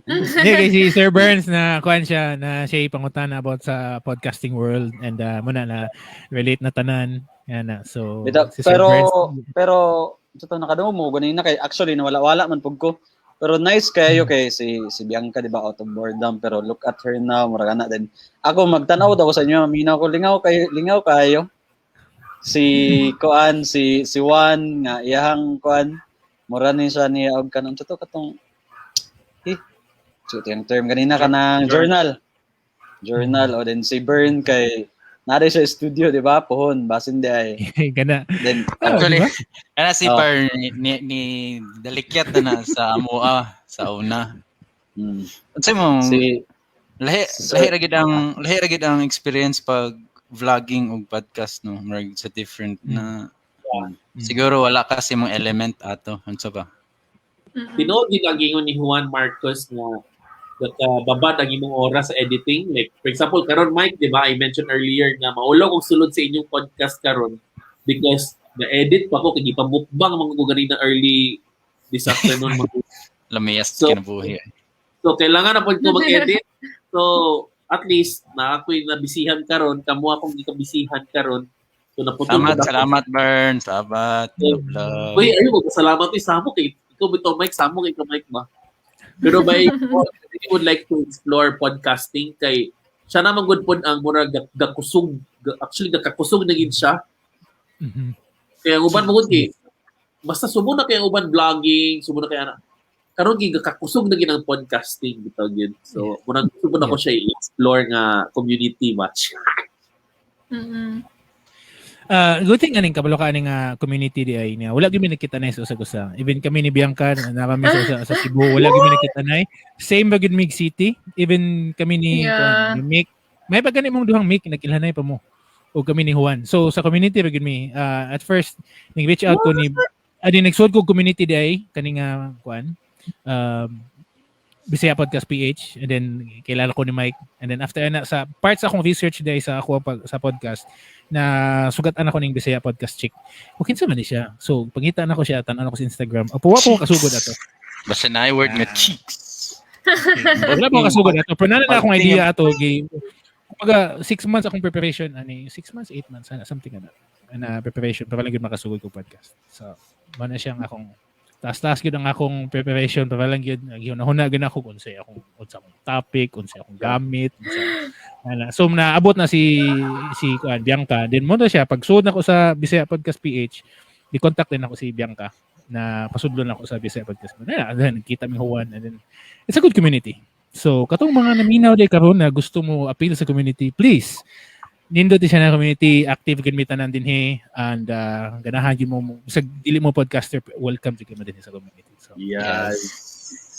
Hindi si Sir Burns na kuan siya na siya ipangutana about sa podcasting world and muna na relate na tanan yan na. So si Sir Burns, pero ito nakadamo mo ganina kay actually nawala man pug ko. Pero nice kayo kay si Bianca di ba out of boredom pero look at her now mura na din. Ako magtanaw daw sa inyo minaw ko lingaw kayo. Si Kuan si Juan nga iyang Kuan mura ni siya ni og kanang katong yung term kanina kanang journal o then si Bern kay nari siya studio di ba pohon basin di ay gana then Actually, kana si Par ni dalikyat na sa IMOHA sa una. Unsay mo lahi ra gid ang experience pag vlogging o podcast no marag sa different na siguro wala kasi mong element ato unsa ba Tinood din ang ingon ni Juan Marcos nga babad ang imong oras sa editing. Like, for example, karon Mike, di ba, I mentioned earlier nga maulaw kong sulod sa inyong podcast karon because na-edit pa ko, kaya ipamukbang mga ganina early this afternoon. lamiyas So, kinabuhi. So, kailangan na po ko mag-edit. So, at least, na ako'y nabisihan karon kamo akong gikabisihan karon. So, naputol Salamat Bern, sabat. Uy, ayun, salamat sa mo kay ikaw bitaw Mike, sa mo kay Mike ba? Pero by I would like to explore podcasting kay siya naman good pod ang mura gakusog actually gakakusog na gid siya. Kaya uban mo gud kay basta sumo na kay uban vlogging, sumo na kay ana. Karon gid gakakusog na gid ang podcasting bitaw gid. So mura sumo na ko siya i-explore nga community match. Good thing aning kabalo ka aning community di ay niya. Wala gyud mi nakita na sa gusa. Even kami ni Bianca na kami sa Cebu, wala gyud mi nakita na. Same ba gyud Mig City? Even kami ni Mick. May pa gani mong duhang Mick nakilhanay pa mo. O kami ni Juan. So sa community ra gyud mi. At first ning-reach out ko ni nagsuod ko community di ay kaning kuan. Bisaya Podcast PH and then kilala ko ni Mike and then after sa parts akong research day sa ako sa podcast na sugatan ako ning Bisaya Podcast chick. Okay sa man siya. So pangita na ko siya tan-an ako sa Instagram. Apo ko kasugod ato. Basta na word nga cheeks. Wala po kasugod ato. Pero na akong idea ato game. Kumbaga 6 months akong preparation ani 6 months 8 months something na preparation para lang gyud makasugod ko podcast. So man na siyang akong taas gyud ang akong preparation para lang gyud nahuna gyud ako kung say akong topic, kung say akong gamit, so naabot na si Bianca. Then mo na siya pag suod nako sa Bisaya Podcast PH, di-contact din ako si Bianca na pasudlon ako sa Bisaya Podcast. Then kita mi Juan and then it's a good community. So katong mga naminaw day karon na gusto mo appeal sa community, please nindot siya na community, active gid mi tanan dinhi and ganahan gyud mo sa dili mo podcaster, welcome gyud mo dinhi sa community. So yes.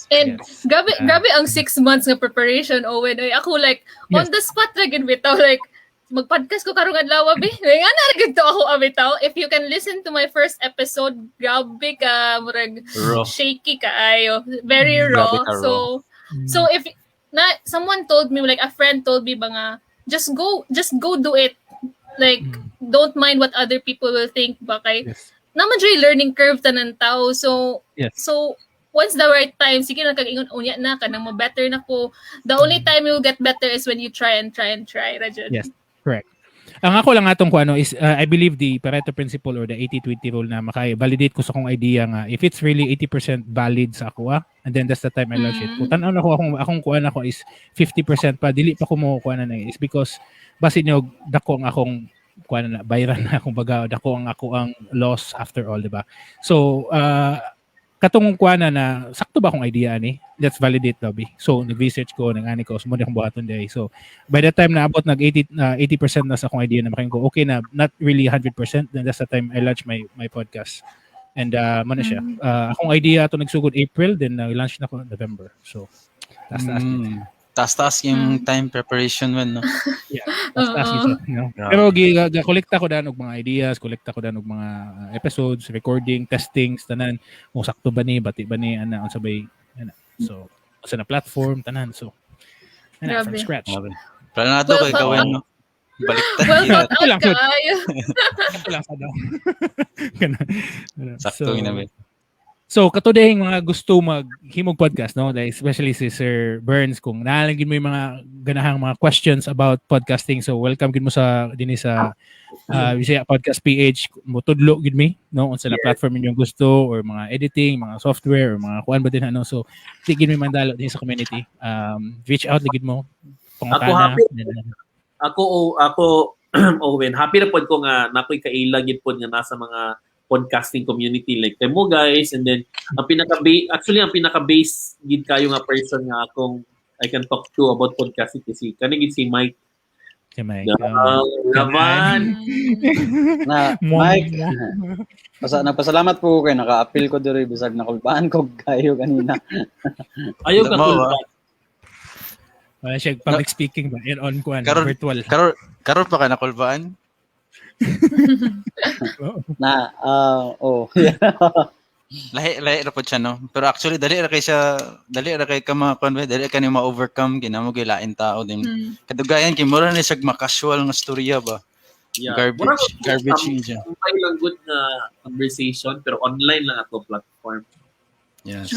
And grabe ang 6 months nga preparation Owen. Ay ako like on the spot ra gid bitaw like mag-podcast ko karong adlaw be. Nga na gid to ako bitaw. If you can listen to my first episode, grabe ka murag shaky kaayo. Very raw. So if someone told me like a friend told me ba nga just go do it. Like don't mind what other people will think ba kay naman dry learning curve tanan tao. So once the right time sige na kag-ingon unya na kanang mo better na ko. The only time you'll get better is when you try Rajan. Yes, correct. Ang ako lang atong ko is I believe the Pareto principle or the 80-20 rule na maka-validate ko sa akong idea nga if it's really 80% valid sa ako and then that's the time I launch it. Kung tanaw na ko akong kuan ako is 50% pa dili pa ko mo kuan na is because basin nyo dako ang akong kuan na bayaran na akong baga dako ang ako ang loss after all, di ba? So katong kuan na sakto ba akong idea ni? Let's validate lobby. So nag-research ko nang ko sumo akong buhaton day. So by the time na abot nag 80% na sa akong idea na making ko okay na, not really 100%, then that's the time I launch my podcast. And man siya. Akong idea to nagsugod April, then launch na ko November. So taas-taas taas yung time preparation man, no? Yeah, taas siya, you know? Pero kolekta ko dan og mga ideas, kolekta ko dan og mga episodes, recording, testings, tanan. Kung sakto ba ni, bati ba ni, ana, sabay, ana. So, sa na platform, tanan. So, ana, from scratch. Pero na to kay gawin, no? Baliktad. Well thought Ako lang, out, kayo. Ito lang sa daw. Sakto ginabi. So, katudahing mga gusto maghimog podcast, no? Like, especially si Sir Burns, kung naalagin mo yung mga ganahang mga questions about podcasting, so welcome gid mo sa Bisaya Podcast PH, mo tudlo gid mi, no? Unsa na platform ninyong gusto or mga editing, mga software or mga kuan ba din ano. So, tigid mi mandalo din sa community. Reach out gid mo. Ako happy. Ako Owen, happy na pod ko nga nakoy kaila gid pod nga nasa mga podcasting community like mo guys, and then ang pinaka base gid kayo nga person nga akong I can talk to about podcasting kasi kanigid si Mike. Si Mike. Laban. Na Mike. Nagpasalamat po kay naka-appeal ko diri bisag nakulbaan ko kayo kanina. Ayaw ka kulbaan. Wala siya public speaking ba? On kuan virtual. Karon pa ka nakulbaan? Lahi ra pod siya, no? Pero actually dali ra kay ka mga conve, dali ka ni ma-overcome kinamo gilain tao din. Kadugayan kay mura ni siya makasual nga storya ba. Yeah. Garbage niya. May lang good na conversation pero online lang ato platform. Yes.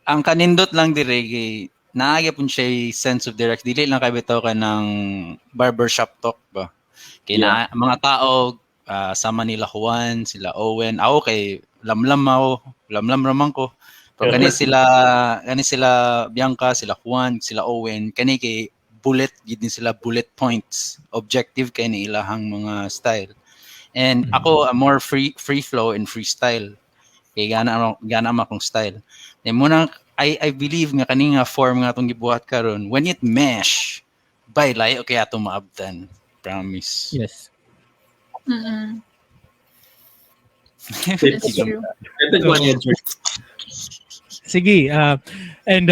Ang kanindot lang dire kay naagya pun siya sense of direct, dili lang kay bitaw ka ng barbershop talk ba. Kaya mga tao sa Manila Juan, sila Owen, ako kay lamlam raman ko. Pero kani sila Bianca, sila Juan, sila Owen, kani kay gid sila bullet points, objective kay ni ilahang mga style. And ako more free flow and freestyle. Kay gana akong style. Then muna I believe nga kani nga form nga atong gibuhat karon, when it mesh, by layo kay ato maabtan. Promise. Yes. That's true. Sige, and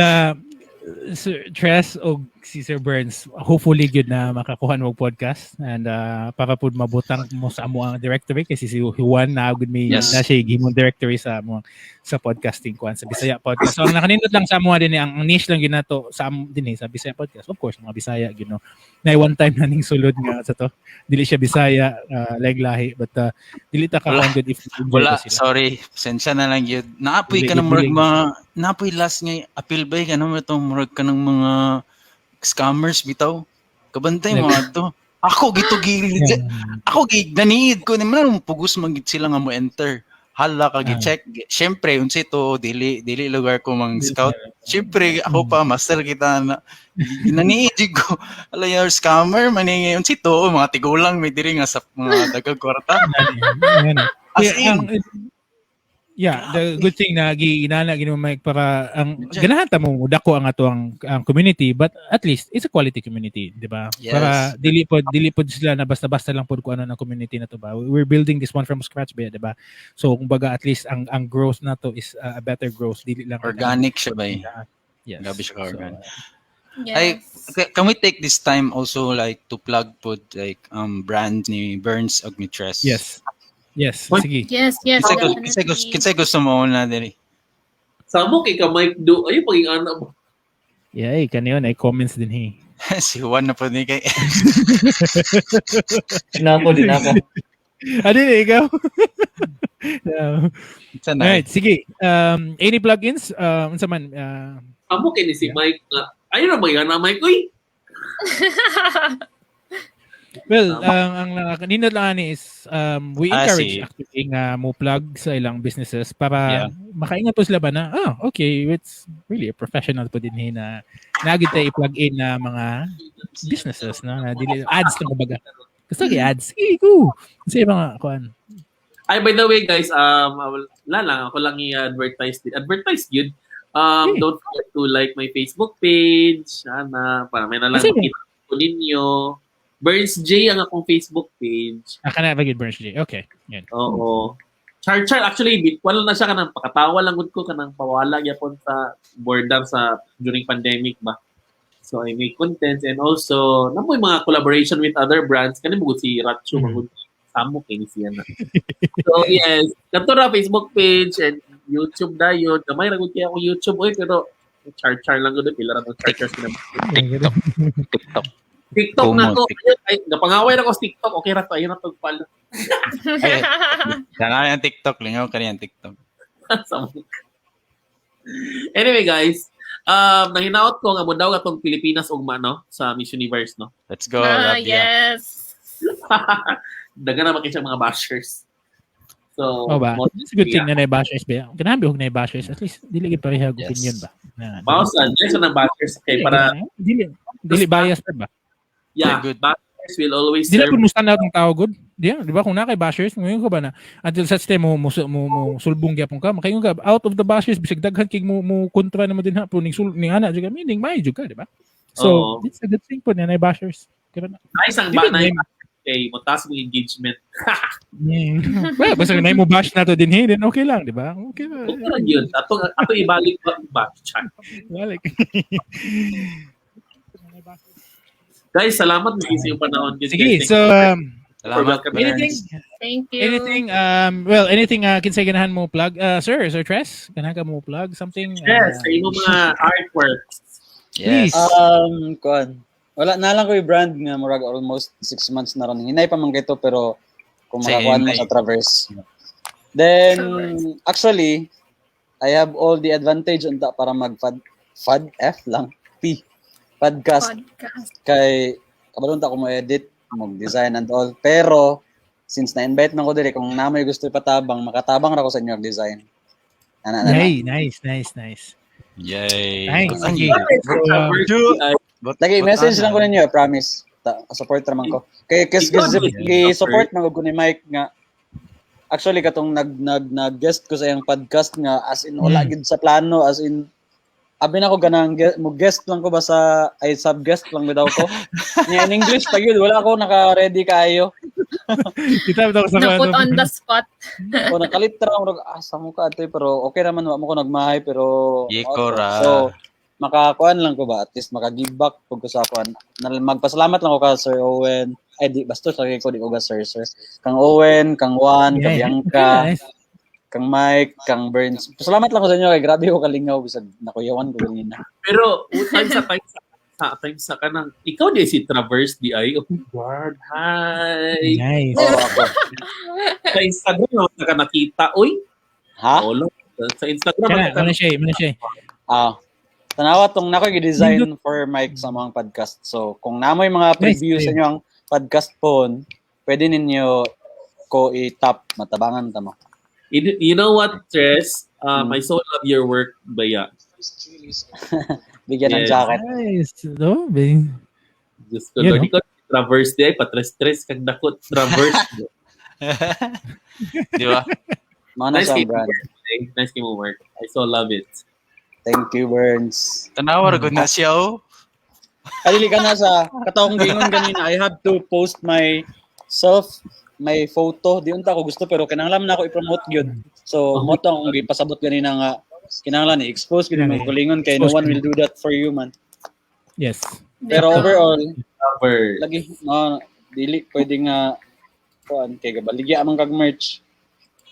Sir Tres o si Sir Burns, hopefully good na makakuha mo podcast and para pud mabutang mo sa amo ang directory kasi si Juan na good me na siya gimong directory sa mo sa podcasting kuan sa Bisaya podcast. So ang nakanindot lang sa amo din ang niche lang ginato sa din sa Bisaya podcast. Of course, mga Bisaya you know. Na one time na ning sulod nga sa to. Dili siya Bisaya lahi but dili ta ka good if wala sorry, sensya na lang yun. Naapoy ka ng naapoy last nga appeal bay ka naman itong murag ka ng mga scammers bitaw. Kabantay mo ato. Ako gitugilid. Ako ganiid ko naman pugos magit sila nga mo enter. Hala ka gi-check. Syempre unsa ito dili lugar ko mang scout. Syempre ako pa master kita na ginaniid ko. Ala your scammer maningi unsa ito mga tigulang may diri nga sa mga dagag kwarta. Yeah, the good thing na giinana gini Mike para ang ganahan ta mo dako ang ato ang community, but at least it's a quality community, di ba? Yes. Para dili pod sila na basta-basta lang pod ko ano ng community na to ba. We're building this one from scratch ba, di ba? So kumbaga at least ang growth na to is a better growth, dili lang organic siya ba. Yes. Grabe siya organic. Yes. Can we take this time also like to plug pod like brand ni Burns og ni Tres? Yes, sige. Yes. Kinsay gusto mo na diri? Samo kay ka Mike do ayo paging ana mo. Yeah, kaniyon ay comments din he. Si Juan na po ni kay. Din ako. Adi ikaw. Alright, sige. Any plugins? Unsa man? Amo kay ni si Mike nga ayo na magana Mike uy. Well, ang kanina lang ani is we encourage see. actually nga mo plug sa ilang businesses para makaingat po sila ba na okay, it's really a professional po din na nagid tayo i-plug in na mga businesses na dili ads na kumbaga. Gusto ads. Sige, go. Kasi mga kuan. Ay, by the way, guys, wala lang, ako lang i-advertise din. Advertise yun. Don't forget to like my Facebook page. Para may nalang makita ko ninyo. Burns J ang akong Facebook page. Kana ba Burns J? Okay. Yan. Oo. Char actually wala na siya kanang pakatawa lang gud ko kanang pawala gyapon sa boredom sa during pandemic ba. So I make contents and also namoy mga collaboration with other brands kani mo si Ratcho magud samo kini siya na. So yes, kanto ra Facebook page and YouTube dayon. Gamay ra gud kay ako YouTube pero char lang gud pila ra ng char sila. TikTok na ko. Ay, napangaway na ko sa TikTok. Okay ra to. Ayun na to pala. Sana yung TikTok. Lingaw ka rin yung TikTok. Anyway, guys. Nahinaot ko nga mo daw atong Pilipinas ugma no sa Miss Universe no. Let's go. Yes. Daga na makita mga bashers. So, ba? It's a good thing na bashers ba. Kanabi hug na bashers. At least dili gid parehag opinion ba. Mausan, yes na bashers kay para dili bias ba. Yeah, good. Bashers will always serve. Dili po stand out ng tao good. Di ba kung na kay bashers, ngayon ko ba na until such time mo sulbong gyapon ka, makaingon ka out of the bashers bisag daghan kay mo kontra na mo din ha po ning ana jud meaning may jud ka, di ba? So, it's a good thing po na bashers. Nice ang banay kay motas mo engagement. Well, basta may mo bash na to din then okay lang, di ba? Okay ba? Okay lang yun. Ato ibalik ba chat. Balik. Guys, salamat sa yung panahon. Sige, so salamat. Anything? Thank you. Anything kinsay ganahan mo plug? Sir Tres, ganahan ka mo plug something? Yes, sa imong mga artworks. Yes. Kuan. Wala na lang ko yung brand nga murag almost 6 months na ron. Hinay pa man kito pero kung makakuan mo sa Traverse. Then actually I have all the advantage unta para mag-fad F lang P podcast. Kay kabalunta ko mo edit, mag-design and all. Pero since na-invite man ko diri kung namoy gusto ipatabang, makatabang ra ko sa inyo design. Hey, nice. Yay. Thanks. Lagi message lang ko ninyo, promise. Support ra man ko. Kay support man ko ni Mike nga actually katong nag-guest ko sa iyang podcast nga as in wala gid sa plano as in abi na ko ganang mo guest lang ko ba sa ay sub-guest lang daw ko. Niya in English pa yun, wala ko naka-ready kayo. Kita bitaw sa put on the spot. O nakalitra ko asa mo ka ate pero okay naman wa mo ko nagmahay pero so makakuan lang ko ba at least maka-give back pag ko sa kuan. Magpasalamat lang ko ka Sir Owen. Ay di bastos lagi ko di ko ga sir. Kang Owen, kang Juan, kang Bianca. Kang Mike, kang Burns. Salamat lang ko sa inyo kay grabe ko kalingaw bisag nakuyawan ko kanina. Pero time sa kanang ikaw di si Traverse di ay. Oh God, hi. Nice. Ako. Sa Instagram na ka nakita, oy. Ha? Sa Instagram Mana siya. Tanawa tong nako gi-design for Mike sa mga podcast. So, kung namoy mga preview sa inyo ang podcast phone, pwede ninyo ko i-tap matabangan tamo. You know what, Tres? I so love your work, Baya. Bigyan ng jacket. Nice. No, babe. Just ko, Lord, ikaw, Traverse di, patres-tres, kag dakot, Traverse. Di ba? Nice game of work. I so love it. Thank you, Burns. Tanawar ko na siya, oh. Alili ka na sa katawang gingon kanina, I have to post my photo. Di unta ko gusto pero kinahanglan na ako i-promote yun. So, mo to akong ipasabot ganina nga kinahanglan i-expose gid mo kulingon kay no one will do that for you man. Yes. Pero overall, lagi dili pwede nga kuan kay gabaligya man kag merch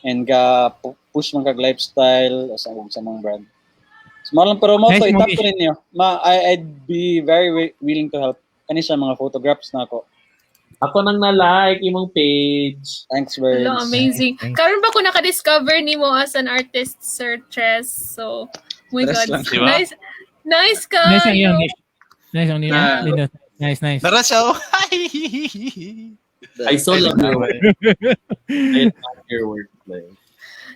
and ga push man kag lifestyle sa mga brand. Small lang pero mo to itap ko ninyo. I'd be very willing to help kani sa mga photographs na ako. Ako nang na-like imong page. Thanks, Burns. Hello, amazing. Karon ba ko naka-discover ni mo as an artist, Sir Tres? So, my God. Diba? Nice ka. Nice ang iyong niche. Nice ang iyong Nice. Dara siya. I so love your work. I love your workplace.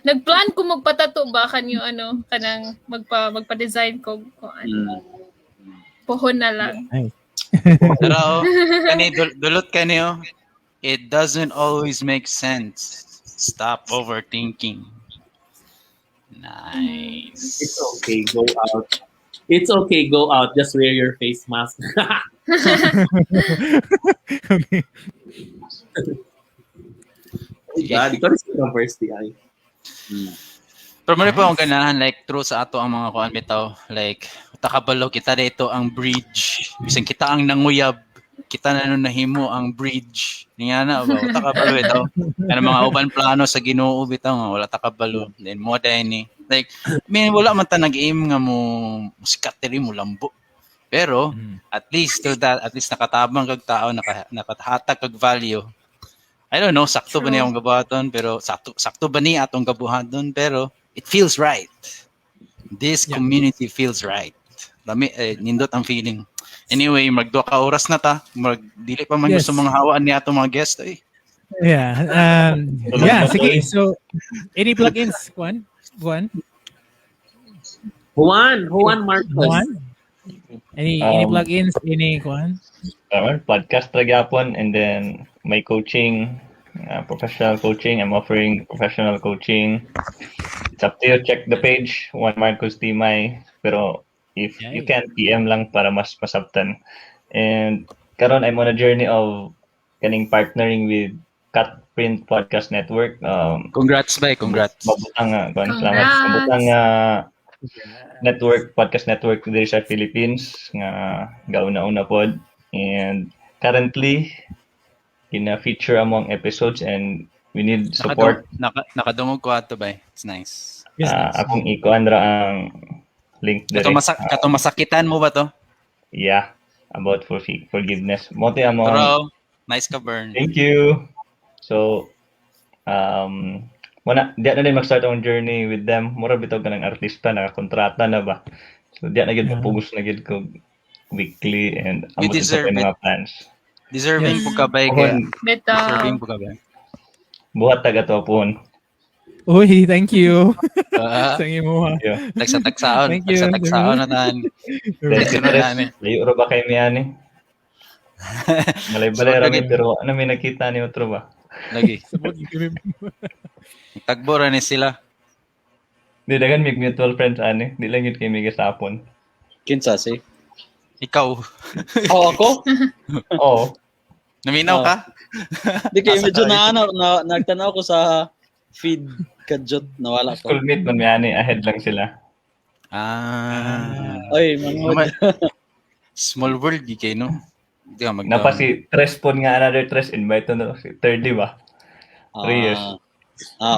Nagplan ko magpatato ba kanyo kanang magpa-design ko ano. Pohon na lang. Nice. Pero dulot kanyo. It doesn't always make sense. Stop overthinking. Nice. It's okay, go out. It's okay, go out. Just wear your face mask. Okay. God, ikaw rin sa university ay. Pero mali pa akong ganahan, like, true sa ato ang mga kuan bitaw. Like, takabalo kita dito ang bridge. Bisan kita ang nanguyab, kita na nun nahimo ang bridge. Nga na ba? Takabalo ito. Kaya mga uban plano sa Ginoo bitaw nga, wala takabalo. Then, mo dahil ni. Like, wala man ta nag-aim nga mo sikatiri mo lambo. Pero, at least nakatabang kag tao, nakahatag kag value. I don't know, sakto ba niya ang gabuhaton, pero sakto ba niya atong gabuhaton, pero it feels right. This community feels right. Nindot ang feeling. Anyway, magduha ka oras na ta. Dili pa man gusto mga hawaan niya atong mga guest. Yeah. Sige. So, any plugins, Juan? Juan Marcos. Any plugins? Any Juan? Podcast Tragapon, and then my coaching, professional coaching. I'm offering professional coaching. It's up to you. Check the page, Juan Marcos Timay. Pero if you can, PM lang para mas masabtan. And karon I'm on a journey of partnering with Cut Print Podcast Network. Congrats, bye. Congrats. Mabutang network, podcast network diri sa Philippines nga gauna-una pod, and currently feature among episodes, and we need support. Nakadungog ko ato ba? It's nice. Akong ikuan ra ang link dire. Kato masakitan mo ba to? Yeah, about forgiveness. Mote among. Bro, nice ka, Burn. Thank you. So diya na din mag-start ang journey with them. Mura bitaw ka ng artista, nakakontrata na ba? So diya na gid pugos na gid ko weekly, and You amo sa mga plans. Deserving po ka ba? Deserving po ka ba? Buhat taga to pon. Uy, thank you. Sa IMOHA. Tagsa-tagsaon. Thank you. Tagsa-tagsaon na tan. Layo ra ba kay mi ani? Malay-balay ra mi, pero ano may nakita ni otro ba? Lagi. Tagbora ni sila. Di dagan mig mutual friends ani, di lang yun kay mig sapon. Kinsa si? Ikaw. Ako? Oo. Naminaw ka? Di kayo medyo nagtanaw ko sa feed kadjot, nawala ko. Schoolmate man mi ani, ahead lang sila. Oy, mangod. Small world di kay no. Di ka Napa si Tres pon nga, another Tres invite na si third, di ba? 3 years.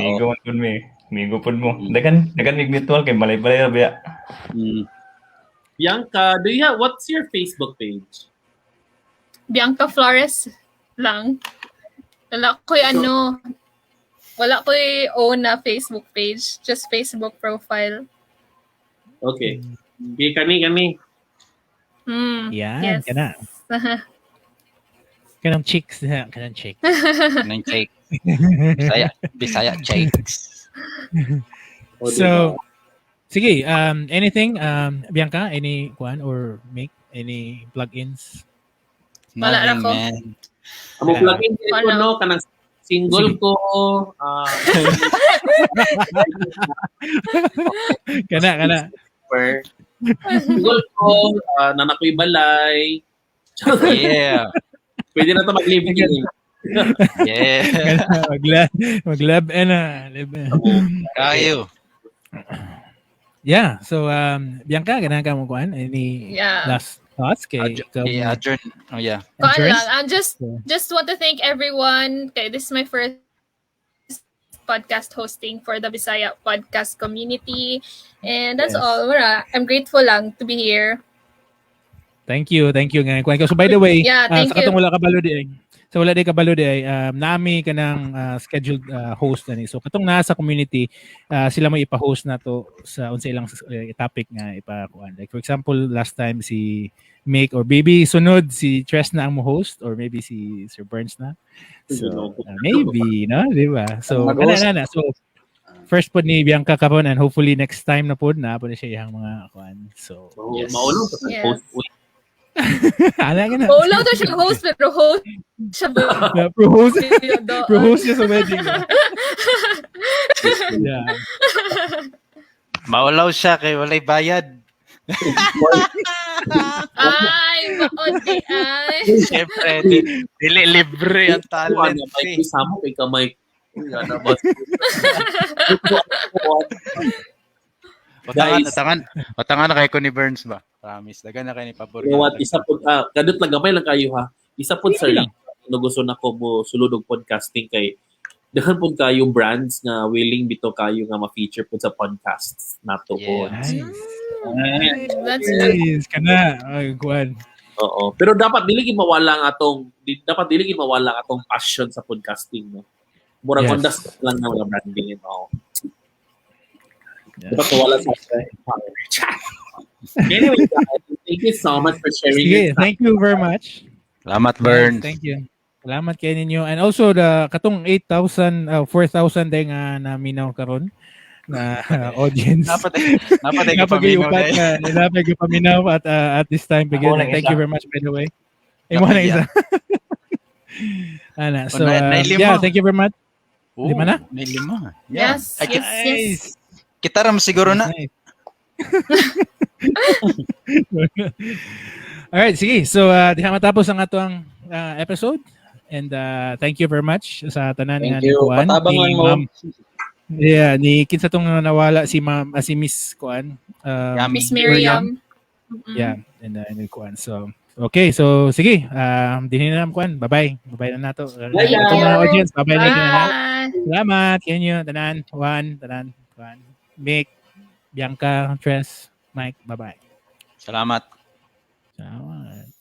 Migo man pun mi. Migo pun mo. Dagan mig mutual kay malay-balay ra biya. Bianca, what's your Facebook page? Bianca Flores lang. Wala ko'y own na Facebook page. Just Facebook profile. Okay. Kani. Yan, Yes. Kanang chicks. Kanang chick. Nang cake. Bisaya cakes. So, sige, anything, Bianca, any one or make any plugins? Wala Nothing, ako. man. Amo plugin ko no kanang single ko. Kana. Single ko, nanakoy balay. Yeah. Pwede na ito mag-live game. Yeah. Maglab Kayo. Yeah, so Bianca, ganun ka mo kuan? Any last thoughts kay Adjourn. Oh yeah. Kuan lang. I just want to thank everyone. Okay, this is my first podcast hosting for the Bisaya podcast community, and that's all. I'm grateful lang to be here. Thank you nga kuan ka. So by the way, Yeah, thank sa katong you. wala kabalo di so wala di kabalo di nami kanang scheduled host ani. So katong nasa community sila mo ipa-host na to sa unsa ilang topic nga ipa-kuan. Like for example, last time si Make or maybe sunod si Tres na ang mo host or maybe si Sir Burns na. So maybe, no, di ba? So ana. So first pod ni Bianca karon and hopefully next time na pod na siya iyang mga kuan. So Yes. Maulong sa Yes. post. ala ka na. Wala to siya host, pero host siya ba? Pro-host. Doon. Pro-host niya sa wedding. Yeah. Maulaw siya kay walay bayad. Ay, maunti ay. Siyempre, dili libre ang talent. May isama kay kamay. Patangan na kay ko ni Burns ba? Promise. Dagan na kay ni Pabor. What isa po kadot lang gamay lang kayo ha. Isa po sir, no gusto na ko mo sulod og podcasting kay daghan po kayo brands nga willing bito kayo nga ma-feature po sa podcasts nato po. Nice. That's Nice. Kana. Ay, kuan. Oo. Pero dapat dili gid mawala ang atong passion sa podcasting no. Murag on the spot lang na mga branding ito. Dapat wala sa Anyway, guys, thank you so much for sharing Sige, your thank you very much. Salamat, Burns. Thank you. Salamat kay ninyo. And also the katong 8,000 4,000 day nga naminaw karon na audience. Napatay ka paminaw. Napay ka paminaw at this time begin. Thank you very much by the way. Imo na isa. Ana. So yeah, thank you very much. Lima na? May lima. Yes, yes. Kita ram siguro na. Nice. Alright, sige. So, diha matapos ang atong episode. And thank you very much sa tanan nga Thank you. Kuan. Patabangan Ni mo. Ma'am. Yeah, ni kinsa tong nawala si Ma'am si Miss Kuan. Miss Miriam. Yeah, and ni Kuan. So, okay. So, sige. Dinhi na Kuan. Bye-bye. Bye-bye na nato. Itong mga audience, bye-bye na din na. Salamat kanyo tanan. Juan, tanan. Kuan. Mick, Bianca, Tres, Mike. Bye-bye. Salamat. Salamat.